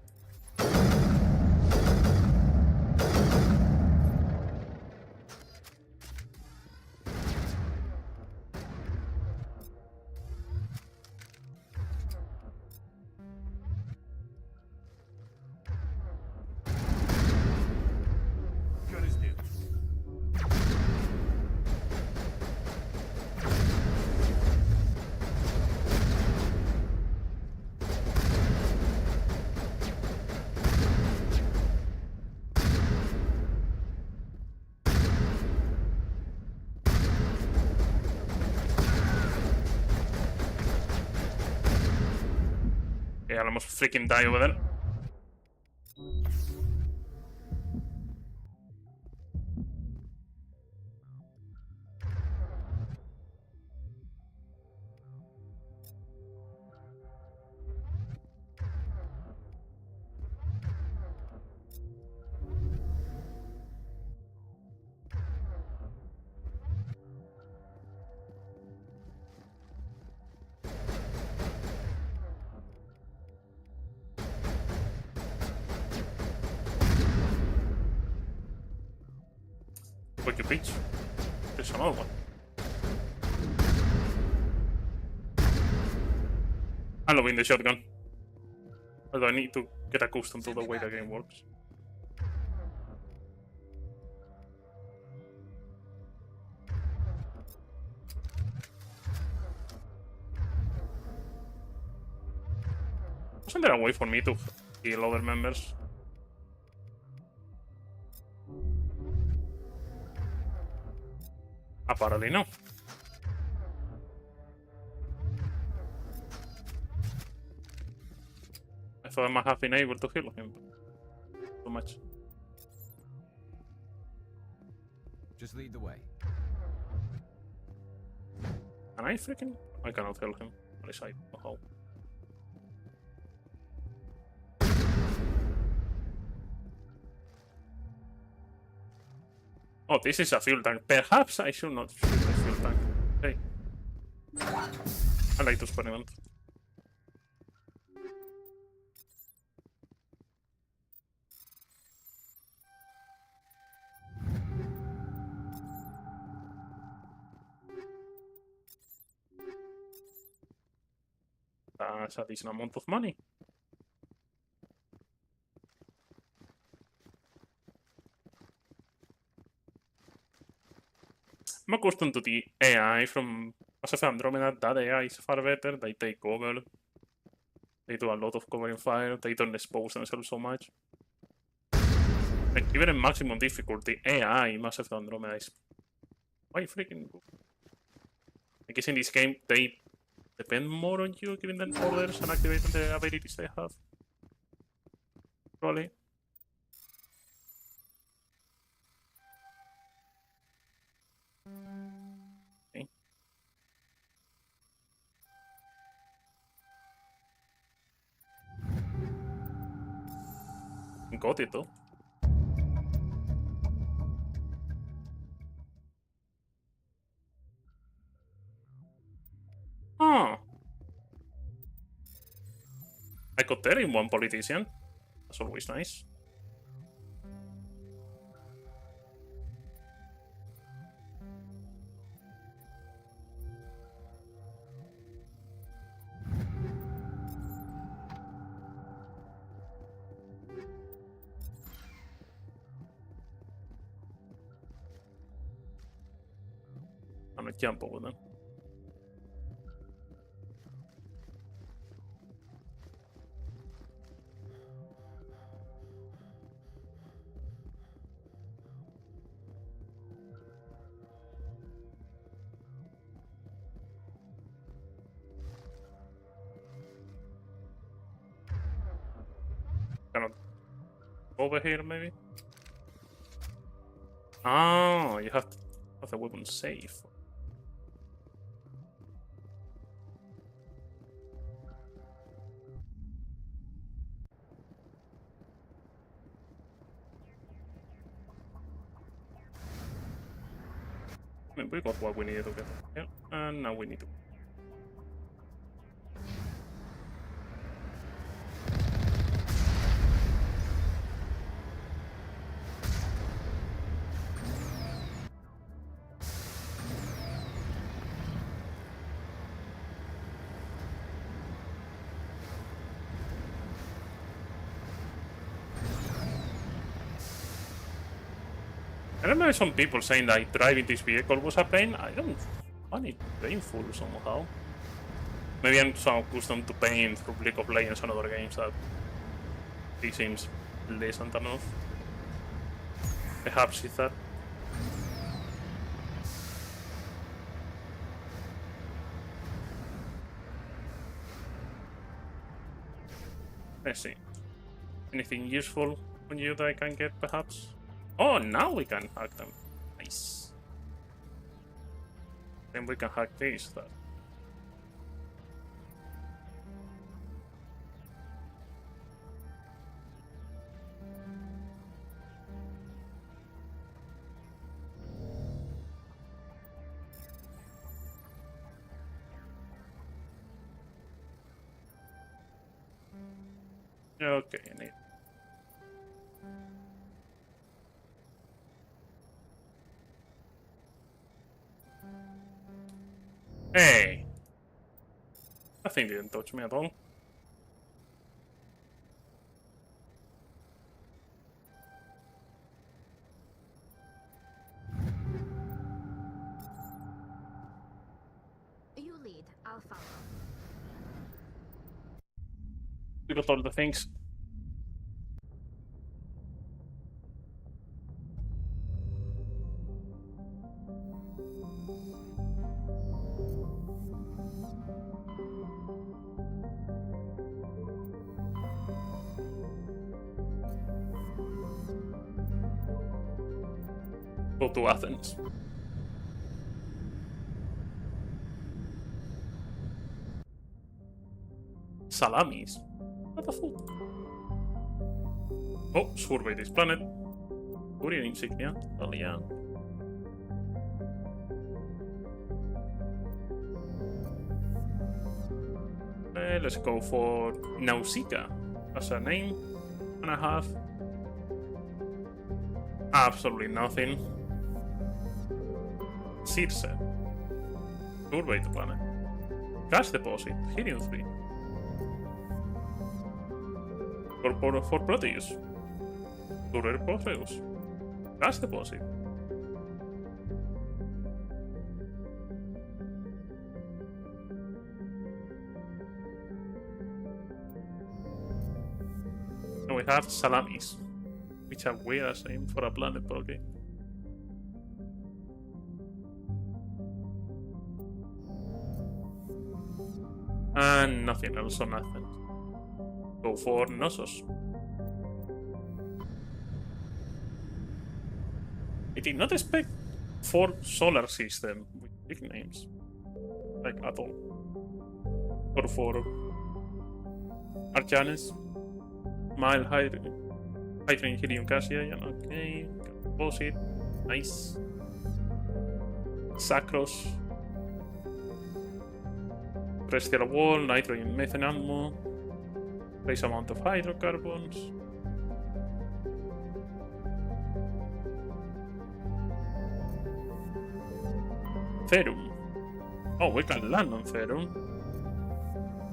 [SPEAKER 1] I almost freaking die over there. Quick your beach. There's another one. I'm loving the shotgun. Although I need to get accustomed to the way the game works. Wasn't there a way for me to heal other members? Apparently no. I thought I might have been able to heal him, but too much.
[SPEAKER 15] Just lead the way.
[SPEAKER 1] Can I freaking? I cannot heal him. Unless I know how. Oh, this is a fuel tank. Perhaps I should not shoot the fuel tank. Hey. I like to experiment. That's a decent amount of money. I'm accustomed to the AI from Mass Effect Andromeda. That AI is far better. They take cover. They do a lot of covering fire. They don't expose themselves so much. Like, even in maximum difficulty, AI in Mass Effect Andromeda is quite freaking good. I guess in this game, they depend more on you giving them orders and activating the abilities they have. Probably. Okay. Got it though. Ah. I got there in one politician. That's always nice. I'm gonna jump over them. Cannot over here maybe? Oh, you have to have the weapon safe. I mean, we got what we needed to get. Yeah, and now we need to. I remember some people saying that driving this vehicle was a pain. I don't find it painful somehow. Maybe I'm so accustomed to pain through League of Legends and other games that it seems pleasant enough. Perhaps it's that. Let's see. Anything useful on you that I can get, perhaps? Oh, now we can hack them. Nice. Then we can hack these. That. Okay, I need. Hey! That thing didn't touch me at all.
[SPEAKER 9] You lead, I'll follow.
[SPEAKER 1] We got all the things. Go to Athens. Salamis? What the fuck? Oh, survey this planet. Turian insignia. Oh yeah. Let's go for Nausicaa as a name and a half. Absolutely nothing. Circe. Survey the planet. Cash deposit. Helium 3. For Proteus. Survey Proteus. Cash deposit. we have salamis, which are weird as name for a planet, but okay. And nothing else on nothing. Go for Knossos. I did not expect 4 solar system with big names. Like at all. Or 4 Archanes. Mild Hydrogen Helium Cassian, okay. Composite. Nice. Sacros. Terrestrial wall, nitrogen methane ammo. Trace amount of hydrocarbons. Ferum. Oh, we can land on Ferum.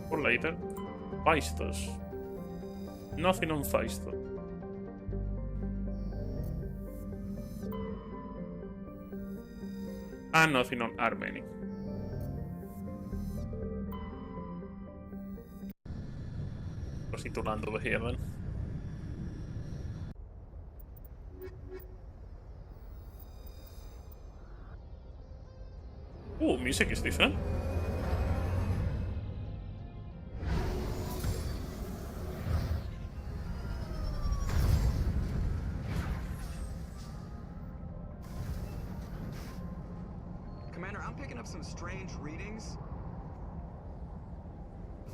[SPEAKER 1] For later. Phaistos. Nothing on Phaistos. And nothing on Armeni. Proceed to land over here then. Oh, music is different.
[SPEAKER 10] Commander, I'm picking up some strange readings.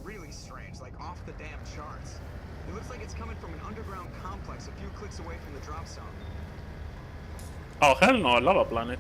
[SPEAKER 10] Really strange, like off the damn charts. It looks like it's coming from an underground complex a few clicks away from the drop zone.
[SPEAKER 1] Oh, hell no, a lava planet.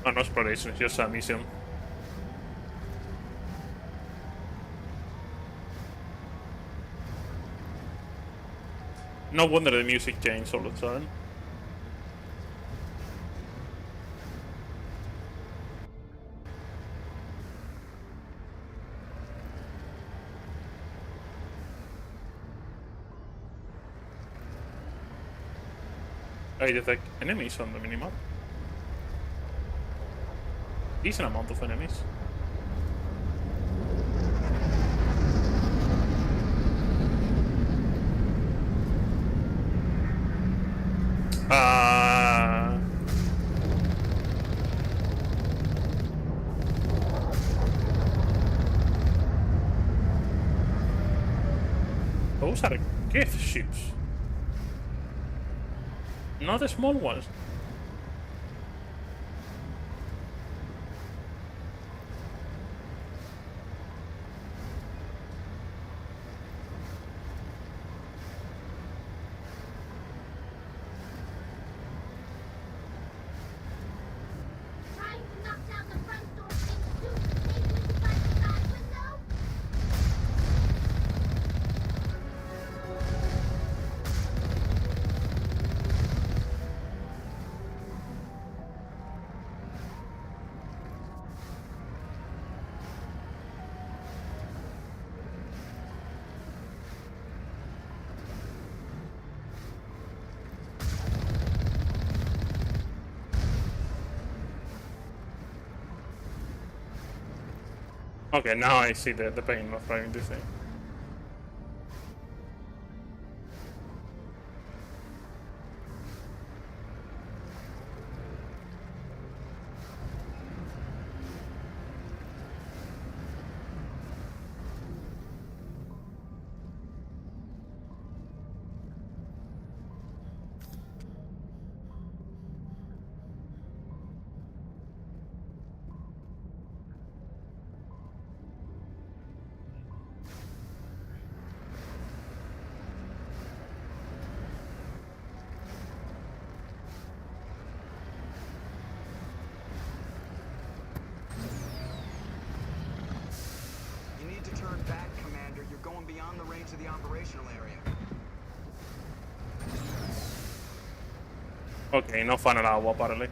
[SPEAKER 1] Oh, no exploration, it's just a mission. No wonder the music changed all the time. I detect enemies on the minimap. Decent amount of enemies. Those are gift ships. Not the small ones. Okay, now I see the pain of driving this thing.
[SPEAKER 10] Beyond the range of the operational area.
[SPEAKER 1] Ok, non fanno l'acqua, apparently.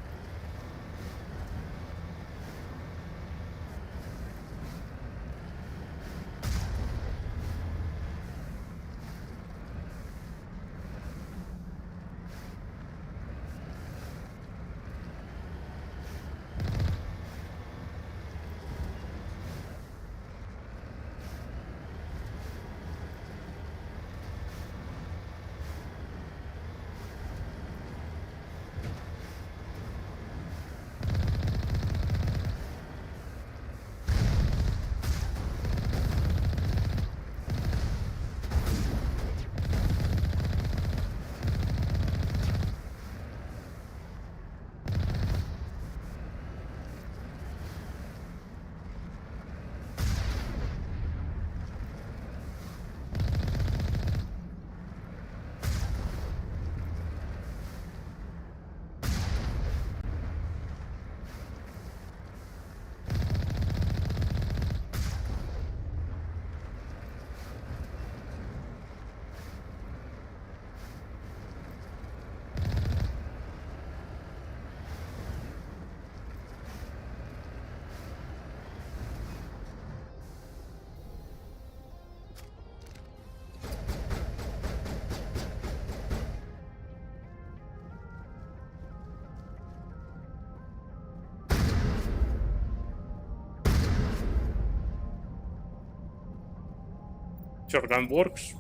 [SPEAKER 1] Shotgun works.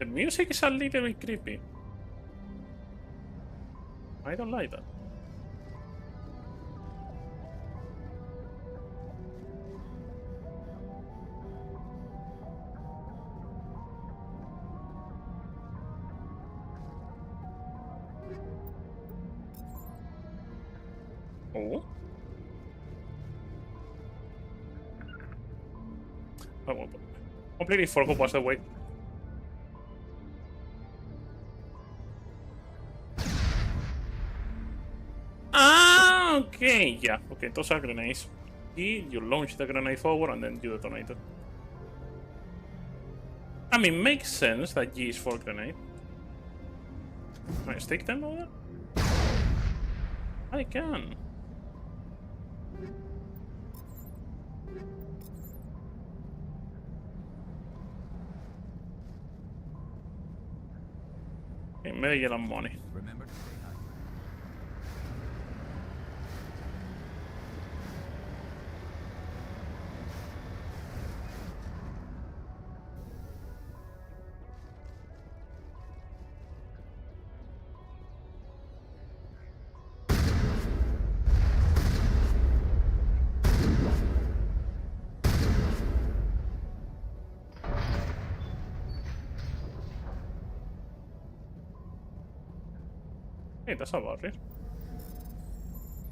[SPEAKER 1] The music is a little bit creepy. I don't like that. Oh. Oh, completely forgot what's the way. Ah, okay, yeah. Okay, those are grenades. You launch the grenade forward and then you detonate it. I mean, makes sense that G is for grenade. Can I stick them over? I can. Okay, me get money.
[SPEAKER 15] Remember to stay hydrated.
[SPEAKER 1] Hey, that's about it.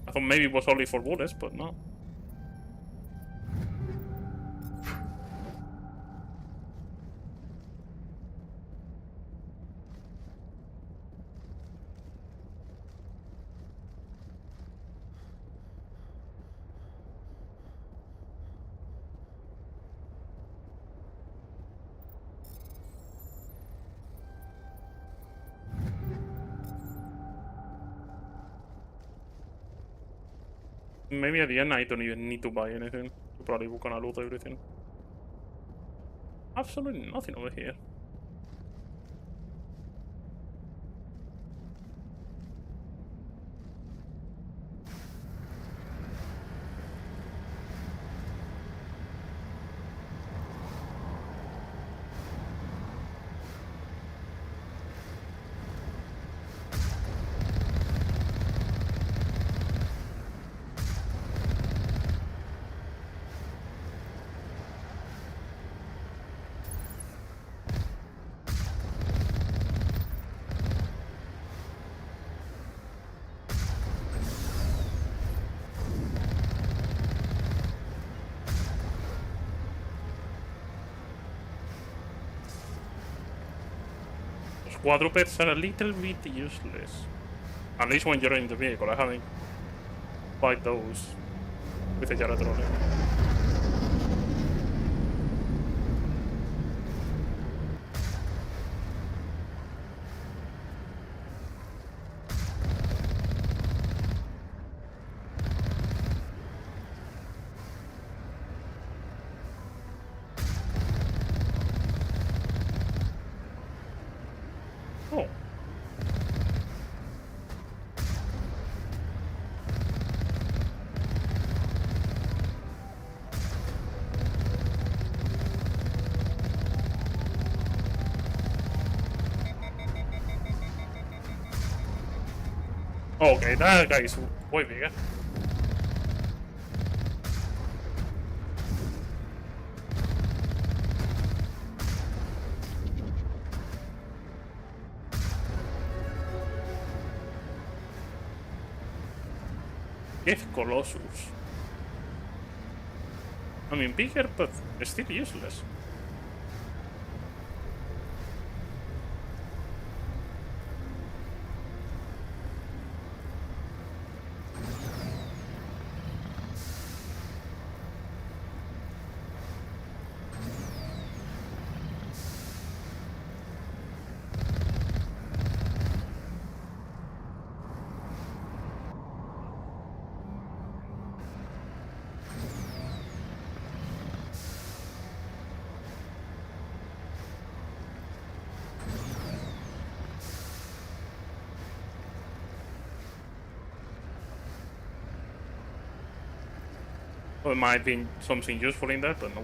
[SPEAKER 1] I thought maybe it was only for bullets, but no. Maybe at the end I don't even need to buy anything. Probably we're gonna loot everything. Absolutely nothing over here. Quadrupeds are a little bit useless. At least when you're in the vehicle. I haven't fight those with a Yaratronic. Oh. Okay, that guy is way bigger. Death Colossus. I mean, bigger, but still useless. There might be something useful in that, but no.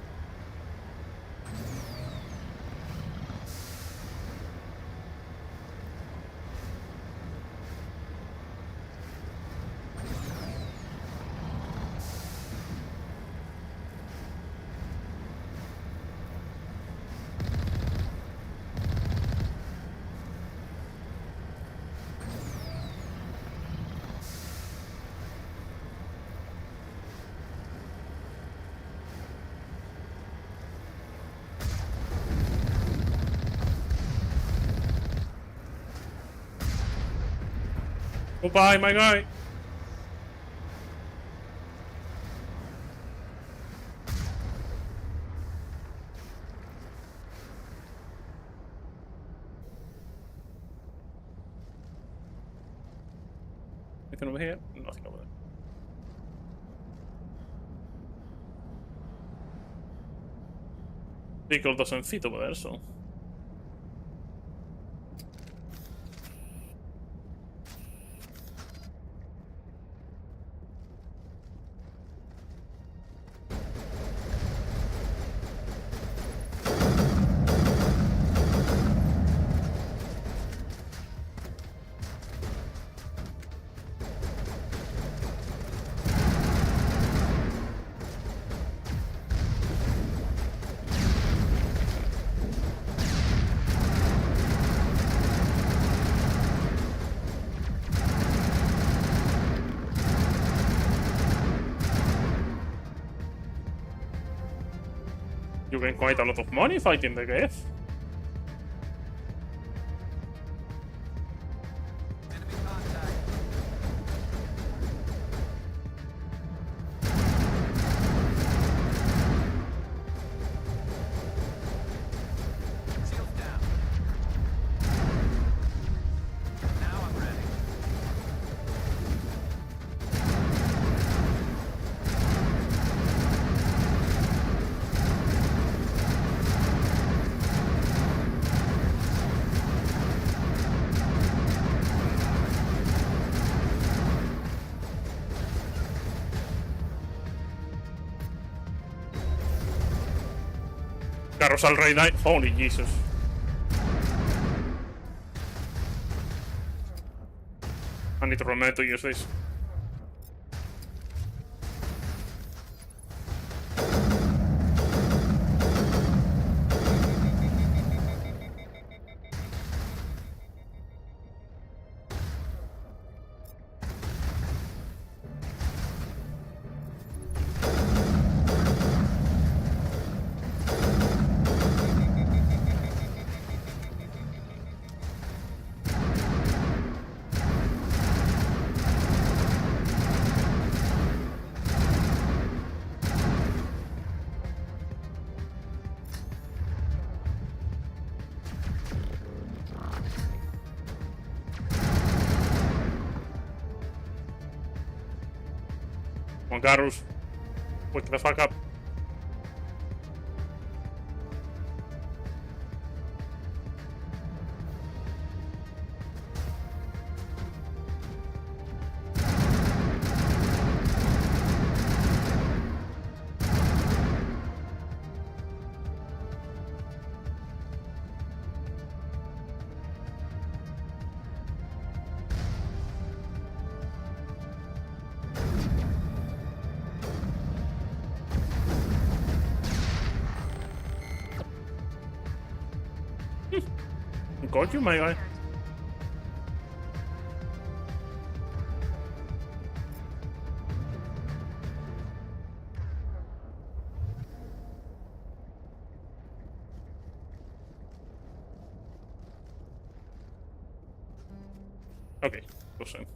[SPEAKER 1] Goodbye, my guy. Anything over here? Nothing over there. Vehicle doesn't fit over there, so. You gain quite a lot of money fighting the Geth. Carros al Rey Knight. Holy Jesus. I need to remember to use this. Come on, Garrus. Wake the fuck up. Got you, my guy. Okay, go soon.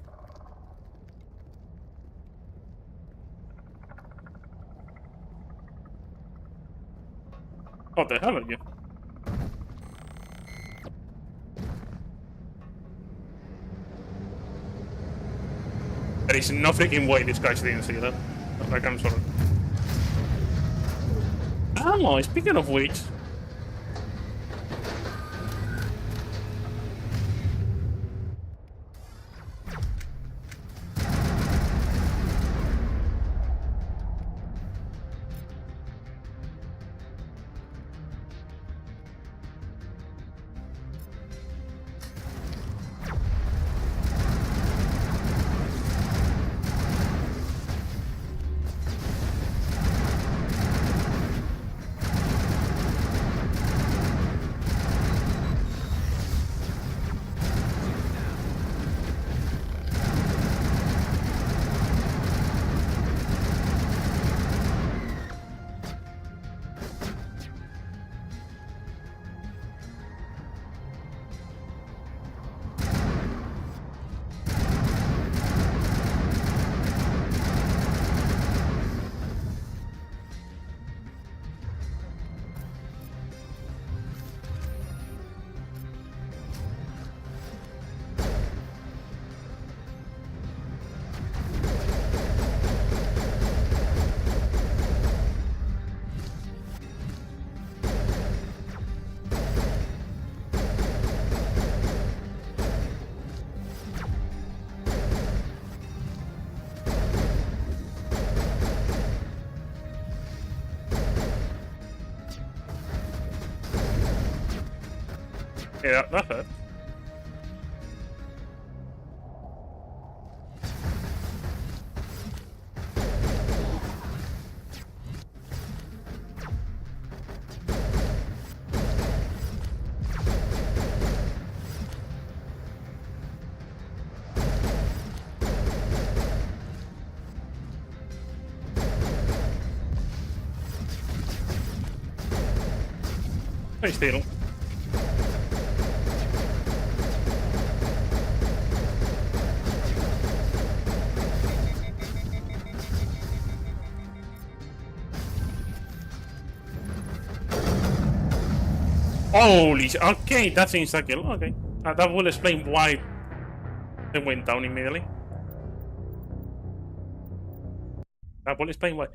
[SPEAKER 1] What the hell are you? There is no freaking way this guy didn't see that. Like, I'm sorry. Oh, speaking of which. Yeah, that hurt. Stay still. Holy okay, that's insta-kill. Okay. That will explain why it went down immediately. That will explain why.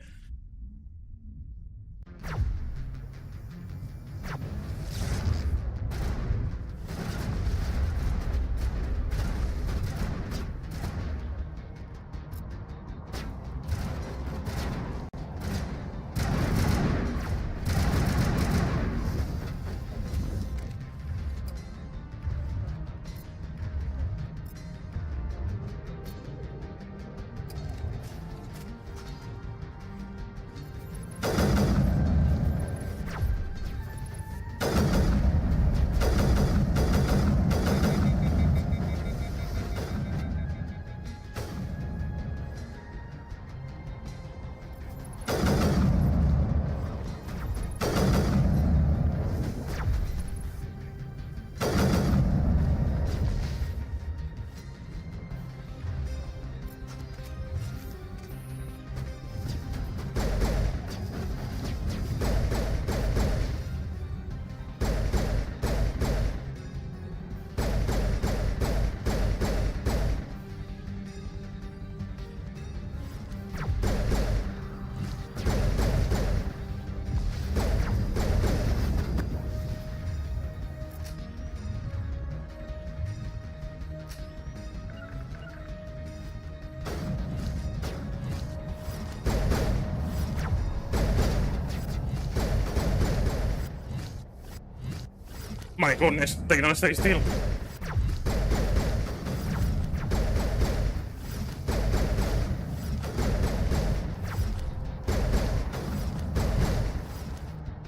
[SPEAKER 1] My goodness, they don't stay still.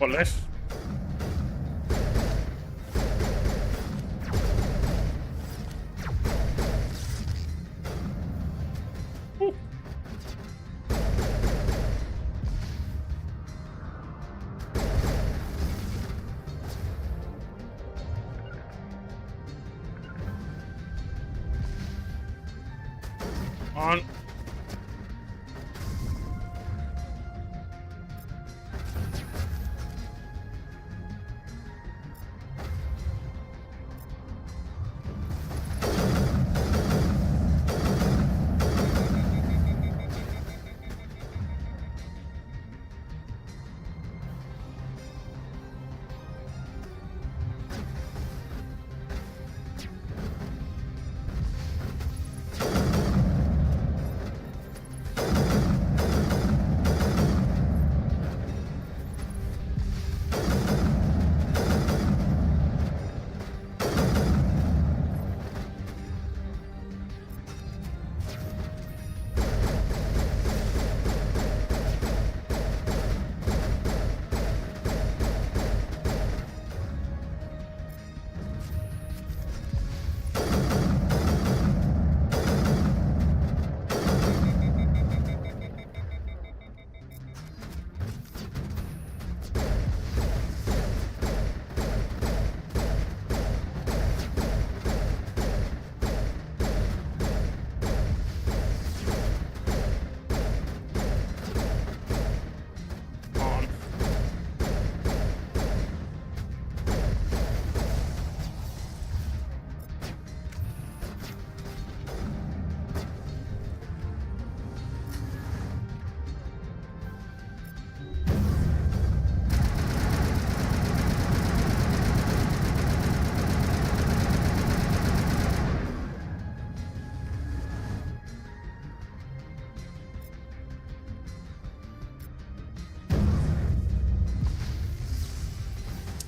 [SPEAKER 1] Or less. On.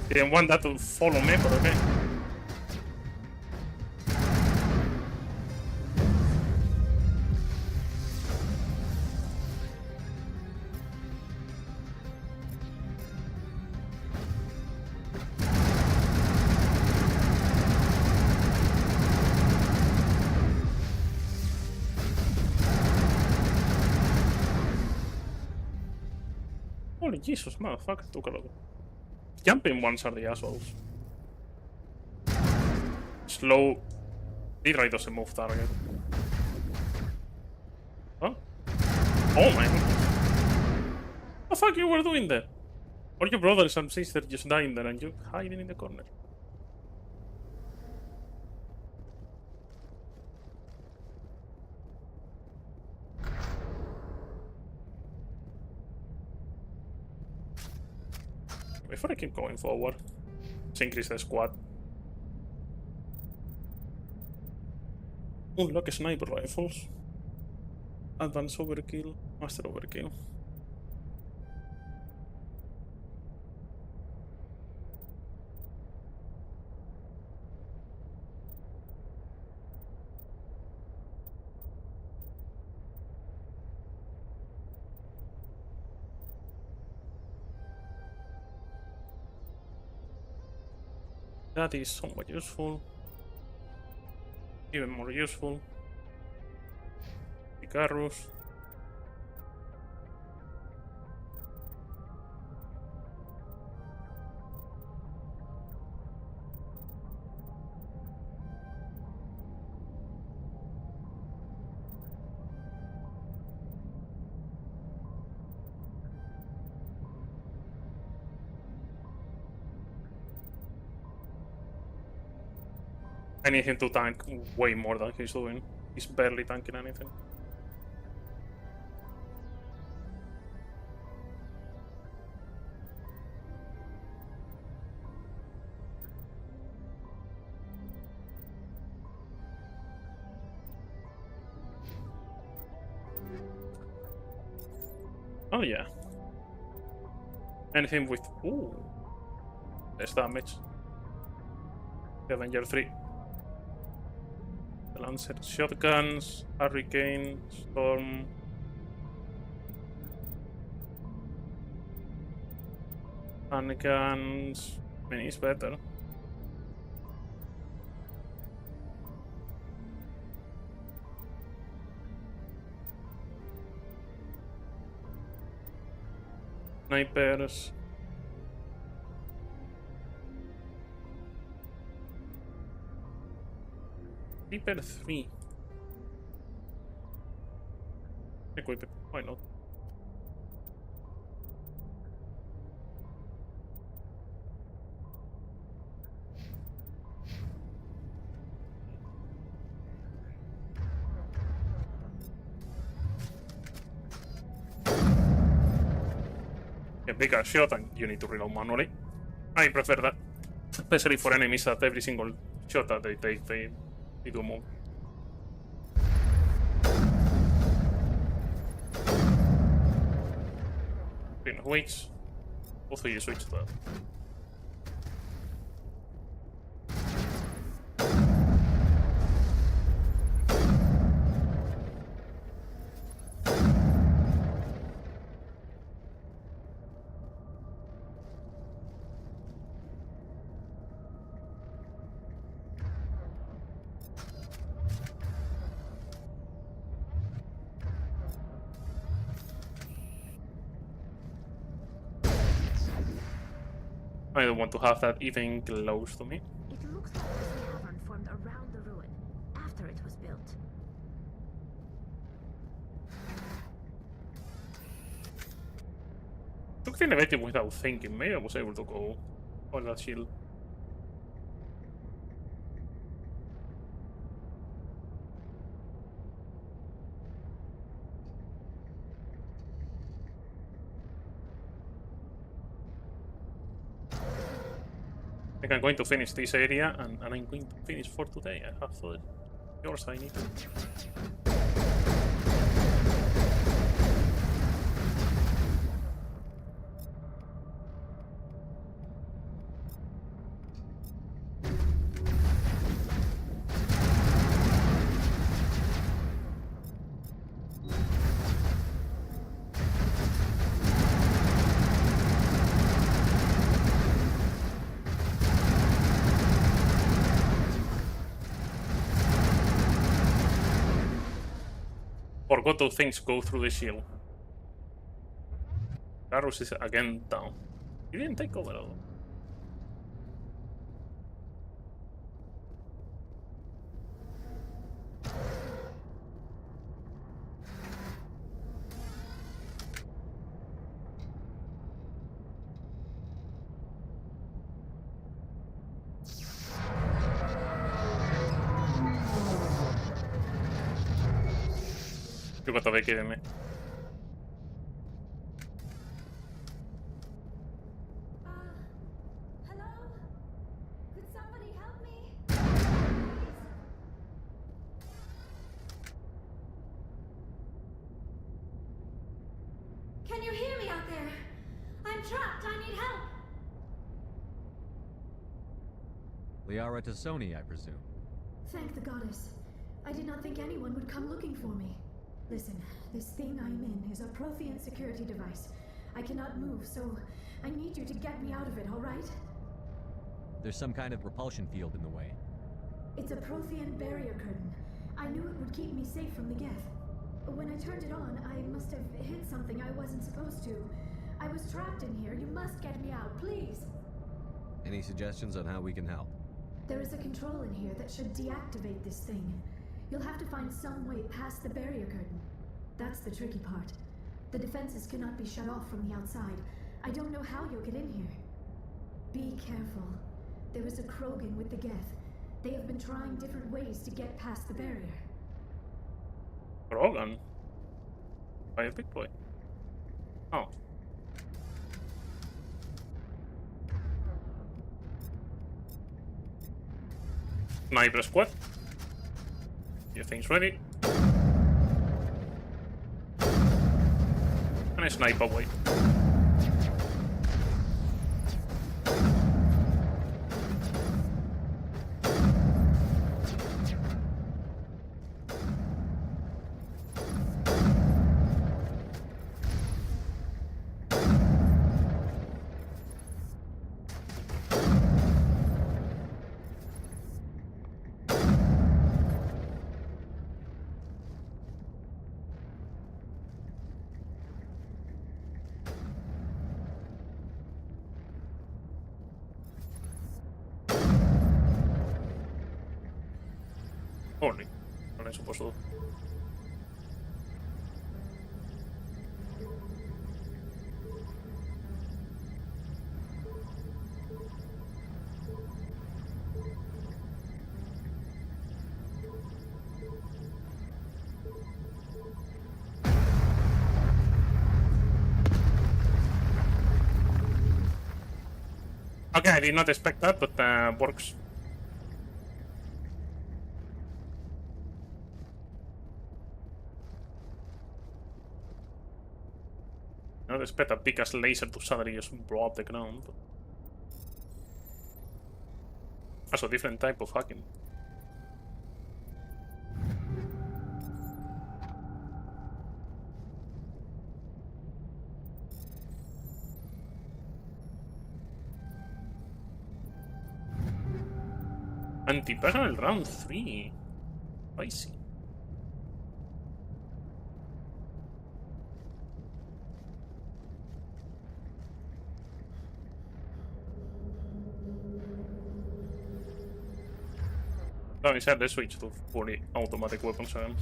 [SPEAKER 1] Didn't want that to follow me, but okay. Holy Jesus, motherfucker, took a lot. Jumping ones are the assholes. Slow. D-Ray doesn't move target. Huh? Oh my god. What the fuck you were doing there? Or your brothers and sisters just dying there and you hiding in the corner? Before I keep going forward, let's increase the squad. Unlock sniper rifles. Advanced overkill. Master overkill. That is somewhat useful. Even more useful. Icarus. I need him to tank way more than he's doing. He's barely tanking anything. Oh yeah. Anything with less damage. The Avenger 3. The Lancer shotguns, Hurricane, Storm. Handguns. I mean, it's better. Snipers. Reaper 3. Equip it, why not? A bigger shot and you need to reload manually. I prefer that. Especially for enemies that every single shot that they take, they do more. Green weights. Both of you switch to that. I don't want to have that even close to me.
[SPEAKER 9] It looks like this cavern formed around the ruin, after it was built.
[SPEAKER 1] Took the innovative without thinking. Maybe I was able to go on that shield. I think I'm going to finish this area and I'm going to finish for today. I have thought yours I need to. Forgot those things go through the shield. Arrows is again down. He didn't take over at all. Joku to kiinni.
[SPEAKER 9] Hello? Could somebody help me? Can you hear me out there? I'm trapped. I need help.
[SPEAKER 3] Liara Tassoni, I presume.
[SPEAKER 9] Thank the goddess. I did not think anyone would come looking for me. Listen, this thing I'm in is a Prothean security device. I cannot move, so I need you to get me out of it, all right?
[SPEAKER 3] There's some kind of repulsion field in the way.
[SPEAKER 9] It's a Prothean barrier curtain. I knew it would keep me safe from the Geth. When I turned it on, I must have hit something I wasn't supposed to. I was trapped in here. You must get me out, please.
[SPEAKER 3] Any suggestions on how we can help?
[SPEAKER 9] There is a control in here that should deactivate this thing. You'll have to find some way past the barrier curtain. That's the tricky part. The defenses cannot be shut off from the outside. I don't know how you'll get in here. Be careful. There is a Krogan with the Geth. They have been trying different ways to get past the barrier.
[SPEAKER 1] Krogan? By a big boy. Oh. Sniper squad. Your thing's ready. And I snipe away. Oli. Olen suposuo. Okay, I did not expect that, but works. I don't expect a big ass laser to suddenly just blow up the ground. But... that's a different type of hacking. Anti-personal round 3. Spicy. No, he said they switched to fully automatic weapons again.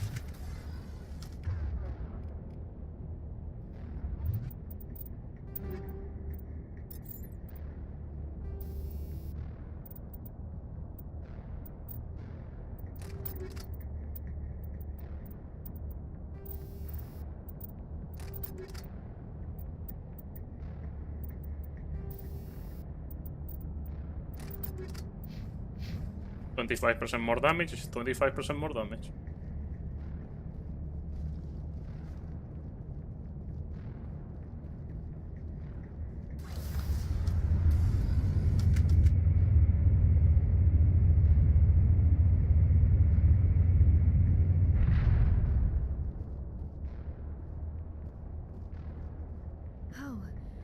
[SPEAKER 1] %25% more damage is 25% more damage.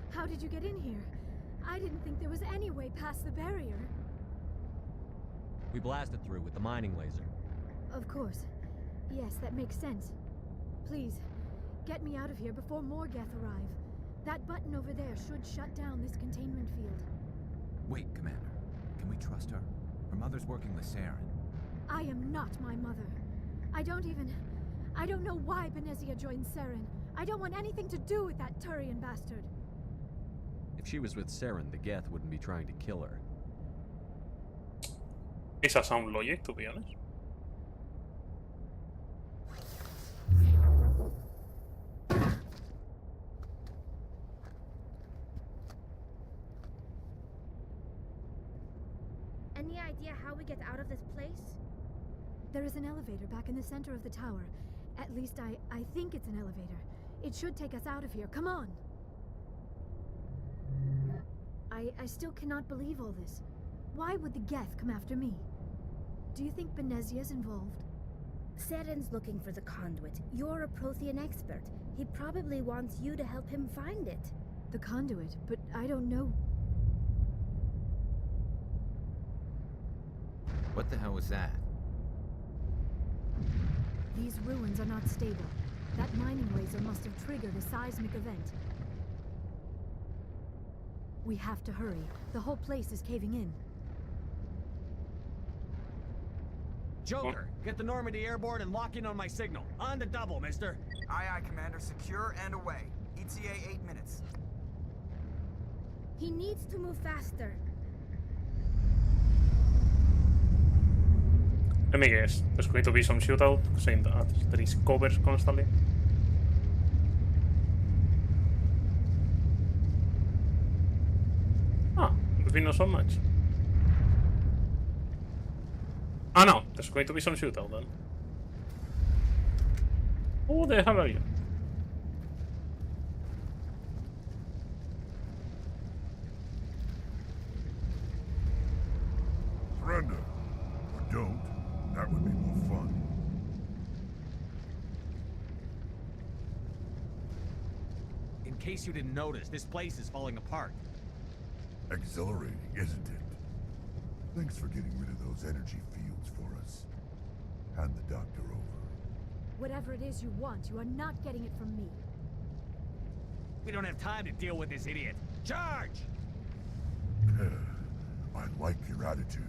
[SPEAKER 9] How did you get in here? I didn't think there was any way past the barrier.
[SPEAKER 3] We blasted through with the mining laser.
[SPEAKER 9] Of course. Yes, that makes sense. Please, get me out of here before more Geth arrive.
[SPEAKER 17] That button over there should shut down this containment field.
[SPEAKER 15] Wait, Commander. Can we trust her? Her mother's working with Saren.
[SPEAKER 17] I am not my mother. I don't know why Benezia joined Saren. I don't want anything to do with that Turian bastard.
[SPEAKER 3] If she was with Saren, the Geth wouldn't be trying to kill her.
[SPEAKER 1] It's a sound logic, to be honest.
[SPEAKER 9] Any idea how we get out of this place?
[SPEAKER 17] There is an elevator back in the center of the tower. At least I think it's an elevator. It should take us out of here. Come on! I still cannot believe all this. Why would the Geth come after me? Do you think Benezia's involved?
[SPEAKER 9] Saren's looking for the conduit. You're a Prothean expert. He probably wants you to help him find it.
[SPEAKER 17] The conduit? But I don't know...
[SPEAKER 15] What the hell was that?
[SPEAKER 17] These ruins are not stable. That mining laser must have triggered a seismic event. We have to hurry. The whole place is caving in.
[SPEAKER 3] Joker, get the Normandy airborne and lock in on my signal. On the double, mister.
[SPEAKER 10] Aye, aye, Commander. Secure and away. ETA 8 minutes.
[SPEAKER 9] He needs to move faster.
[SPEAKER 1] Let me guess. There's going to be some shootout, saying that there is covers constantly. Ah, maybe not so much. Ah no, there's going to be some shootout then. Who the hell are you?
[SPEAKER 6] Surrender. Or don't. That would be more fun.
[SPEAKER 3] In case you didn't notice, this place is falling apart.
[SPEAKER 6] Exhilarating, isn't it? Thanks for getting rid of those energy fields for us. Hand the doctor over.
[SPEAKER 17] Whatever it is you want, you are not getting it from me.
[SPEAKER 3] We don't have time to deal with this idiot. Charge!
[SPEAKER 6] I like your attitude.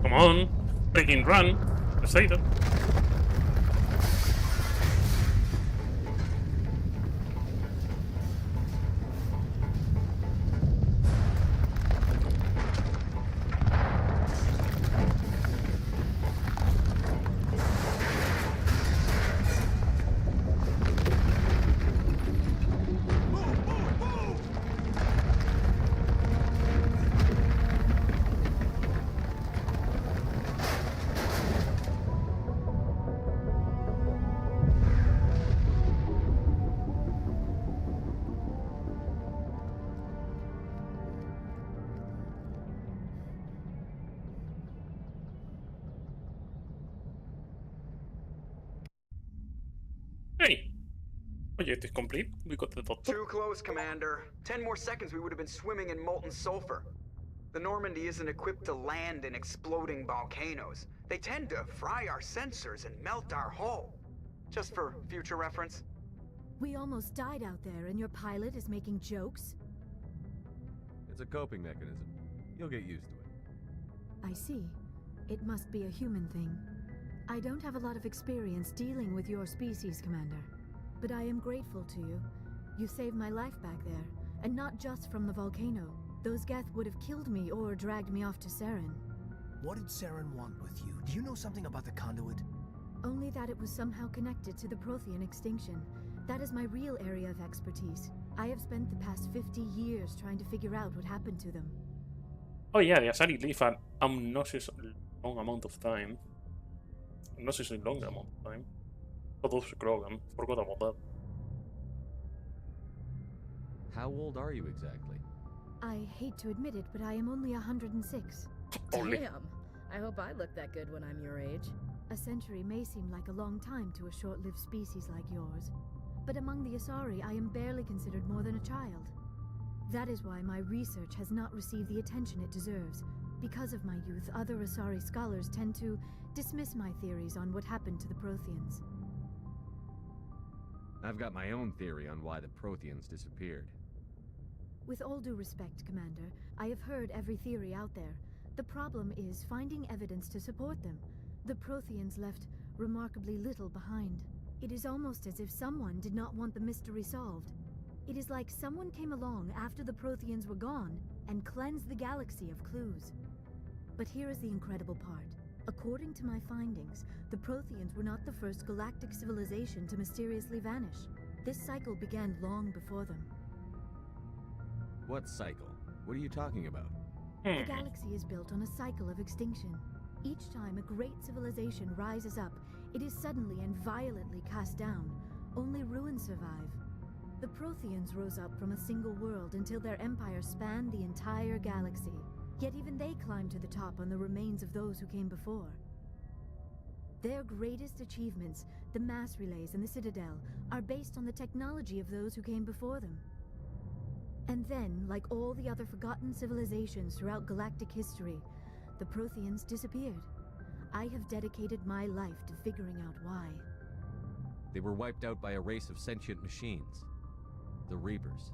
[SPEAKER 1] Come on, freaking run. I say that. Hey! Objective complete. We got the doctor.
[SPEAKER 10] Too close, Commander. 10 more seconds we would have been swimming in molten sulfur. The Normandy isn't equipped to land in exploding volcanoes. They tend to fry our sensors and melt our hull. Just for future reference.
[SPEAKER 17] We almost died out there, and your pilot is making jokes?
[SPEAKER 3] It's a coping mechanism. You'll get used to it.
[SPEAKER 17] I see. It must be a human thing. I don't have a lot of experience dealing with your species, Commander. But I am grateful to you. You saved my life back there, and not just from the volcano. Those Geth would have killed me or dragged me off to Saren.
[SPEAKER 2] What did Saren want with you? Do you know something about the conduit?
[SPEAKER 17] Only that it was somehow connected to the Prothean extinction. That is my real area of expertise. I have spent the past 50 years trying to figure out what happened to them.
[SPEAKER 1] Oh yeah, the Asari live an unnecessarily long amount of time. Unnecessarily long amount of time. Adolf Krogan. Forgot about that.
[SPEAKER 3] How old are you exactly?
[SPEAKER 17] I hate to admit it, but I am only 106.
[SPEAKER 1] Only.
[SPEAKER 7] Damn. I hope I look that good when I'm your age.
[SPEAKER 17] A century may seem like a long time to a short-lived species like yours, but among the Asari I am barely considered more than a child. That is why my research has not received the attention it deserves. Because of my youth, other Asari scholars tend to dismiss my theories on what happened to the Protheans.
[SPEAKER 3] I've got my own theory on why the Protheans disappeared.
[SPEAKER 17] With all due respect, Commander, I have heard every theory out there. The problem is finding evidence to support them. The Protheans left remarkably little behind. It is almost as if someone did not want the mystery solved. It is like someone came along after the Protheans were gone and cleansed the galaxy of clues. But here is the incredible part. According to my findings, the Protheans were not the first galactic civilization to mysteriously vanish. This cycle began long before them.
[SPEAKER 3] What cycle? What are you talking about?
[SPEAKER 17] The galaxy is built on a cycle of extinction. Each time a great civilization rises up, it is suddenly and violently cast down. Only ruins survive. The Protheans rose up from a single world until their empire spanned the entire galaxy. Yet even they climbed to the top on the remains of those who came before. Their greatest achievements, the mass relays and the Citadel, are based on the technology of those who came before them. And then, like all the other forgotten civilizations throughout galactic history, the Protheans disappeared. I have dedicated my life to figuring out why.
[SPEAKER 3] They were wiped out by a race of sentient machines. The Reapers.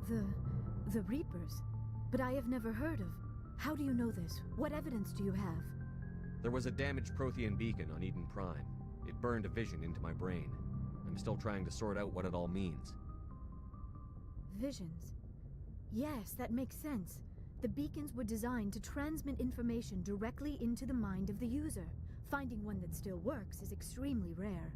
[SPEAKER 17] The Reapers? But I have never heard of. How do you know this? What evidence do you have?
[SPEAKER 3] There was a damaged Prothean beacon on Eden Prime. It burned a vision into my brain. I'm still trying to sort out what it all means.
[SPEAKER 17] Visions. Yes, that makes sense. The beacons were designed to transmit information directly into the mind of the user. Finding one that still works is extremely rare.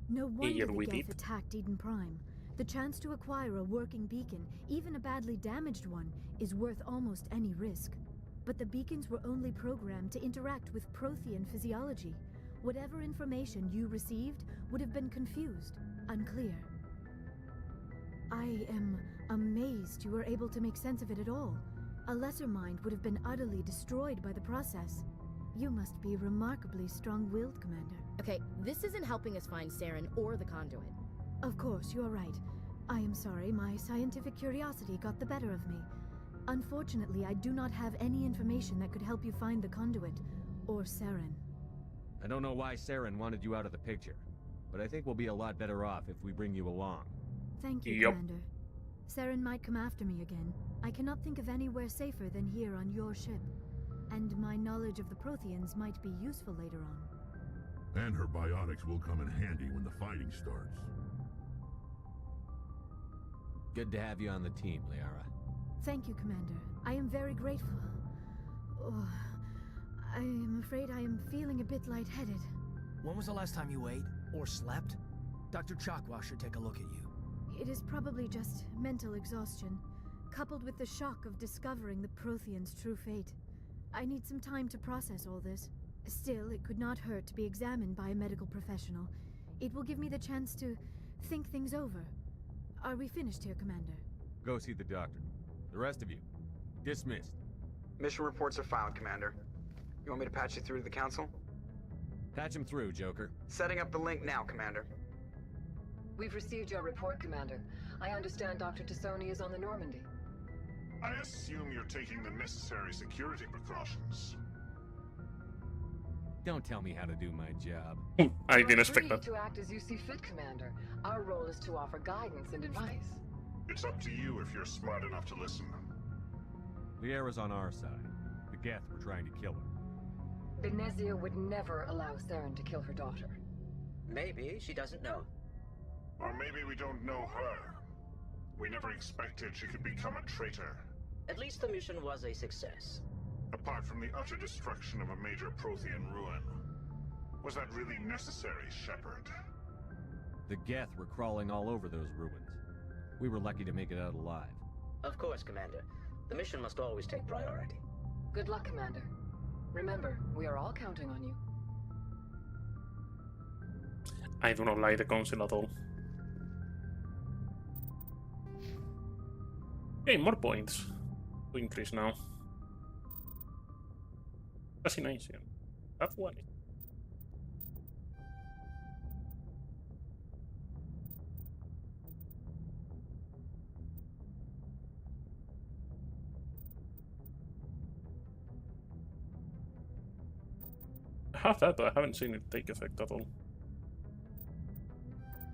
[SPEAKER 17] No wonder the Geth attacked Eden Prime. The chance to acquire a working beacon, even a badly damaged one, is worth almost any risk. But the beacons were only programmed to interact with Prothean physiology. Whatever information you received would have been confused, unclear. I am amazed you were able to make sense of it at all. A lesser mind would have been utterly destroyed by the process. You must be remarkably strong-willed, Commander.
[SPEAKER 7] Okay, this isn't helping us find Saren or the conduit.
[SPEAKER 17] Of course, you are right. I am sorry, my scientific curiosity got the better of me. Unfortunately, I do not have any information that could help you find the conduit, or Saren.
[SPEAKER 3] I don't know why Saren wanted you out of the picture, but I think we'll be a lot better off if we bring you along.
[SPEAKER 17] Thank you, Commander. Saren might come after me again. I cannot think of anywhere safer than here on your ship. And my knowledge of the Protheans might be useful later on.
[SPEAKER 6] And her biotics will come in handy when the fighting starts.
[SPEAKER 3] Good to have you on the team, Liara.
[SPEAKER 17] Thank you, Commander. I am very grateful. Oh, I am afraid I am feeling a bit lightheaded.
[SPEAKER 2] When was the last time you ate? Or slept? Dr. Chakwa should take a look at you.
[SPEAKER 17] It is probably just mental exhaustion, coupled with the shock of discovering the Protheans' true fate. I need some time to process all this. Still, it could not hurt to be examined by a medical professional. It will give me the chance to think things over. Are we finished here, Commander?
[SPEAKER 3] Go see the doctor. The rest of you, dismissed.
[SPEAKER 10] Mission reports are filed, Commander. You want me to patch you through to the Council?
[SPEAKER 3] Patch him through, Joker.
[SPEAKER 10] Setting up the link now, Commander.
[SPEAKER 18] We've received your report, Commander. I understand Dr. Tassoni is on the Normandy.
[SPEAKER 12] I assume you're taking the necessary security precautions.
[SPEAKER 3] Don't tell me how to do my job.
[SPEAKER 1] I didn't expect
[SPEAKER 18] You're
[SPEAKER 1] that.
[SPEAKER 18] free to act as you see fit, Commander. Our role is to offer guidance and advice.
[SPEAKER 12] It's up to you if you're smart enough to listen.
[SPEAKER 3] Liara's on our side. The Geth were trying to kill her.
[SPEAKER 18] Benezia would never allow Saren to kill her daughter.
[SPEAKER 19] Maybe she doesn't know.
[SPEAKER 12] Or maybe we don't know her. We never expected she could become a traitor.
[SPEAKER 19] At least the mission was a success.
[SPEAKER 20] Apart from the utter destruction of a major Prothean ruin, was that really necessary, Shepard?
[SPEAKER 3] The Geth were crawling all over those ruins. We were lucky to make it out alive.
[SPEAKER 19] Of course, Commander. The mission must always take priority.
[SPEAKER 18] Good luck, Commander. Remember, we are all counting on you.
[SPEAKER 1] I do not like the council at all. Okay, more points to increase now. Fascination. That one. I have that, but I haven't seen it take effect at all.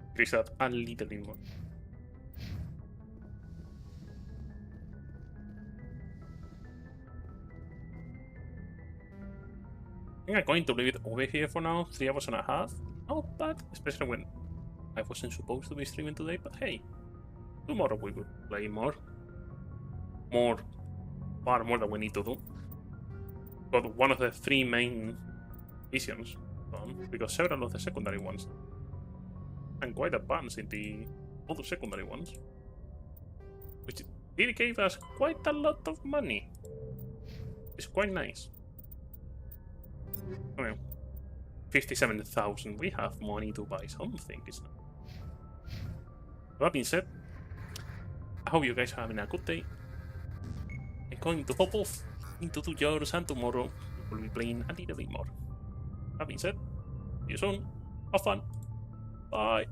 [SPEAKER 1] Increase that a little bit more. I think I'm going to leave it over here for now. 3 hours and a half. Not bad, especially when I wasn't supposed to be streaming today, but hey, tomorrow we will play more. Far more than we need to do. Got one of the 3 main missions done, because several of the secondary ones and quite advanced in the other secondary ones, which did give us quite a lot of money. It's quite nice. I mean, 57,000. We have money to buy something. That being said, I hope you guys are having a good day. I'm going to hop off into 2 hours, and tomorrow we'll be playing a little bit more. That being said, see you soon. Have fun. Bye.